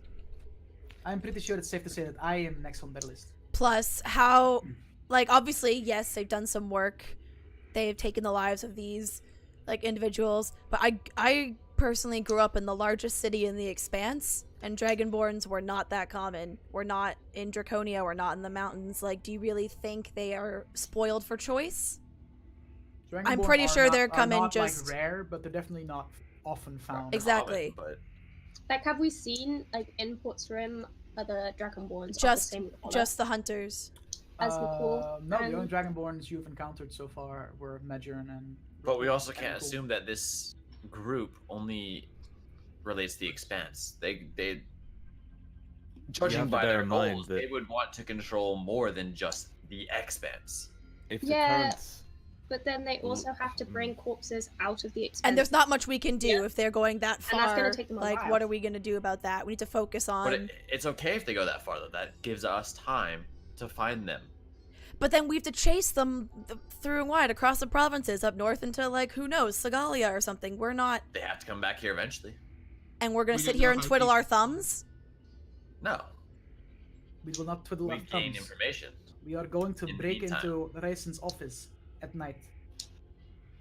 I'm pretty sure it's safe to say that I am next on their list. Plus, how, like, obviously, yes, they've done some work. They've taken the lives of these, like, individuals. But I personally grew up in the largest city in the Expanse, and dragonborns were not that common. We're not in Draconia. We're not in the mountains. Like, do you really think they are spoiled for choice? I'm pretty sure they're coming not, just like, rare, but they're definitely not often found. Exactly. But Like, have we seen like inputs from other dragonborns? of the just same color just the hunters. as Nicole? No, the and- only dragonborns you've encountered so far were Medjern and. we also can't Nicole. assume that this group only relates to the Expanse. They You judging have to by bear their in mind goals, that- they would want to control more than just the Expanse. If the Yeah. current But then they also have to bring corpses out of the expense. And there's not much we can do Yeah. if they're going that And far. that's gonna take them a like, while. what are we gonna do about that? We need to focus on. But it's okay if they go that far, though. That gives us time to find them. But then we have to chase them through and wide across the provinces, up north into, like, who knows, Sagalia or something. We're not. They have to come back here eventually. and we're gonna We sit don't here know and how twiddle deep- our thumbs? No, We will not twiddle we our gain thumbs. information. We are going to In the break meantime. into Raisin's office at night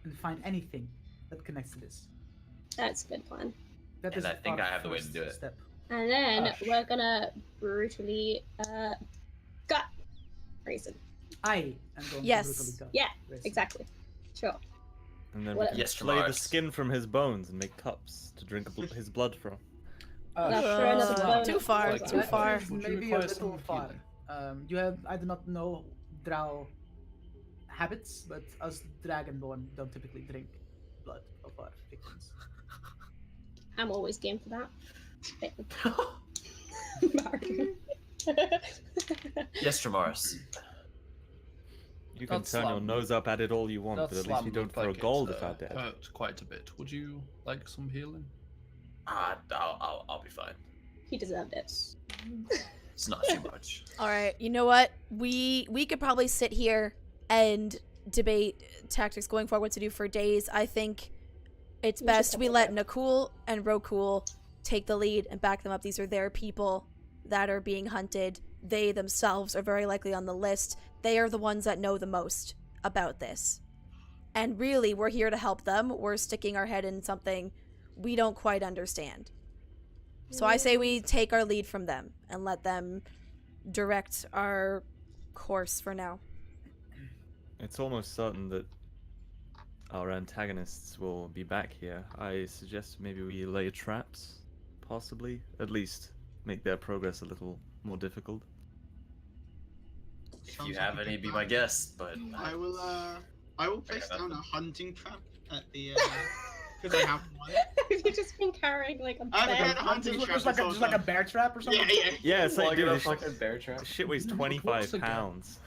and find anything that connects to this. That's a good plan. That And is I think our I have the way to first do it. Step. And then Ah, we're gonna brutally gut Raisin. I am going Yes. to brutally cut Yeah, Raisin. exactly. Sure. And then we What- can Yes, slay the Mars. skin from his bones and make cups to drink his blood from. Not sure another bonus Too far, is too on. That far. is Would you maybe a require little some far. healing? I do not know drow habits, but us dragonborn don't typically drink blood of our victims. I'm always game for that. Yes, Dramaris. You can That's turn your slam. nose up at it all you want, That but at least slam you don't looked throw like it, gold if I'm dead. hurt quite a bit. Would you like some healing? I'll be fine. He deserved it. It's not too much. All right, you know what? We could probably sit here and debate tactics going forward, what to do for days. I think it's We should best set we that let up. Nakul and Rokul take the lead and back them up. These are their people that are being hunted. They themselves are very likely on the list. They are the ones that know the most about this. And really, we're here to help them. We're sticking our head in something we don't quite understand. So I say we take our lead from them and let them direct our course for now. It's almost certain that our antagonists will be back here. I suggest maybe we lay traps, possibly. At least make their progress a little more difficult. If Sounds you like have a any, good be plan. my guest. But I will place got down a nothing. hunting trap at the because I have one. You've just been carrying like a I haven't bear. had a hunting trap Just like this whole a time. bear trap or something. Yeah. Yeah, it's like, dude, a this fucking bear trap. shit weighs Once 25 again. pounds.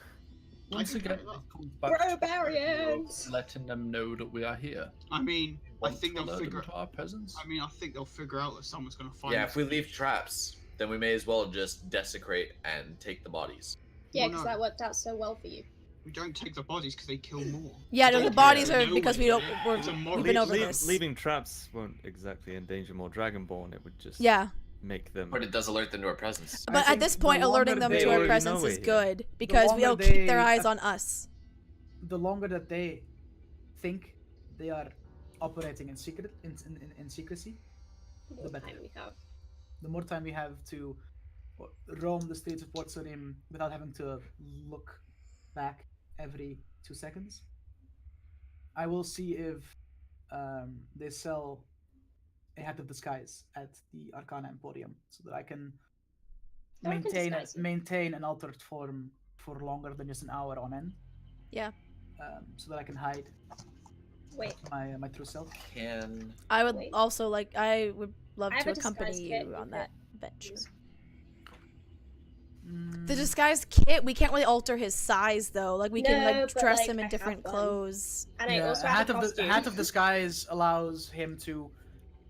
Once can again, carry that. it comes back Bro to the idea of barriers. letting them know that we are here. I mean, I Want think to they'll alert them figure. to our presence. I mean, I think they'll figure out that someone's gonna find. Yeah, us. if we leave traps, then we may as well just desecrate and take the bodies. Yeah, Well, because no. that worked out so well for you. We don't take the bodies because they kill more. Yeah, no, They the kill bodies are no because one. we don't. It's a moral- We've been over leave- this. Leaving traps won't exactly endanger more dragonborn. It would just Yeah, make them. But it does alert them to our presence. but at think this the point, alerting longer them they to our already presence know is we're here. good because longer we'll keep their they- eyes on us. The longer that they think they are operating in secret, in secrecy, The more better. time we have. the more time we have to roam the streets of Port Salim without having to look back every 2 seconds. I will see if they sell a hat of disguise at the Arcana Emporium so that I can No, I can disguise you. maintain an altered form for longer than just an hour on end. Yeah. So that I can hide Wait, my true self. Can I would Wait. also like. I would love I have to a disguise accompany kit you you on could that venture. use. The disguise kit, we can't really alter his size though. Like we can No, like but, dress like, him I in have different one. clothes. And I Yeah, also a have hat a of costume. hat of disguise allows him to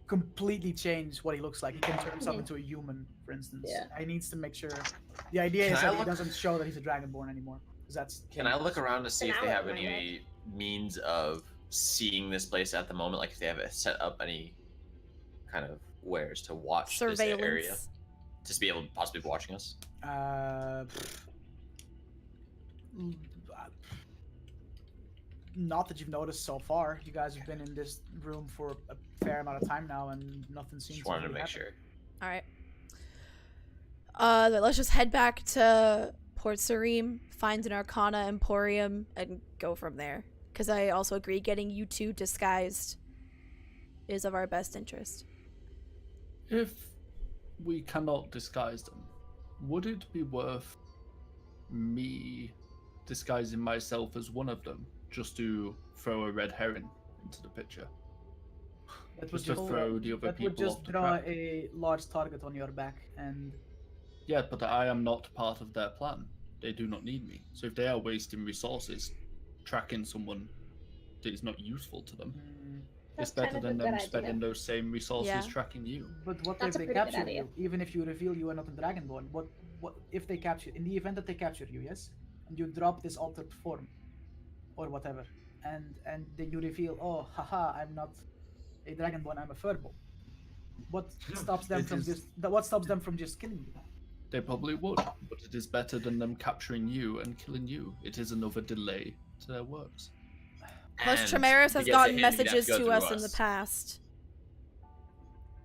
completely change what he looks like. He can turn himself Mhm. into a human, for instance. Yeah. He needs to make sure. The idea Can is I that he look- doesn't show that he's a dragonborn anymore, because that's. Can I look around to see if they hour have in my any means of seeing this place at the moment? Like if they have set up any kind of wares to watch this area, Surveillance. just be able to possibly be watching us. Not that you've noticed so far. You guys have been in this room for a fair amount of time now, and nothing seems Just wanted to really make happen. sure. All right. Let's just head back to Port Sarim, find an Arcana Emporium, and go from there. Because I also agree getting you two disguised is of our best interest. If we cannot disguise them, would it be worth me disguising myself as one of them just to throw a red herring into the picture? That would Just to just, throw the other that would people just off the draw track? a large target on your back, and Yeah, but I am not part of their plan. They do not need me. So if they are wasting resources tracking someone that is not useful to them, That's it's better kind of than a them good spending idea. those same resources Yeah. tracking you. but what That's if a they pretty good capture idea. you? Even if you reveal you are not a dragonborn, what if they capture? In the event that they capture you, yes, and you drop this altered form, or whatever, and then you reveal, oh, haha, I'm not a dragonborn, I'm a furball. What stops them It from is- what stops them from just killing you? They probably would, but it is better than them capturing you and killing you. It is another delay to their works. Plus, And Tremaris to has get to gotten him, he'd have messages go to through us in the past.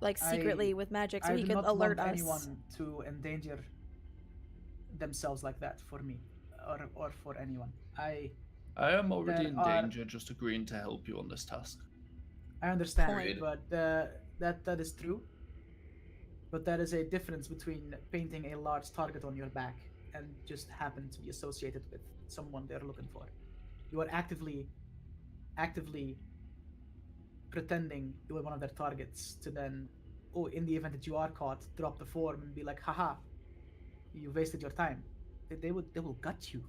Like, secretly with magic, so I he do could not alert want us. anyone to endanger themselves like that for me, or for anyone. I am already There in are- danger just agreeing to help you on this task. I understand, Point. but that is true. But there is a difference between painting a large target on your back and just happen to be associated with someone they're looking for. You are actively pretending you were one of their targets to then, in the event that you are caught, drop the form and be like, haha, you wasted your time. They will gut you.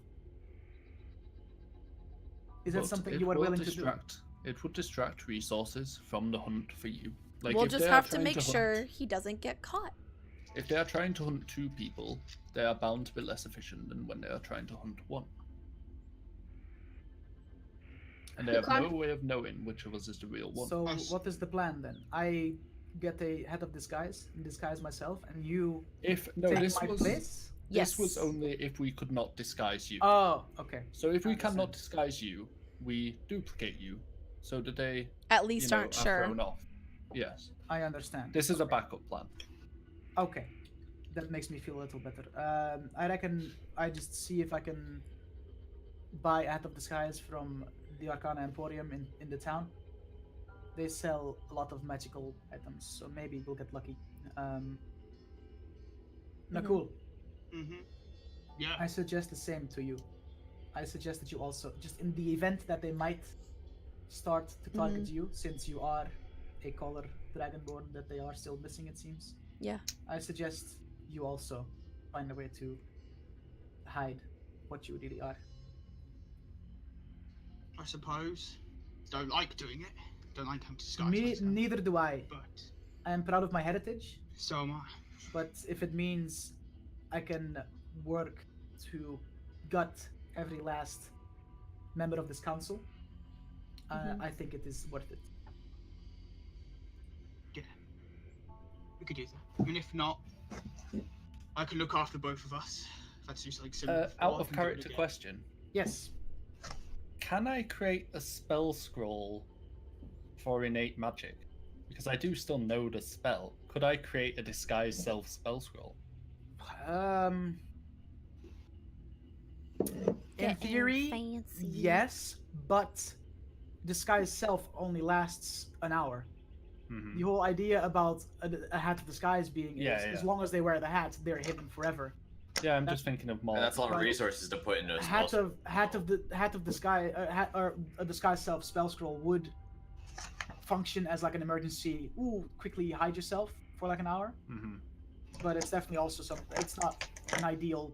Is that But something it you are will willing distract, It would distract resources from the hunt for you. Like, We'll if just they are have to trying make hunt- sure he doesn't get caught. If they are trying to hunt 2 people, they are bound to be less efficient than when they are trying to hunt 1. And they You have no can't- way of knowing which of us is the real one. So Us. what is the plan then? I get a head of disguise myself, and you If no, take this my was place? this was Yes. only if we could not disguise you. Oh, okay. So if we understand. cannot disguise you, we duplicate you, so that they At least aren't are sure. thrown off. Yes, I understand. this is a backup plan. Okay, that makes me feel a little better. I reckon I just see if I can buy a hat of disguise from the Arcana Emporium in the town. They sell a lot of magical items, so maybe we'll get lucky. No, Mhm. cool. Mm-hmm. Yeah. I suggest the same to you. I suggest that you also, just in the event that they might start to target you, since you are a caller dragonborn that they are still missing, it seems. Yeah. I suggest you also find a way to hide what you really are. I suppose. Don't like doing it. Don't like having to disguise Me, myself. neither do I. But I am proud of my heritage, so am I. but if it means I can work to gut every last member of this council, I think it is worth it. Yeah. We could do that. And if not, I can look after both of us. If that's just like similar. before, Out I of can do it character again. question, Yes. can I create a spell scroll for innate magic? Because I do still know the spell. Could I create a disguise self spell scroll? In theory, yes, but disguise self only lasts an hour. Mhm. The whole idea about a hat of disguise being is, Yeah, as yeah. long as they wear the hat, they're hidden forever. Yeah, I'm just thinking of more. And that's a lot of Right. resources to put into a Hat spell. of disguise, or a disguise self spell scroll would function as like an emergency. Ooh, quickly hide yourself for like an hour. Mhm. But it's definitely also something. It's not an ideal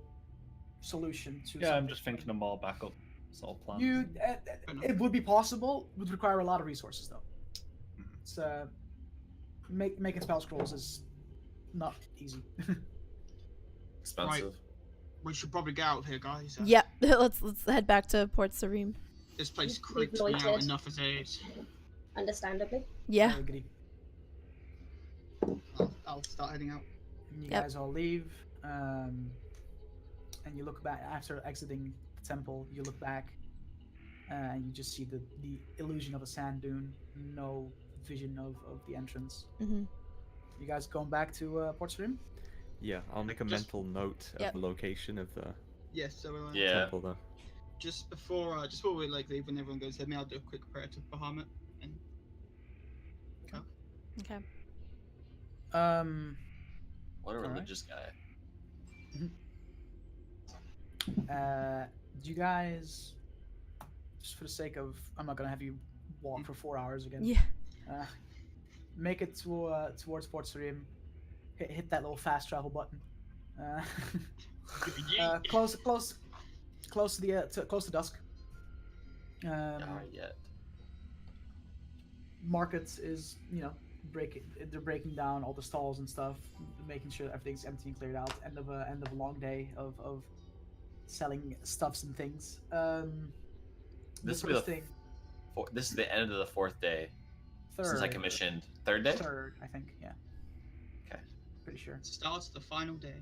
solution to. Yeah, I'm something. just thinking of more backup sort of plans. It would be possible. Would require a lot of resources though. Mhm. It's making spell scrolls is not easy. Expensive. We should probably get out of here, guys. Yep. let's head back to Port Serene. This place We've creeps me out loitered. enough as it is. Understandably. I Yeah. agree. I'll start heading out. You Yep. guys all leave, and you look back after exiting the temple. You look back, and you just see the illusion of a sand dune. No vision of the entrance. hmm You guys going back to Port Serene? Yeah, I'll make a Just- mental note of Yep. the location of the Yes, so Yeah. temple, though. just before we like leave, when everyone goes, I'll do a quick prayer to Bahamut. And Okay. What a Alright. religious guy. Do you guys, just for the sake of, I'm not gonna have you walk for 4 hours again. Yeah. Make it towards Port Serene. Hit that little fast travel button. Close to dusk. Not yet. Market is, they're breaking down all the stalls and stuff, making sure everything's empty and cleared out. End of a long day of selling stuffs and things. This the will be first thing, This is the end of the 4th day third, since I commissioned. 3rd day? third, I think, yeah. Pretty sure. Starts the final day.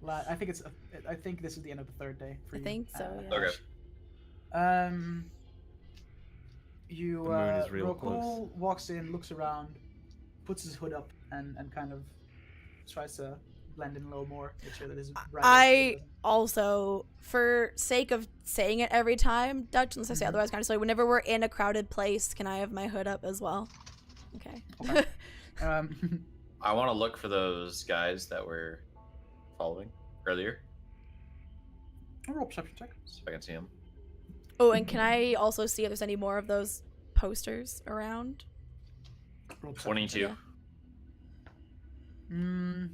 I think it's. I think this is the end of the third day for I you. think so. Yeah. Okay. You. The moon is real Rokul walks in, looks around, puts his hood up, and kind of tries to blend in a little more. Make sure that his. I also, for sake of saying it every time, Dutch, unless I say otherwise, kind of say, whenever we're in a crowded place, can I have my hood up as well? Okay. I want to look for those guys that were following earlier. Roll perception check. See if I can see them. Oh, and can I also see if there's any more of those posters around? Roll perception 22. Yeah.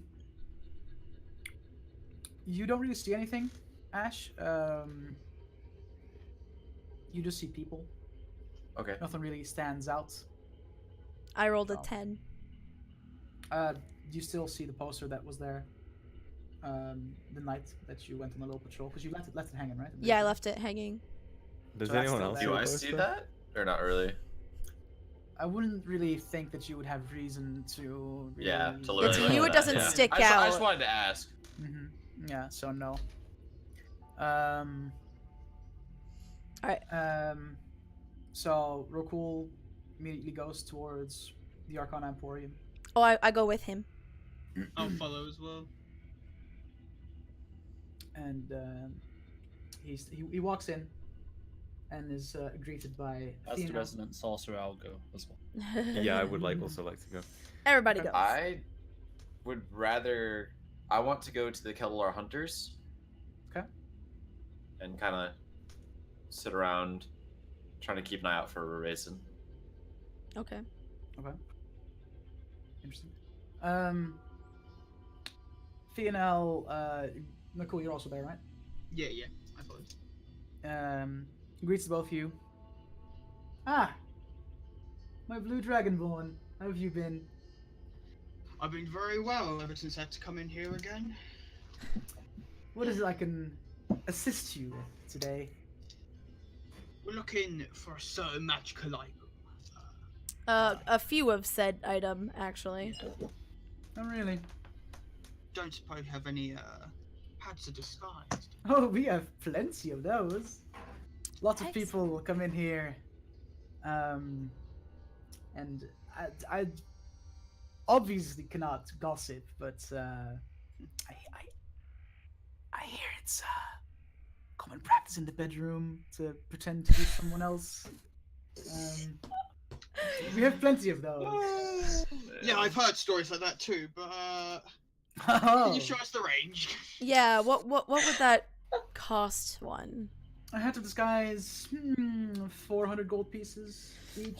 You don't really see anything, Ash. You just see people. Okay. Nothing really stands out. I rolled a 10. You still see the poster that was there the night that you went on the little patrol, because you left it hanging, right? Yeah, I left it hanging. Does So that's anyone still else there. Do see I the see poster? that? Or not really? I wouldn't really think that you would have reason to. Really... Yeah, to It's literally look you, at it that, doesn't yeah. stick I just out. wanted to ask. Yeah, so no. Alright. So Rokul immediately goes towards the Arcana Emporium. Oh, I go with him. I'll follow as well. And he walks in and is greeted by As the Athena. resident sorcerer, I'll go as well. Yeah, I would also like to go. Everybody goes. I would rather. I want to go to the Kellar Hunters. Okay. And kind of sit around, trying to keep an eye out for Raisin. Okay. Okay. Interesting. Theonel, Nicole, you're also there, right? Yeah, I followed. Greets both of you. Ah, my blue dragonborn. How have you been? I've been very well ever since I had to come in here again. What is it I can assist you with today? We're looking for a certain magical item. A few of said item, actually. Oh, really? Don't suppose you have any hats of disguise? Oh, we have plenty of those. Lots of Excellent. people come in here, and I obviously cannot gossip, but I hear it's common practice in the bedroom to pretend to be someone else. We have plenty of those. Yeah, I've heard stories like that too, but Oh. can you show us the range? Yeah, what would that cost one? I had to disguise 400 gold pieces each.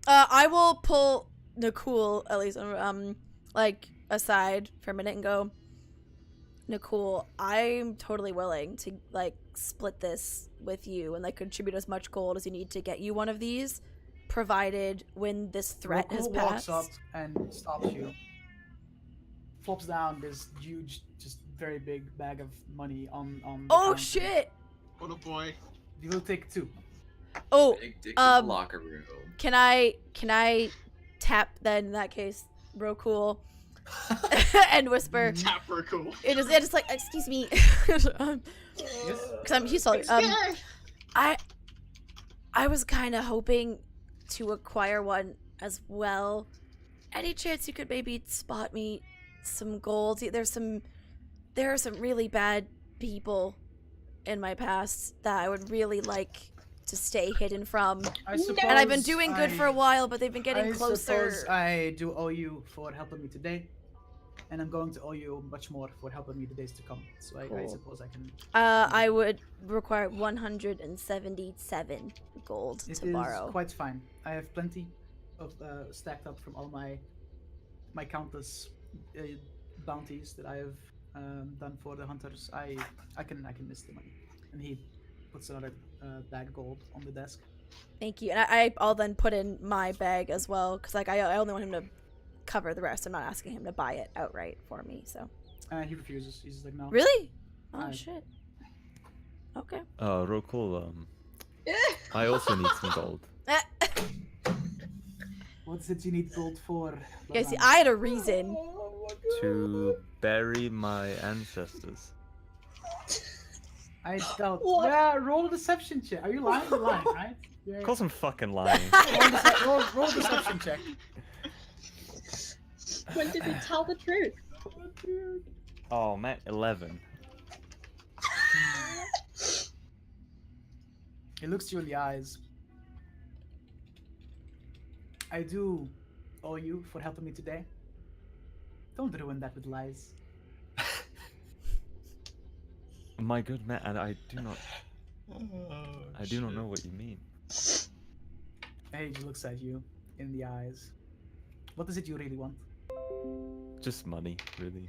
I will pull Nicole, at least, like, aside for a minute and go, Nicole, I'm totally willing to, like, split this with you and, like, contribute as much gold as you need to get you one of these, provided when this threat has Rokul passed. walks up and stops you. Flops down this huge, just very big bag of money on the Oh, counter. shit! What a boy. You will take 2. Oh, Big dick in the locker room. can I tap, then, in that case, Rokul, and whisper, Tap Rokul. it is like, excuse me, because he's sorry. I was kind of hoping to acquire one as well. Any chance you could maybe spot me some gold? There are some really bad people in my past that I would really like to stay hidden from. I suppose And I've been doing good for a while, but they've been getting I closer. suppose I do owe you for helping me today, and I'm going to owe you much more for helping me the days to come. So I Cool. suppose I can. I would require 177 gold It to is borrow. quite fine. I have plenty of stacked up from all my countless bounties that I have done for the hunters. I can miss the money. And he puts another bag of gold on the desk. Thank you. And I'll then put in my bag as well, because like I only want him to cover the rest. I'm not asking him to buy it outright for me. So. He refuses. He's like, no. Really? Oh Aye. shit. Okay. Rokul, I also need some gold. What's it you need gold for? Yeah, see, Bazan? I had a reason. To bury my ancestors. I doubt. What? Yeah, roll a deception check. Are you lying? You're lying, right? Of course I'm fucking lying. Roll a deception check. When did we tell the truth? Oh, man, 11. He looks you in the eyes. I do owe you for helping me today. Don't ruin that with lies. My good man, and I do not know what you mean. He looks at you in the eyes. What is it you really want? Just money, really.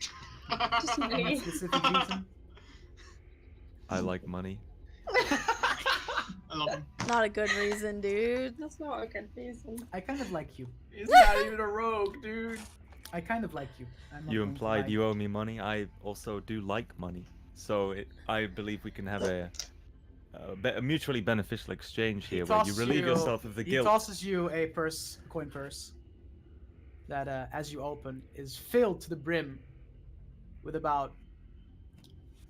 Just Any me. specific reason? I like money. I love him. Not a good reason, dude. That's not a good reason. I kind of like you. He's not even a rogue, dude. I kind of like you. I'm not You going to implied lie. you owe me money. I also do like money. So I believe we can have a mutually beneficial exchange here where you tosses relieve yourself of the He guilt. tosses you a purse, a coin purse, that as you open is filled to the brim with about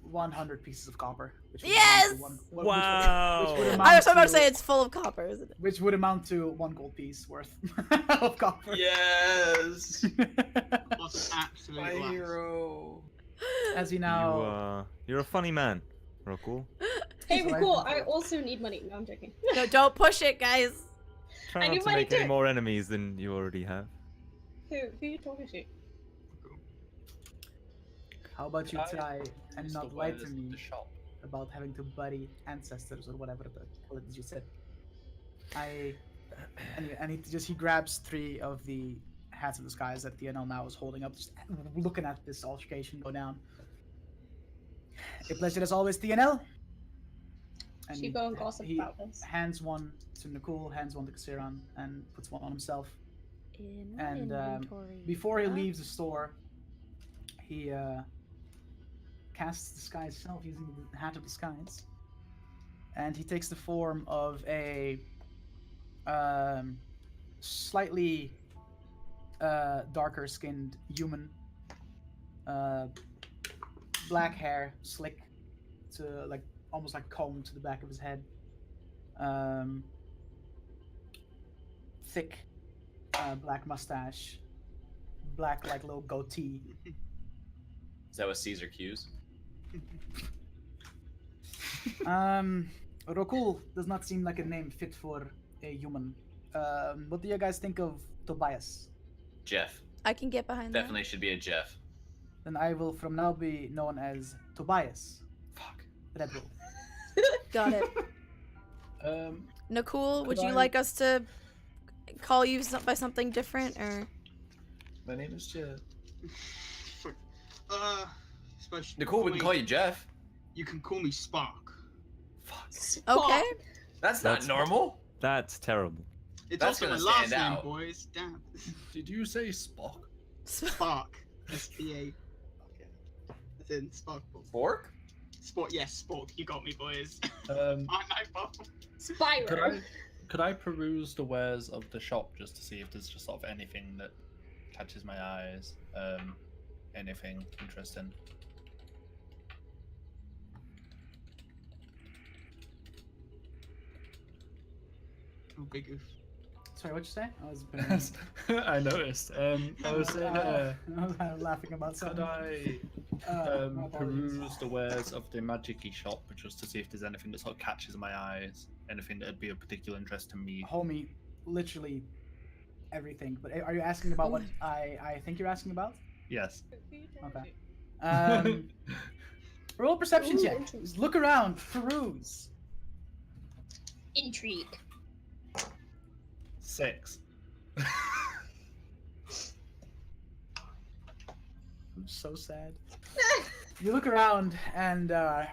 100 pieces of copper. Which would Yes! amount to Wow! Which would I amount was about to to- say it's full of copper, isn't it? Which would amount to 1 gold piece worth of copper. Yes. What an absolute My blast. hero. As he now. You're a funny man, Rokul. Hey, So I cool. think- I also need money. No, I'm joking. No, don't push it, guys. Try I not need to money make any too. more enemies than you already have. Who are you talking to? How about you try and not lie to me The shop. about having to bury ancestors or whatever the hell it is you said. Anyway, and he grabs 3 of the hats of the skies that DNL now is holding up, just looking at this altercation go down. A pleasure as always, DNL. And Should we go and gossip he about this? hands one to Nicole, hands one to Kasiran, and puts one on himself. In my And inventory. before he leaves the store, he casts disguise self using the hat of disguise, and he takes the form of a slightly darker skinned human, black hair, slick to like almost like comb to the back of his head, thick black mustache, black like little goatee. Is that what Caesar cues? Rokul does not seem like a name fit for a human. What do you guys think of Tobias? Jeff. I can get behind Definitely should be a Jeff. Then I will from now be known as Tobias Fuck. Red Bull. that. Got it. Nakul, would you like us to call you by something different, or? My name is Jeff. Suppose Nicole, we can call you Jeff. You can call me Spark. Fuck. Okay. That's not That's- normal. That's terrible. It's That's also my gonna last stand name, out. boys. Damn. Did you say Spock? Spark. S-P-A. As in Spark. Fork? Sport. Yes, Spork. You got me, boys. Um, I know, Spyro. could I peruse the wares of the shop just to see if there's just sort of anything that catches my eyes? Anything interesting? Oh, big oof. Sorry, what'd you say? I was I noticed. I was saying, I was laughing about could something. I My apologies. peruse the wares of the magic-y shop just to see if there's anything that sort of catches my eyes? Anything that'd be of particular interest to me? Homie, literally everything. But are you asking about what I think you're asking about? Yes. Okay. Roll a perception Ooh, check. interesting. Just look around, peruse. Intrigue. 6. I'm so sad. You look around and no.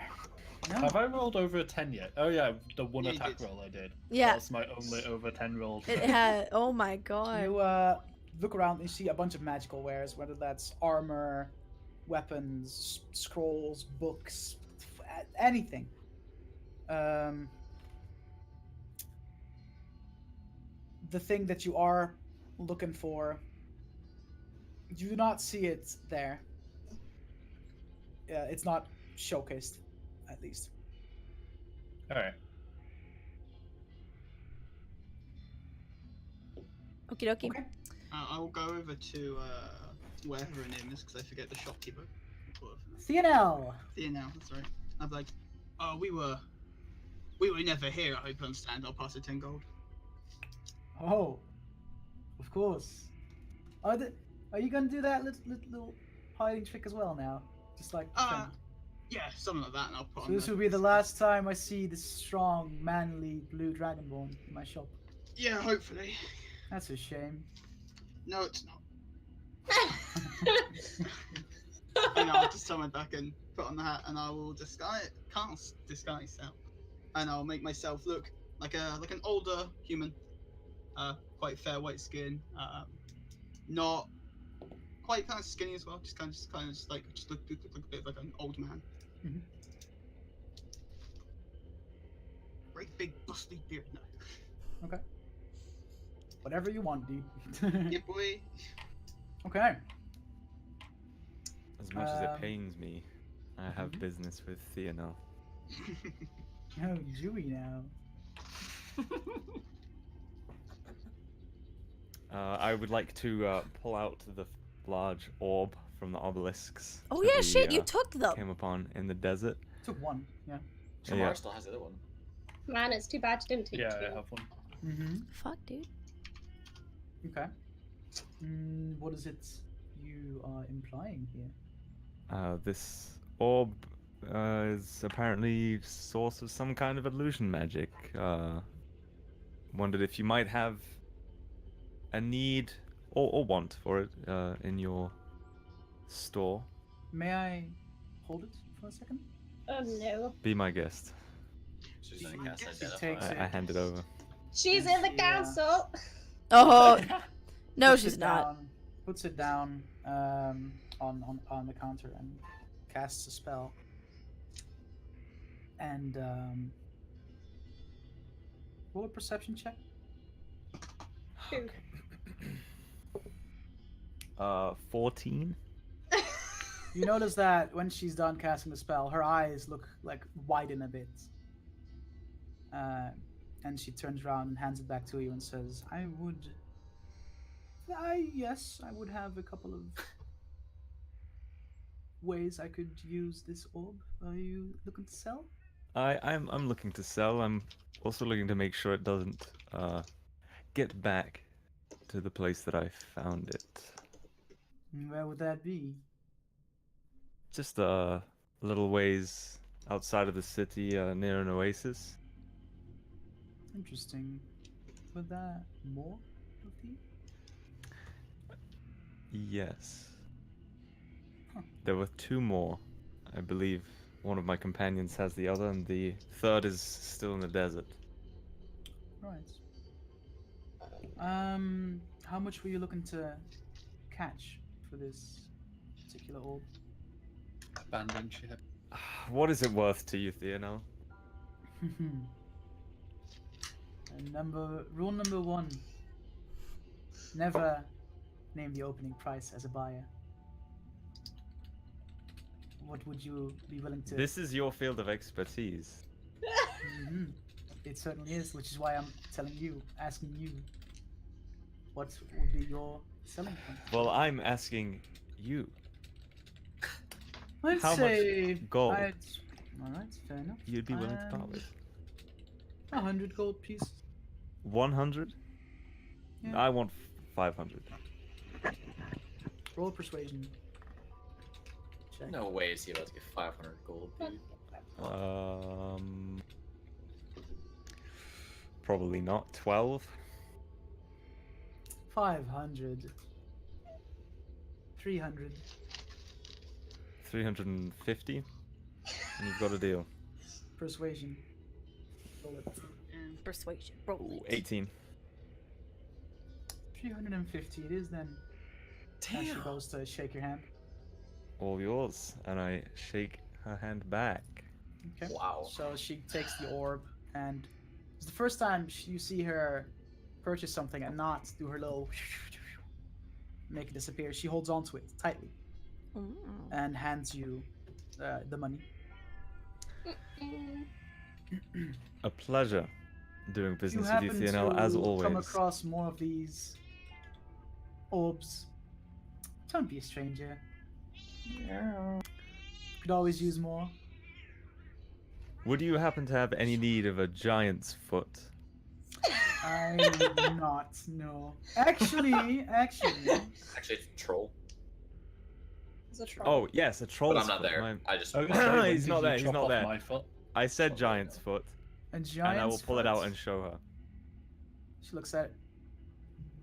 Have I rolled over a 10 yet? Oh yeah, the one Yeah, you attack did. roll I did. Yeah. That's my only over 10 roll. It had. Oh my god. You look around and you see a bunch of magical wares, whether that's armor, weapons, scrolls, books, anything. The thing that you are looking for. You do not see it there. It's not showcased, at least. All right. Okie dokie. Okay. I will go over to wherever her name is because I forget the shopkeeper. CNL. Now, that's right. I'm like, oh, we were never here. I hope you understand. I'll pass her 10 gold. Oh, of course. Are you gonna do that little hiding trick as well now? Just like a friend? Yeah, something like that, and I'll put. So on this the- will be the last time I see this strong, manly blue dragonborn in my shop. Yeah, hopefully. That's a shame. No, it's not. And I'll just summon back and put on the hat, and I will cast disguise self, and I'll make myself look like an older human, quite fair white skin, not quite kind of skinny as well, just kind of look a bit like an old man. Mhm. Great big bustly beard. No. Okay. Whatever you want, dude. Yeah, boy. Okay. As much as it Um, pains me, I have business with Theanel. Oh, Jewy now. I would like to pull out the large orb from the obelisks. Oh that yeah, we, shit, you took them. came upon in the desert. Took one. Yeah. Shamar Yeah. still has the other one. Man, it's too bad you didn't take Yeah, two. I have one. Mm-hmm. Fuck, dude. Okay. What is it you are implying here? This orb is apparently source of some kind of illusion magic. Wondered if you might have a need or want for it in your store. May I hold it for a second? Oh no. Be my guest. She's She gonna cast takes identify. it. I hand it over. She's in the Yeah. council. Oh, no, Puts she's it not. down- Puts it down on the counter and casts a spell. And roll a perception check. Two. 14. You notice that when she's done casting the spell, her eyes look like widen a bit. And she turns around and hands it back to you and says, yes, I would have a couple of ways I could use this orb. Are you looking to sell? I'm looking to sell. I'm also looking to make sure it doesn't get back to the place that I found it. Where would that be? Just a little ways outside of the city, near an oasis. Interesting. Would that more of you? Yes. Huh. There were two more. I believe one of my companions has the other, and the third is still in the desert. Right. How much were you looking to catch for this particular orb? Abandoned ship. What is it worth to you, Theanel? Rule number 1. Never name the opening price as a buyer. What would you be willing to... This is your field of expertise. Mhm. It certainly is, which is why I'm asking you, what would be your selling point? Well, I'm asking you. I'd how much say gold? Alright, fair enough. You'd be willing to part with 100 gold pieces. 100? Yeah. I want 500. Roll persuasion. Check. No way is he about to get 500 gold, dude. Probably not. 12. 500. 300. 350. And you've got a deal. Persuasion. Roll it. Persuasion. Roll Ooh, it. 18. 350 it is then. And she goes to shake your hand. All yours. And I shake her hand back. Okay. Wow. So she takes the orb, and it's the first time you see her purchase something and not do her little make it disappear, she holds onto it tightly and hands you the money. A pleasure doing If you business with you, happen Theonel, as to always. come across more of these orbs, don't be a stranger. Yeah. Could always use more. Would you happen to have any need of a giant's foot? I would not, no. Actually. Actually, it's a troll. It's a troll. Oh, yes, a troll's But I'm not foot. there. I just. I was gonna say, when He's did not you there, he's chop not off there. My foot? I said giant's foot, A giant's and I will pull it out foot. and show her. She looks at it,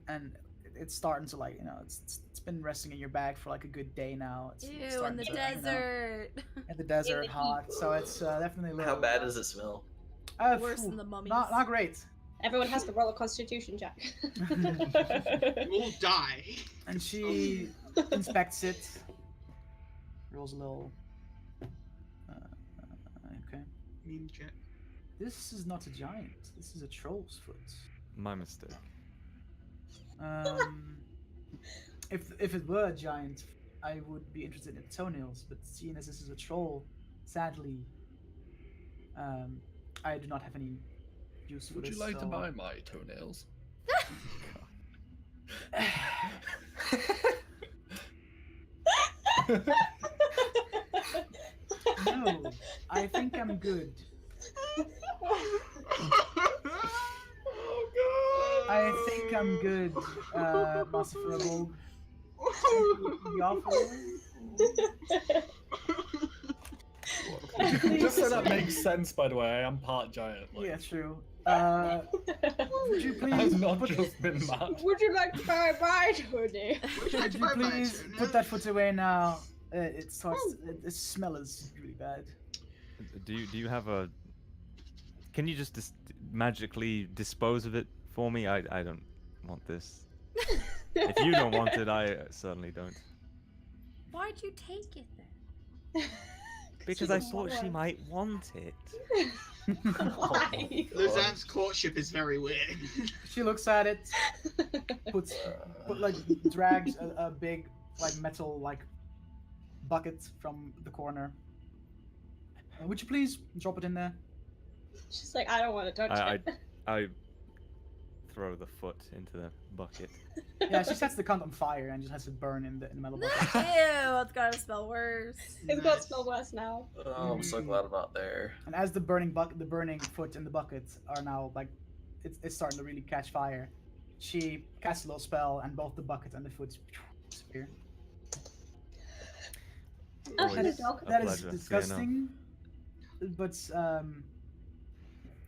and it's starting to like, it's been resting in your bag for like a good day now. It's Ew, in starting the to, desert. In the desert, heat. hot. So it's definitely a little. How bad does it smell? Worse than the mummies. Not great. Everyone has to roll a Constitution check. You all die. And she inspects it. Rolls a little. Okay. Mean check. This is not a giant. This is a troll's foot. My mistake. If it were a giant, I would be interested in toenails. But seeing as this is a troll, sadly, I do not have any use for Would this. you like to so- buy my toenails? No, I think I'm good. I think I'm good, Master Furbolg. Just so that makes sense, by the way, I am part giant. Like, Yeah, true. Would you please I've not put, just been mad. Would you like to buy my hoodie? Would you like would to you buy my please toenail? put that foot away now? It starts. The smell is really bad. Do you have a? Can you just magically dispose of it for me? I don't want this. If you don't want it, I certainly don't. Why'd you take it then? Because I thought she might want it. Why? Luzanne's courtship is very weird. She looks at it, drags a big metal bucket from the corner. Would you please drop it in there? She's like, I don't want to touch it. I throw the foot into the bucket. Yeah, she sets the cunt on fire and just has it burn in the metal bucket. Ew, it's gotta smell worse. It's got to smell worse now. Oh, I'm so glad I'm not there. And as the burning foot and the bucket are now it's starting to really catch fire, she casts a little spell and both the bucket and the foot disappear. Oh, Always had a dog. a That is pleasure. disgusting. But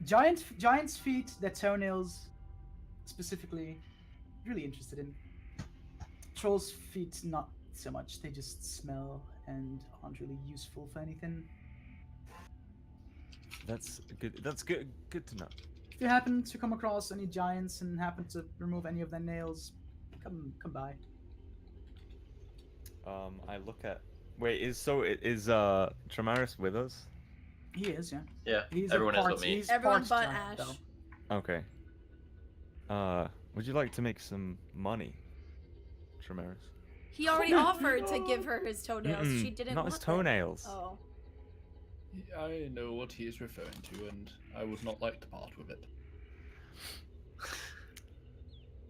giants' feet, their toenails, specifically, really interested in. Trolls' feet, not so much. They just smell and aren't really useful for anything. That's good. That's good. Good to know. If you happen to come across any giants and happen to remove any of their nails, come by. I look at. Wait, is Tramaris with us? He is, yeah. Yeah, He's everyone a is part, but me. he's Everyone part but giant, Ash. though. Okay. Would you like to make some money, Tramaris? He already offered to give her his toenails. She didn't Not want his them. toenails. Oh. I know what he is referring to, and I would not like to part with it.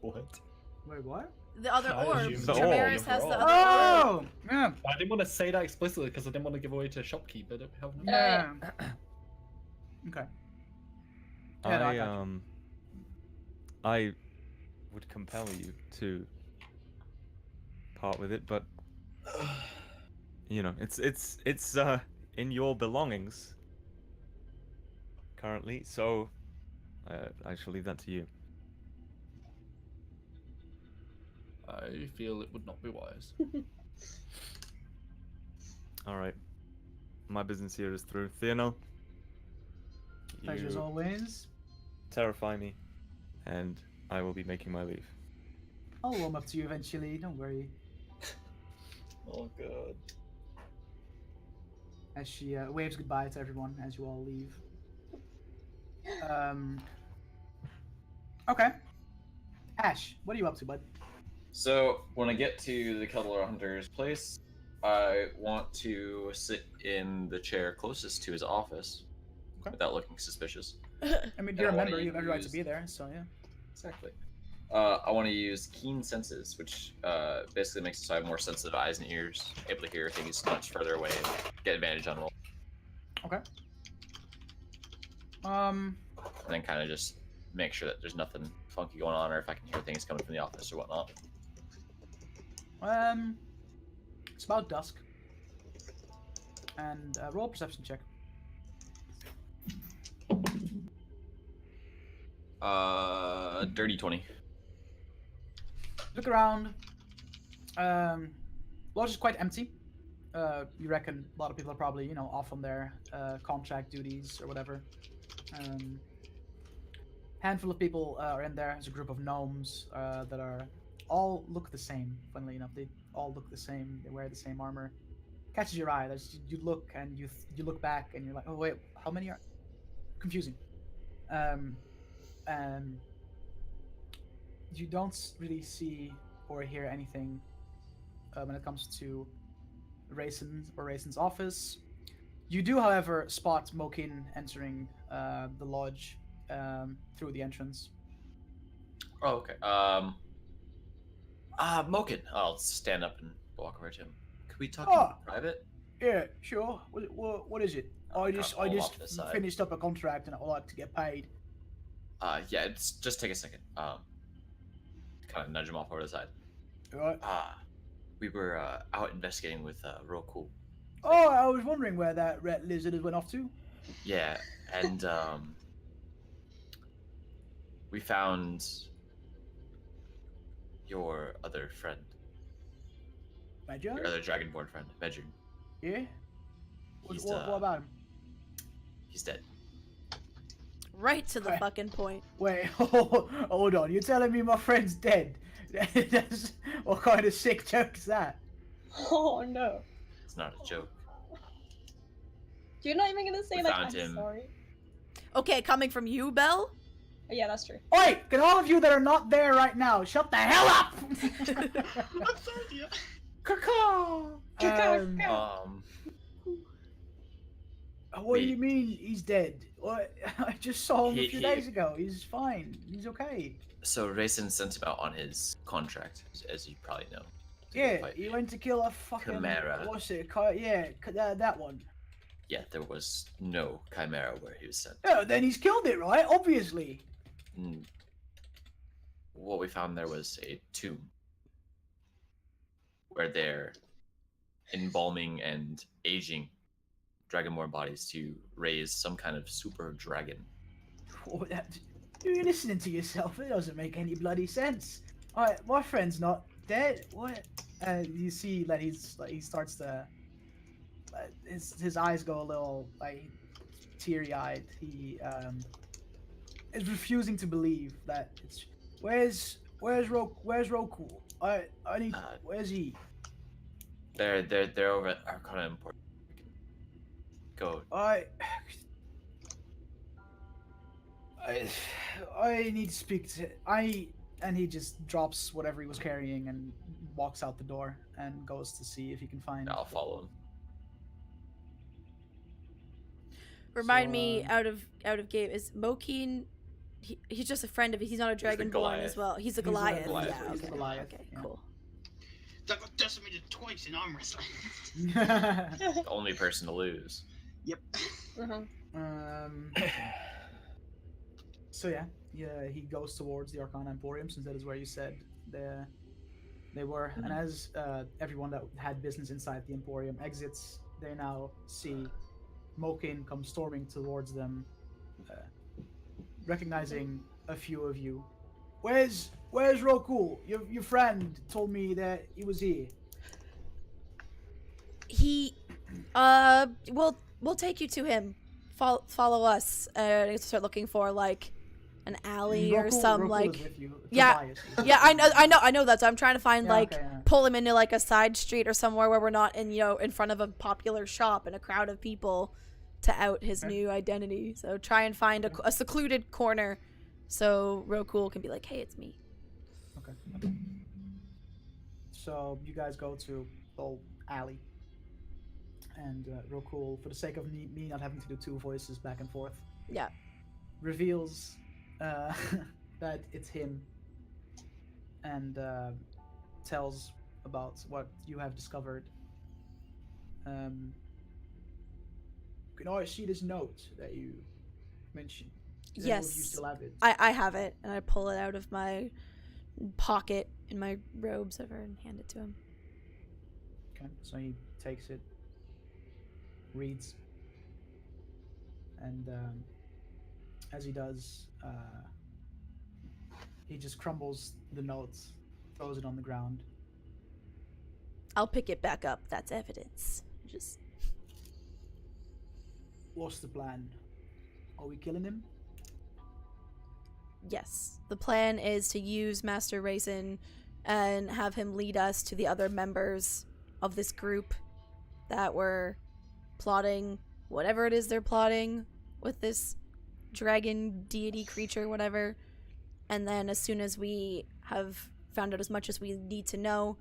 What? Wait, what? The other I orbs. assumed The Tramaris orb. has the Oh! other orb. Oh, yeah. I didn't want to say that explicitly because I didn't want to give away to shopkeeper that we have no. Yeah. Okay. Yeah, no, I I got you. I would compel you to part with it, but it's in your belongings currently, so I shall leave that to you. I feel it would not be wise. All right, my business here is through. Theonel, Pleasure as you always. terrify me, and I will be making my leave. I'll warm up to you eventually, don't worry. Oh god. As she waves goodbye to everyone as you all leave. Okay. Ash, what are you up to, bud? So when I get to the Kettler Hunter's place, I want to sit in the chair closest to his office, without looking suspicious. I mean, you're a member. You have every right to be there. So yeah. Exactly. I want to use keen senses, which basically makes it so I have more sensitive eyes and ears, able to hear things much further away and get advantage on roll. Okay. And then kind of just make sure that there's nothing funky going on, or if I can hear things coming from the office or whatnot. It's about dusk. And roll a perception check. Dirty 20. Look around. Lodge is quite empty. You reckon a lot of people are probably, you know, off on their contract duties or whatever. Handful of people are in there. There's a group of gnomes that are all look the same. Funnily enough, they all look the same. They wear the same armor. Catches your eye. You look and you look back and you're like, oh wait, how many are? Confusing. You don't really see or hear anything when it comes to Raisin's office. You do, however, spot Mokin entering the lodge through the entrance. Oh, okay. Mokin. I'll stand up and walk over to him. Could we talk in private? Yeah, sure. What is it? I just finished up a contract and I'd like to get paid. Yeah, just take a second. Kind of nudge him off over the side. Right. We were out investigating with real cool. Oh, I was wondering where that red lizard has went off to. Yeah, and we found your other friend. Medjugorje? Your other dragonborn friend, Medjugorje. Yeah? What about him? He's dead. Right to the fucking point. Wait, hold on. You're telling me my friend's dead? What kind of sick joke is that? Oh no. It's not a joke. You're not even gonna say We like found I'm him. sorry. Okay, coming from you, Belle? Oh, yeah, that's true. Oi! Can all of you that are not there right now shut the hell up? I'm sorry, dear. Caw-caw! What do you mean he's dead? What? I just saw him a few days ago. He's fine. He's okay. So Raisin sent him out on his contract, as you probably know. Yeah, he went to kill a fucking Chimera. What's it? That one. Yeah, there was no chimera where he was sent. Oh, then he's killed it, right? Obviously. What we found there was a tomb where they're embalming and aging dragonborn bodies to raise some kind of super dragon. Oh, you're listening to yourself. It doesn't make any bloody sense. Alright, my friend's not dead. What? You see that he starts to. His eyes go a little like teary-eyed. He is refusing to believe that it's. Where's Roku? I need. Where's he? They're over at Arcana Import. Go. I need to speak to and he just drops whatever he was carrying and walks out the door and goes to see if he can find. I'll follow him. Remind me out of game, is Mokin? He's just a friend of. He's not a dragonborn as well. He's a Goliath. Yeah. He's a Goliath. Okay. Yeah. Cool. That got decimated twice in arm wrestling. The only person to lose. Yep. So yeah, he goes towards the Arcana Emporium, since that is where you said they were. And as everyone that had business inside the Emporium exits, they now see Mokin come storming towards them, recognizing a few of you. Where's Roku? Your friend told me that he was here. We'll take you to him. Follow us. Start looking for like an alley or some Roku like. is with you. Yeah, yeah. I know that. So I'm trying to find Yeah, pull him into like a side street or somewhere where we're not in front of a popular shop and a crowd of people to out his new identity. So try and find a secluded corner so Roku can be like, hey, it's me. Okay. So you guys go to the old alley, and Rokul, for the sake of me not having to do two voices back and forth, Yeah. reveals that it's him, and tells about what you have discovered. Can I see this note that you mentioned? I don't know if you Yes. still have it. I have it, and I pull it out of my pocket in my robes over and hand it to him. Okay, so he takes it, reads, and as he does, he just crumbles the notes, throws it on the ground. I'll pick it back up. That's evidence. Just What's the plan? Are we killing him? yes. The plan is to use Master Raisin and have him lead us to the other members of this group that were plotting whatever it is they're plotting with this dragon deity creature, whatever. And then as soon as we have found out as much as we need to know,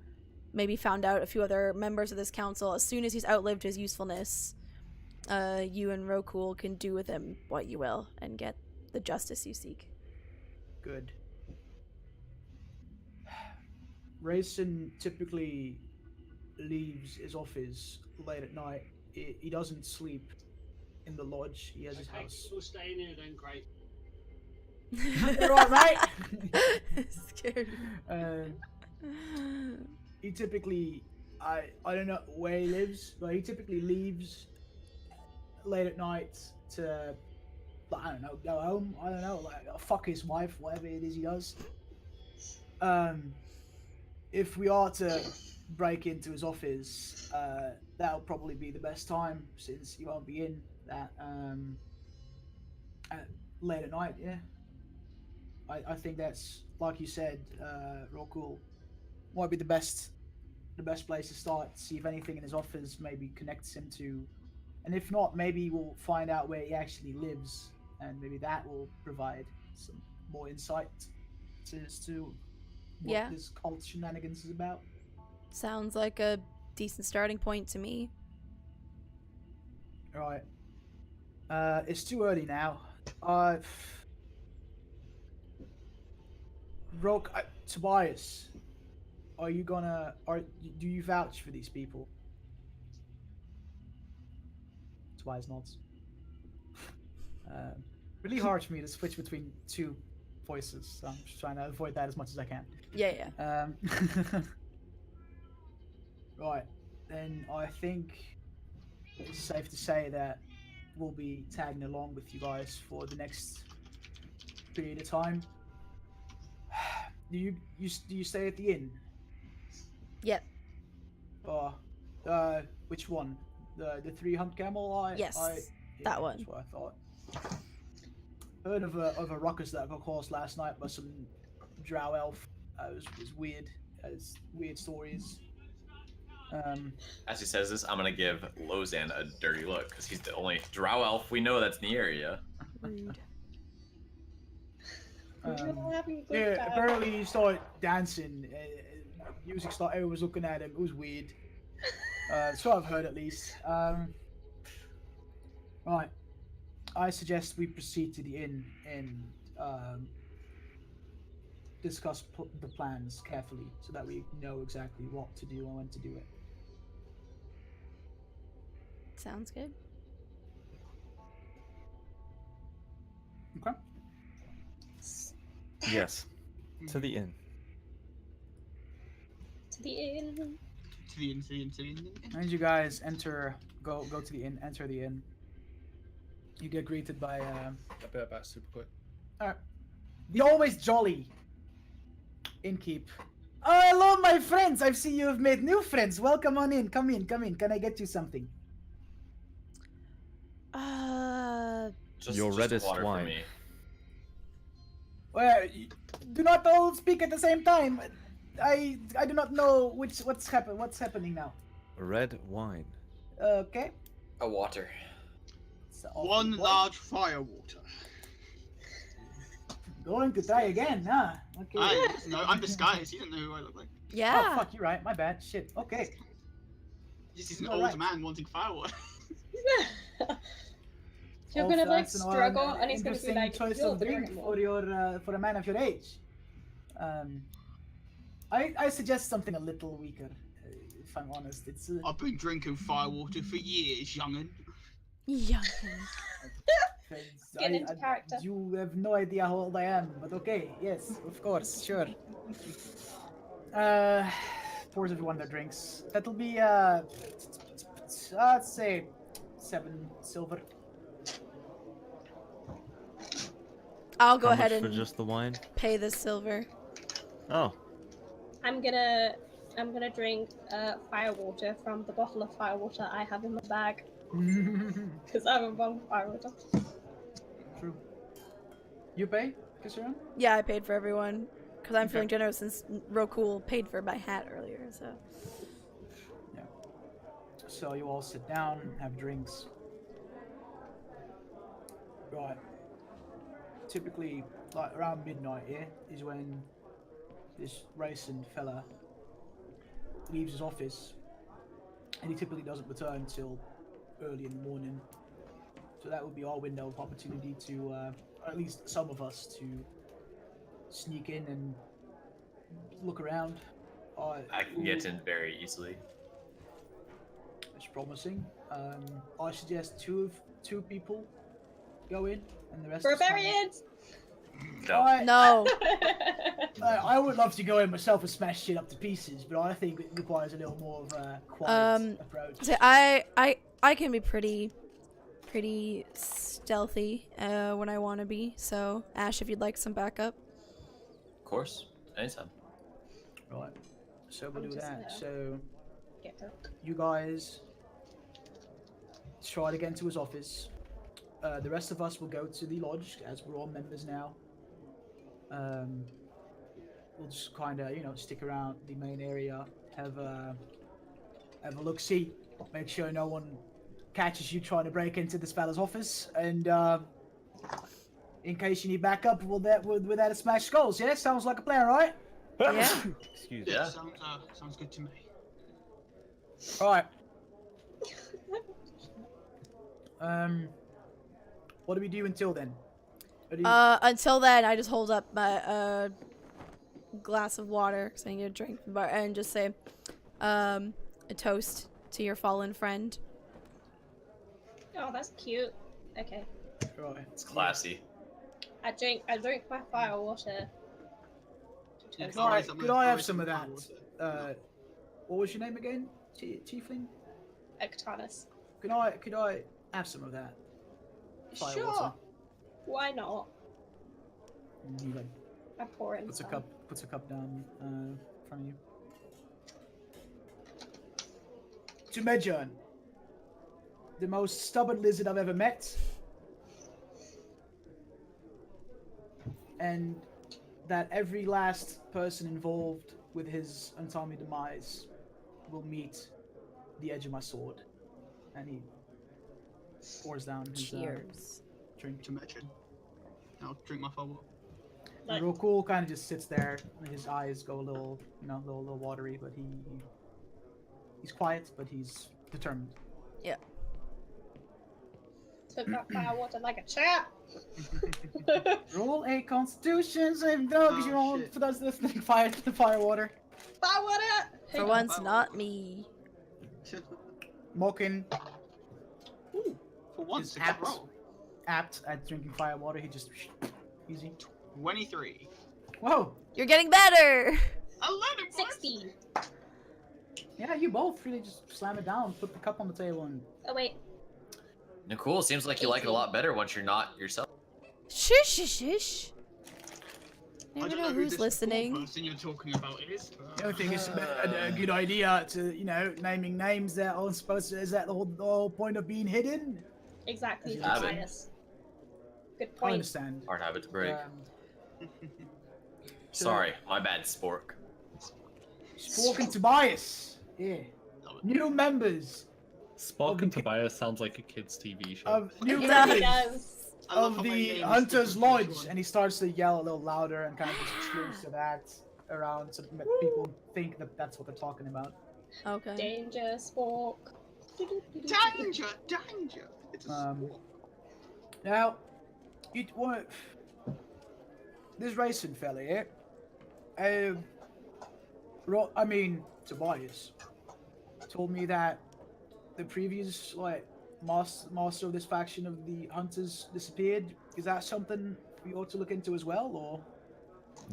maybe found out a few other members of this council, as soon as he's outlived his usefulness, you and Rokul can do with him what you will and get the justice you seek. Good. Raisin typically leaves his office late at night. He doesn't sleep in the lodge. He has his house. We'll stay in here then, great. You're right, mate. Scared. He typically, I don't know where he lives, but he typically leaves late at night to, I don't know, go home. I don't know, like fuck his wife, whatever it is he does. If we are to break into his office, that'll probably be the best time since he won't be in that late at night. Yeah, I think that's, like you said, Rokul, might be the best place to start. See if anything in his office maybe connects him to, and if not, maybe we'll find out where he actually lives, and maybe that will provide some more insight as to what this cult shenanigans is about. Sounds like a decent starting point to me. Right. It's too early now. Tobias, are you gonna? Do you vouch for these people? Tobias nods. Really hard for me to switch between two voices, so I'm just trying to avoid that as much as I can. Yeah. Right, then I think it's safe to say that we'll be tagging along with you guys for the next period of time. Do you stay at the inn? Yep. Which one? The 300 camel? Yes, that one. That's what I thought. Heard of a ruckus that got caused last night by some drow elf. It was weird. It's weird stories. As he says this, I'm gonna give Lozan a dirty look because he's the only drow elf we know that's in the area. Rude. Apparently he started dancing. Music started. Everyone was looking at him. It was weird. So I've heard at least. Right. I suggest we proceed to the inn and discuss the plans carefully so that we know exactly what to do and when to do it. Sounds good. Okay. Yes. To the inn. To the inn. To the inn. And you guys go to the inn, enter the inn. You get greeted by A bit about super quick. the always jolly innkeep. Oh, hello, my friends! I see you have made new friends. Welcome on in. Come in. Can I get you something? Your reddest water for wine. me. Well, do not all speak at the same time. I do not know what's happening now. Red wine. Okay. A water. So, One large fire water. Going to try again, huh? Okay. No, I'm disguised. You don't know who I look like. Yeah. Oh, fuck, you're right. My bad. Shit. Okay. This is an All old right. man wanting firewood. You're gonna like That's an struggle, and he's gonna be interesting like, choice "You're of the drink dragonborn." for a man of your age. I suggest something a little weaker. If I'm honest, it's. I've been drinking firewater for years, young'un. Yeah. Getting into character. You have no idea how old I am, but okay, yes, of course, sure. Pours everyone their drinks. That'll be let's say 7 silver. I'll go How ahead much and for just the wine? pay the silver. Oh, I'm gonna drink firewater from the bottle of firewater I have in my bag because I have a bottle of firewater. True. You pay, Kisharan? Yeah, I paid for everyone because I'm Okay. feeling generous since Rokul paid for my hat earlier. So. Yeah. So you all sit down, have drinks. Right. Typically, like around midnight, yeah, is when this racing fella leaves his office, and he typically doesn't return until early in the morning. So that would be our window of opportunity to, or at least some of us, to sneak in and look around. I can get in very easily. It's promising. I suggest two people go in, and the rest. Barbarians! No. No. I would love to go in myself and smash shit up to pieces, but I think it requires a little more of a quiet approach. So I can be pretty stealthy when I want to be. So Ash, if you'd like some backup. Of course. Anytime. Right. So we'll I'm do just that. gonna- So Get her. you guys try to get into his office. The rest of us will go to the lodge as we're all members now. We'll just kind of, stick around the main area, have a look, see, make sure no one catches you trying to break into this fella's office, and in case you need backup, with that a smash skulls. Yeah, sounds like a plan, right? Yeah. excuse me. Yeah. Sounds good to me. All right. What do we do until then? What do you- Until then, I just hold up my glass of water because I need a drink, and just say, a toast to your fallen friend. Oh, that's cute. Okay. Right. It's classy. I drink my firewater. Yeah, All right. I'm Could gonna I throw have some of that? firewater. What was your name again? Tiefling? Ektanis. Could I have some of that? Firewater. Sure. Why not? He like I pour in puts some. a cup down in front of you. To Medjern, the most stubborn lizard I've ever met, and that every last person involved with his untimely demise will meet the edge of my sword. And he pours down his Cheers. drink. To mention. I'll drink my firewater. Like, Rokul kind of just sits there, and his eyes go a little, little watery, but he's quiet, but he's determined. took that firewater like a champ. Roll a Constitution saving throw because Oh, you're all shit. for those listening. Fire water. Firewater! For once, not me. Mokin Ooh, for once, is a good roll. apt at drinking fire water. He just easy. 23. Whoa. You're getting better. 11 points. 16. Yeah, you both really just slam it down, put the cup on the table, and Oh, wait. Nicole, seems like you like it a lot better once you're not yourself. Shush, shush, shush. I Never don't know who who's this listening. person you're talking about is. But... the only thing is a good idea to naming names that aren't supposed to. Is that the whole point of being hidden? Exactly. As you Bias. Good I point. understand. Hard habit to break. So- Sorry, my bad, Spork. Spork and Tobias. Yeah. New members Spock and Tobias sounds like a kid's TV show. of new It members really does. I love of how my the name is Hunter's different for each Lodge, one. and he starts to yell a little louder and kind of just screams to that around so that people think that that's what they're talking about. Okay. Danger, spork. Danger! Danger! It's a sport. Now, you want this racing fella here? I mean, Tobias told me that the previous master of this faction of the Hunters disappeared. Is that something we ought to look into as well, or?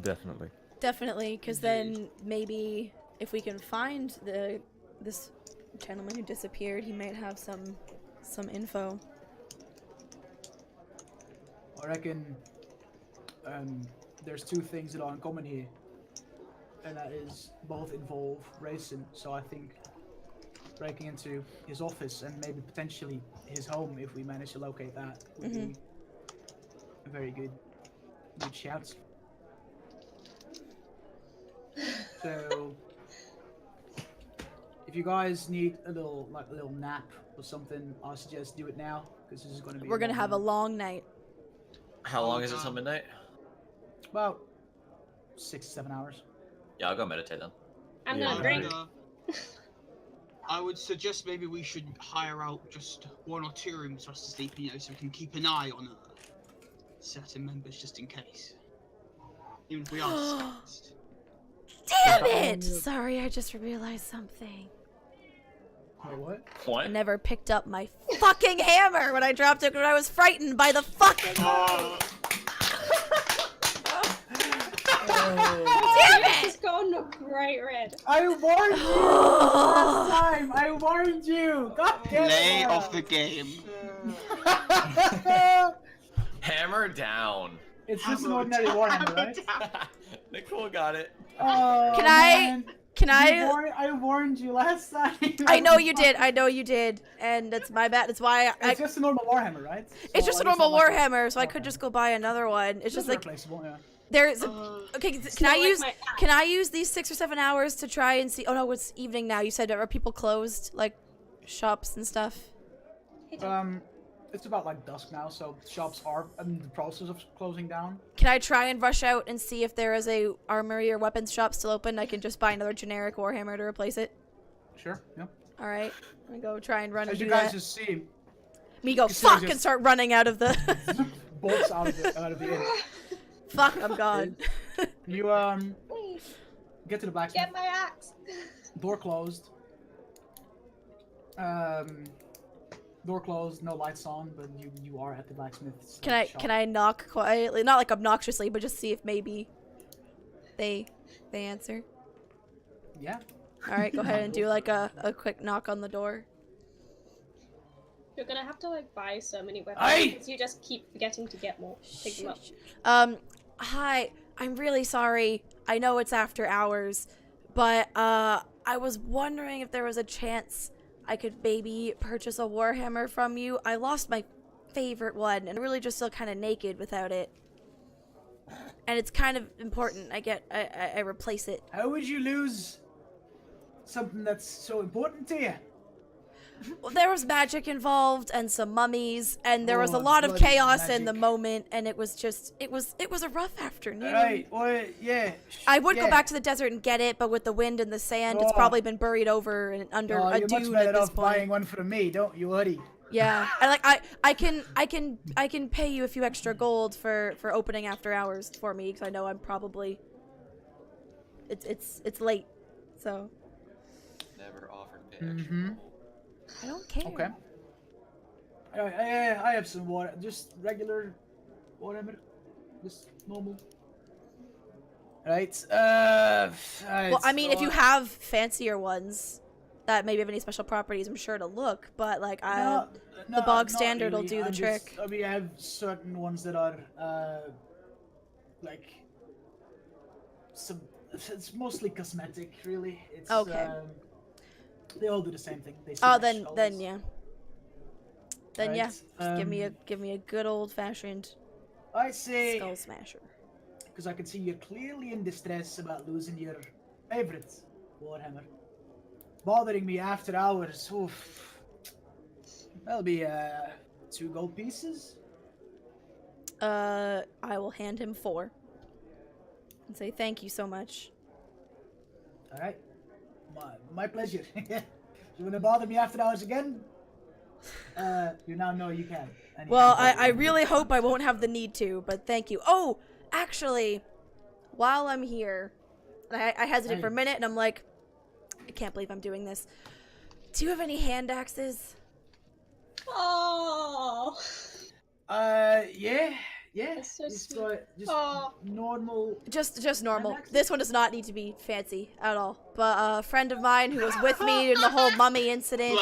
Definitely. Definitely, because then maybe if we can find this gentleman who disappeared, he might have some info. I reckon there's two things that are in common here, and that is both involve racing. So I think breaking into his office and maybe potentially his home, if we manage to locate that, would be a very good shout. So if you guys need a little nap or something, I suggest do it now, because this is going to be. We're gonna have a long night. How long is it till midnight? About 6 to 7 hours. Yeah, I'll go meditate then. I'm Yeah, gonna drink. I would suggest maybe we should hire out just 1 or 2 rooms for us to sleep, so we can keep an eye on certain members just in case. Even if we are disguised. Damn it! Sorry, I just realized something. Wait, what? I What? never picked up my fucking hammer when I dropped it when I was frightened by the fucking. Damn it! It's gone bright red. I warned you last time. I warned you. God damn it! Play Laura. off the game. Hammer down. It's just an ordinary warhammer, right? Nicole got it. Oh, Can I- man. Can I warned you last time. I know you did. I know you did, and it's my bad. That's why It's just a normal warhammer, right? It's So, just a like, normal not like warhammer, so I okay. could just go buy another one. It's just like replaceable, yeah. there's. Uh, Okay, It's can I not like use my axe. can I use these 6 or 7 hours to try and see? Oh no, it's evening now. You said are people closed, like shops and stuff? It's about like dusk now, so shops are in the process of closing down. Can I try and rush out and see if there is a armory or weapons shop still open? I can just buy another generic warhammer to replace it. Sure, yeah. All right, I'm gonna go try and run and As do you guys that. just see, Me go you see fuck just- and start running out of the. bolts out of the inn. Fuck, I'm gone. You Please, get to the blacksmith. get my axe. Door closed. Door closed, no lights on, but you are at the blacksmith's shop. Can I knock quietly? Not like obnoxiously, but just see if maybe they answer. Yeah. All right, go ahead and do like a quick knock on the door. You're gonna have to like buy so many weapons Aye. because you just keep forgetting to get more. Pick them up. Hi, I'm really sorry. I know it's after hours, but I was wondering if there was a chance I could maybe purchase a warhammer from you. I lost my favorite one and I really just feel kind of naked without it. And it's kind of important. I replace it. How would you lose something that's so important to you? Well, there was magic involved and some mummies, and there was a Oh, lot of bloody chaos in the magic. moment, and it was a rough afternoon. Right. Well, yeah. I would go yeah. back to the desert and get it, but with the wind and the sand, it's Oh. probably been buried over and under Oh, a you're much dune better at this off buying point. one from me, don't you, Woody? Yeah, and like I can pay you a few extra gold for opening after hours for me because I know I'm probably it's late, so Never offered to pay extra. Mm-hmm. I don't care. Okay. I have some water, just regular whatever, just normal. Right. Well, I mean, if you uh, have fancier ones that maybe have any special properties, I'm sure to look. But like, no, the bog not standard will really. do the I'm trick. just- I mean, I have certain ones that are like some. It's mostly cosmetic, really. It's Okay. They all do the same thing. They Oh, smash then skulls. yeah. Then Right, yeah, just give me a um, good old fashioned I say, skull smasher. because I can see you're clearly in distress about losing your favorite warhammer. Bothering me after hours. Oof. That'll be 2 gold pieces. I will hand him 4 and say thank you so much. All right. My pleasure. You want to bother me after hours again? You now know you can. Well, I really hope I won't have the need to, but thank you. Oh, actually, while I'm here, I hesitate for a minute, and I'm like, I can't believe I'm doing this. Do you have any hand axes? Oh. Yeah. That's so Just sweet. just Aw. normal. Just normal. Hand axes? This one does not need to be fancy at all. But a friend of mine who was with me in the whole mummy incident,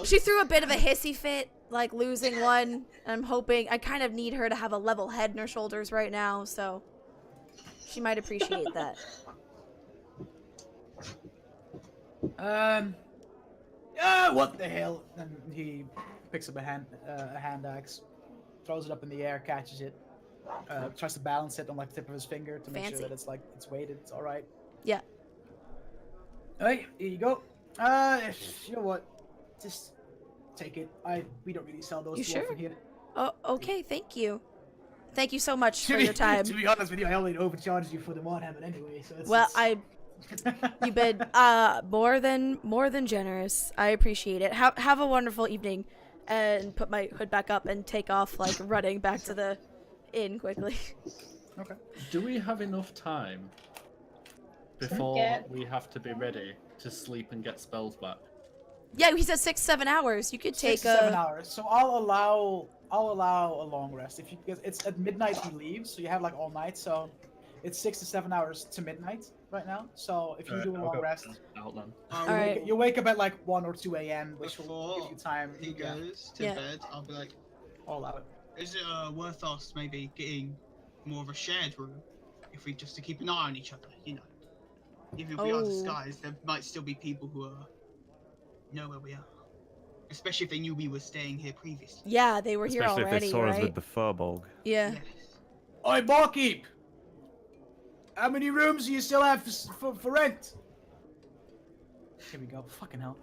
she threw a bit of a hissy fit, like losing one. I'm hoping, I kind of need her to have a level head in her shoulders right now, so she might appreciate that. What the hell? And he picks up a hand axe, throws it up in the air, catches it, tries to balance it on like the tip of his finger to make sure Fancy. that it's like it's weighted. It's all right. Yeah. Hey, here you go. You know what? Just take it. We don't really sell those You too sure? often here. Oh, okay, thank you. Thank you so much for your time. To be honest with you, I only overcharged you for the Warhammer anyway. So Well, you've been more than generous. I appreciate it. Have a wonderful evening, and put my hood back up and take off, like running back to the inn quickly. Okay. Do we have enough time before we have to be ready to sleep and get spells back? Yeah, he said 6-7 hours. You could take 6 to 7 hours. So I'll allow a long rest if you, because it's at midnight he leaves, so you have like all night. So it's 6 to 7 hours to midnight right now. So if you do a long rest, Out then. Alright. you wake up at like 1 or 2 a.m., which will Before give you time. he goes to Yeah. bed, I'll be like, All out. is it worth us maybe getting more of a shared room if we just to keep an eye on each other, you know? Even if we are Oh. disguised, there might still be people who know where we are. Especially if they knew we were staying here previously. Yeah, they were here Especially already, if they saw us right? with the furbog. Yeah. Yes. Oi, barkeep! How many rooms do you still have for rent? Here we go. Fucking hell.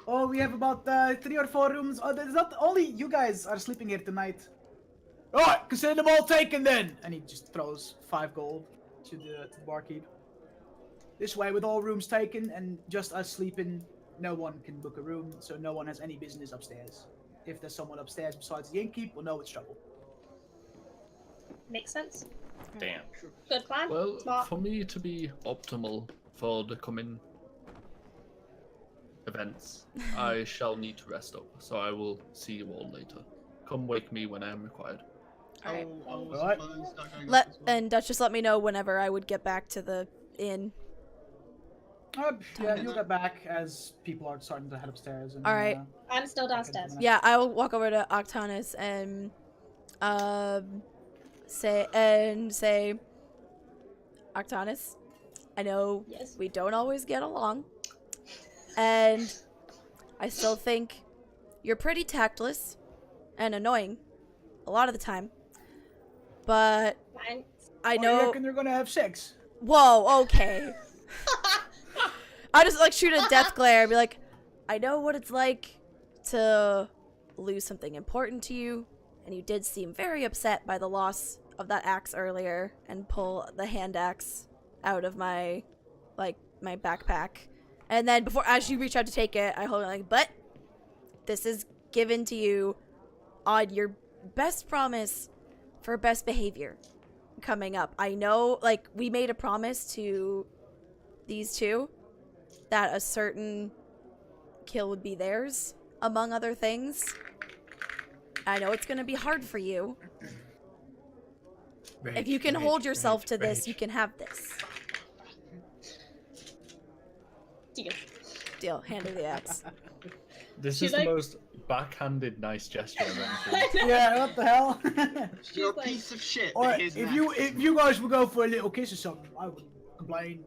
Oh, we have about 3 or 4 rooms. Oh, there's not only you guys are sleeping here tonight. Alright, consider them all taken then. And he just throws 5 gold to the barkeep. This way, with all rooms taken and just us sleeping, no one can book a room, so no one has any business upstairs. If there's someone upstairs besides the innkeep, we'll know it's trouble. Makes sense. Damn. Good plan. Well, Smart. for me to be optimal for the coming events, I shall need to rest up, so I will see you all later. Come wake me when I am required. Alright. I'll Alright. start going up as well. And Dutch, just let me know whenever I would get back to the inn. Yeah, you'll get back as people are starting to head upstairs. And, Alright. I'm still downstairs. Yeah, I will walk over to Octanus and say, Octanus, I know Yes. we don't always get along, and I still think you're pretty tactless and annoying a lot of the time, but Thanks. I You know. reckon they're gonna have sex? Whoa, okay. I just like shoot a death glare and be like, I know what it's like to lose something important to you, and you did seem very upset by the loss of that axe earlier, and pull the hand axe out of my backpack. And then as you reach out to take it, I hold it like, but this is given to you on your best promise for best behavior coming up. I know, like, we made a promise to these two that a certain kill would be theirs, among other things. I know it's gonna be hard for you. If you can hold yourself to this, you can have this. Deal. Deal. Hand her the axe. This She's is like- the most backhanded nice gesture I've ever seen. Yeah, what the hell? You're a like- piece of shit. Or but if here's an you guys would go for a little kiss or something, I wouldn't complain.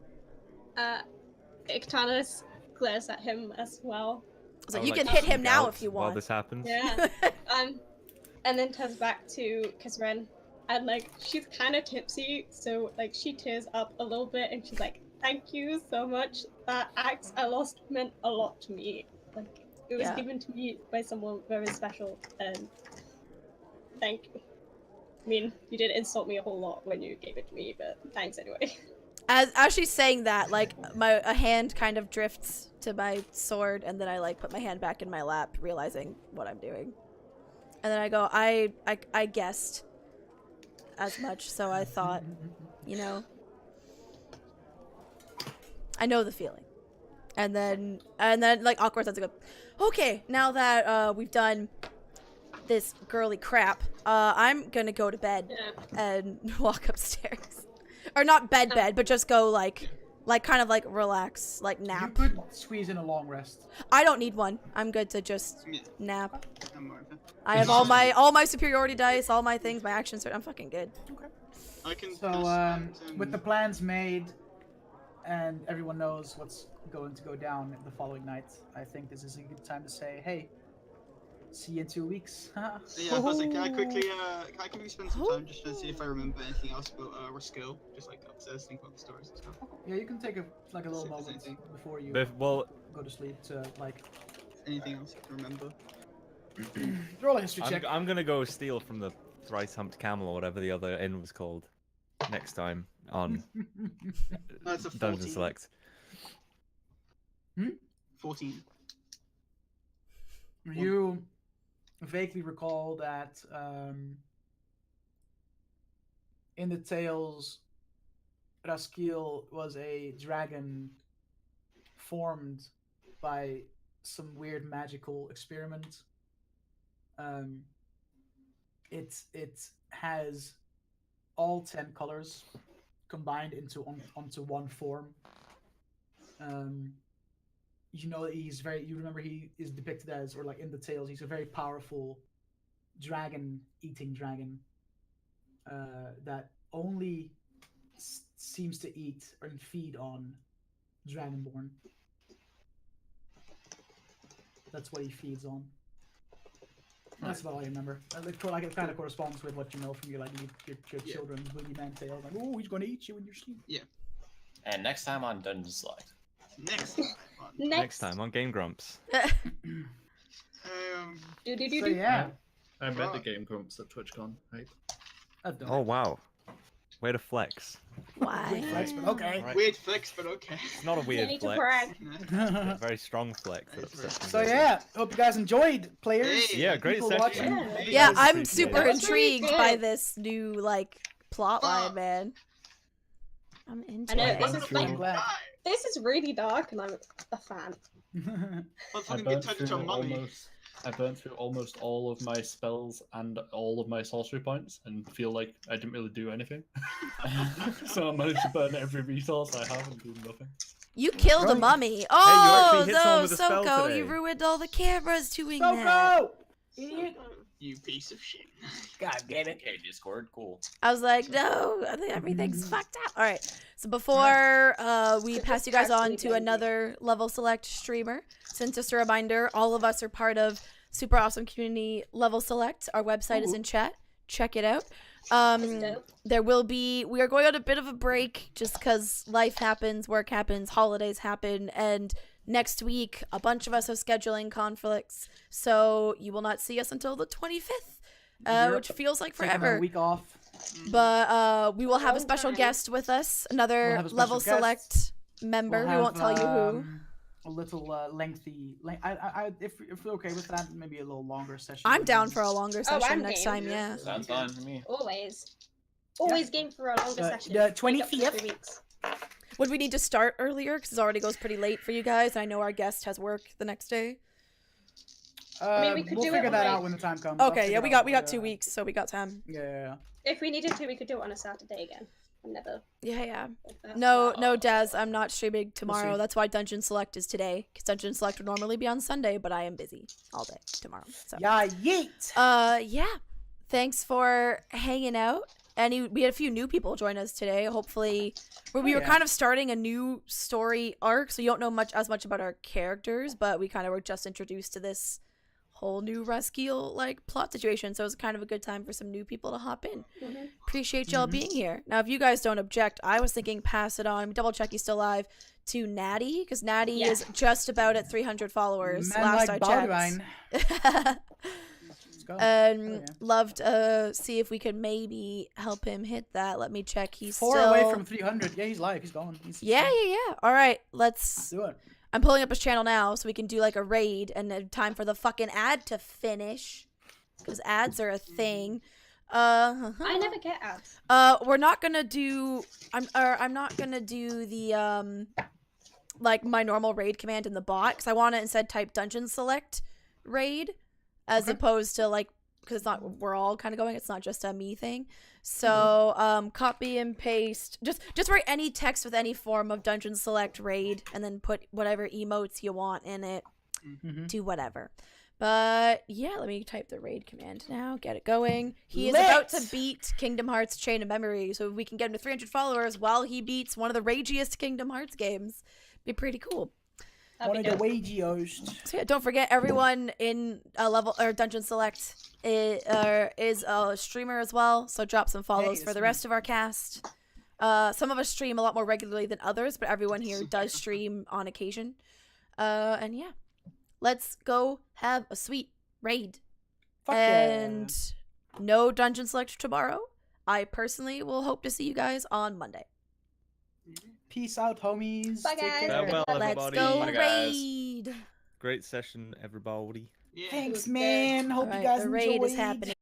Ictanus glares at him as well. So I would you like can to hit him sneak now out if you while want. this happens. Yeah. And then turns back to Kisren, and like she's kind of tipsy, so like she tears up a little bit, and she's like, "Thank you so much. That axe I lost meant a lot to me. Like, It was Yeah. given to me by someone very special, and thank you. I mean, you did insult me a whole lot when you gave it to me, but thanks anyway. As she's saying that, like a hand kind of drifts to my sword, and then I like put my hand back in my lap, realizing what I'm doing. And then I go, I guessed as much, so I thought, you know, I know the feeling. And then like awkward sense, I go, okay, now that we've done this girly crap, I'm gonna go to bed and walk upstairs, or not bed, but just go like kind of like relax, like nap. You could squeeze in a long rest. I don't need one. I'm good to just Yeah. nap. I'm over. I have all my superiority dice, all my things, my actions. I'm fucking good. I can. So, with the plans made, and everyone knows what's going to go down the following night, I think this is a good time to say, hey, see you in 2 weeks. Yeah, I was like, can I quickly spend some time just to see if I remember anything else about Raskill? Just like upstairs, think about the stories and stuff. Yeah, you can take a little See if there's moment anything. before you Well, go to sleep to like Anything else you can remember? roll a history check. I'm gonna go steal from the thrice humped camel or whatever the other inn was called next time on That's a 14. Dungeon Select. 14. You vaguely recall that in the tales, Raskiel was a dragon formed by some weird magical experiment. It has all 10 colors combined onto one form. You know that he's you remember he is depicted as, or like in the tales, he's a very powerful eating dragon that only seems to eat and feed on dragonborn. That's what he feeds on. That's about all I remember. Like it kind of corresponds with what you know from your children's boogeyman tale. Like, oh, he's going to eat you in your sleep. Yeah. And next time on Dungeon Select. Next time on Game Grumps. So yeah. I met the Game Grumps at TwitchCon, right? Oh wow, way to flex. Why? Weird flex, but okay. Right. Weird flex, but okay. It's not a You weird need to flex. brag. It's a very strong flex. that upsets me So very yeah, hope you guys enjoyed, players. Hey, Yeah, great people session. watching. Yeah, I'm Appreciate super it. That's very intrigued by good. this new like plot line, man. I'm into I know, it. this I'm is like glad. this is really dark, and I'm a fan. I'll I fucking burnt get turned into a through mummy. I burnt through almost all of my spells and all of my sorcery points, and feel like I didn't really do anything. So I managed to burn every resource I have and do nothing. You killed a Right. mummy. you Oh, actually hit someone no, with a spell Soko, today. you ruined all the cameras doing that. Soko! Idiot. You piece of shit. God damn it. Okay, Discord, cool. I was like, no, I think everything's fucked up. All right, so before we pass you guys on to another level select streamer, since just a reminder, all of us are part of super awesome community level select. Our website is in chat. Check it out. We are going on a bit of a break just because life happens, work happens, holidays happen, and next week a bunch of us have scheduling conflicts, so you will not see us until the 25th, which feels like Taking a forever. week off. But we will have a Long special time. guest with us, We'll another have a special level guest. select member. We'll We won't tell have, you who. A little lengthy. If you're okay with that, maybe a little longer session. I'm down for a longer Oh, session I'm next game. time. Yeah. Sounds fine to me. Always game for a longer session. the Make up for 25th? 3 weeks. Would we need to start earlier? Because it already goes pretty late for you guys. I know our guest has work the next day. mean, we could we'll do it figure that like- out when the time comes. I'll Okay, figure yeah, it we out, got but, 2 weeks, so we got time. Yeah. If we needed to, we could do it on a Saturday again. I'm never. Yeah. like that. No, Daz, I'm not streaming tomorrow. see. That's why Dungeon Select is today. Because Dungeon Select would normally be on Sunday, but I am busy all day tomorrow. So. Yeah, yeet. Yeah. Thanks for hanging out. We had a few new people join us today. Hopefully, we were yeah. kind of starting a new story arc, so you don't know as much about our characters, but we kind of were just introduced to this whole new Raskiel like plot situation. So it was kind of a good time for some new people to hop in. Appreciate y'all being here. Now, if you guys don't object, I was thinking pass it on, double check he's still alive, to Natty, because Natty Yeah. is just about at 300 followers. Man last like I Baldwin. checked. Let's go. And love to see if we could maybe help him hit that. Let me check. He's 4 still away from 300. Yeah, he's live. He's going. Yeah. All right, let's Do it. I'm pulling up his channel now so we can do like a raid and time for the fucking ad to finish. Because ads are a thing. I never get ads. We're not gonna do I'm not gonna do the like my normal raid command in the bot, because I want to instead type dungeon select raid as opposed to like, because it's not, we're all kind of going, it's not just a me thing. So copy and paste, just write any text with any form of dungeon select raid and then put whatever emotes you want in it. Do whatever. But yeah, let me type the raid command now, get it going. He is about to beat Kingdom Hearts Chain of Memory, so if we can get him to 300 followers while he beats one of the ragiest Kingdom Hearts games, be pretty cool. One of the wagios. So yeah, don't forget, everyone in level or dungeon select is a streamer as well, so drop some follows for the rest of our cast. Some of us stream a lot more regularly than others, but everyone here does stream on occasion. And yeah, let's go have a sweet raid. And no dungeon select tomorrow. I personally will hope to see you guys on Monday. Peace out, homies. Bye, Take guys. care. Farewell, Let's everybody. go Bye, guys. raid. Great session, everybody. Yeah. Thanks, man. Hope All right, you guys the raid enjoyed. is happening.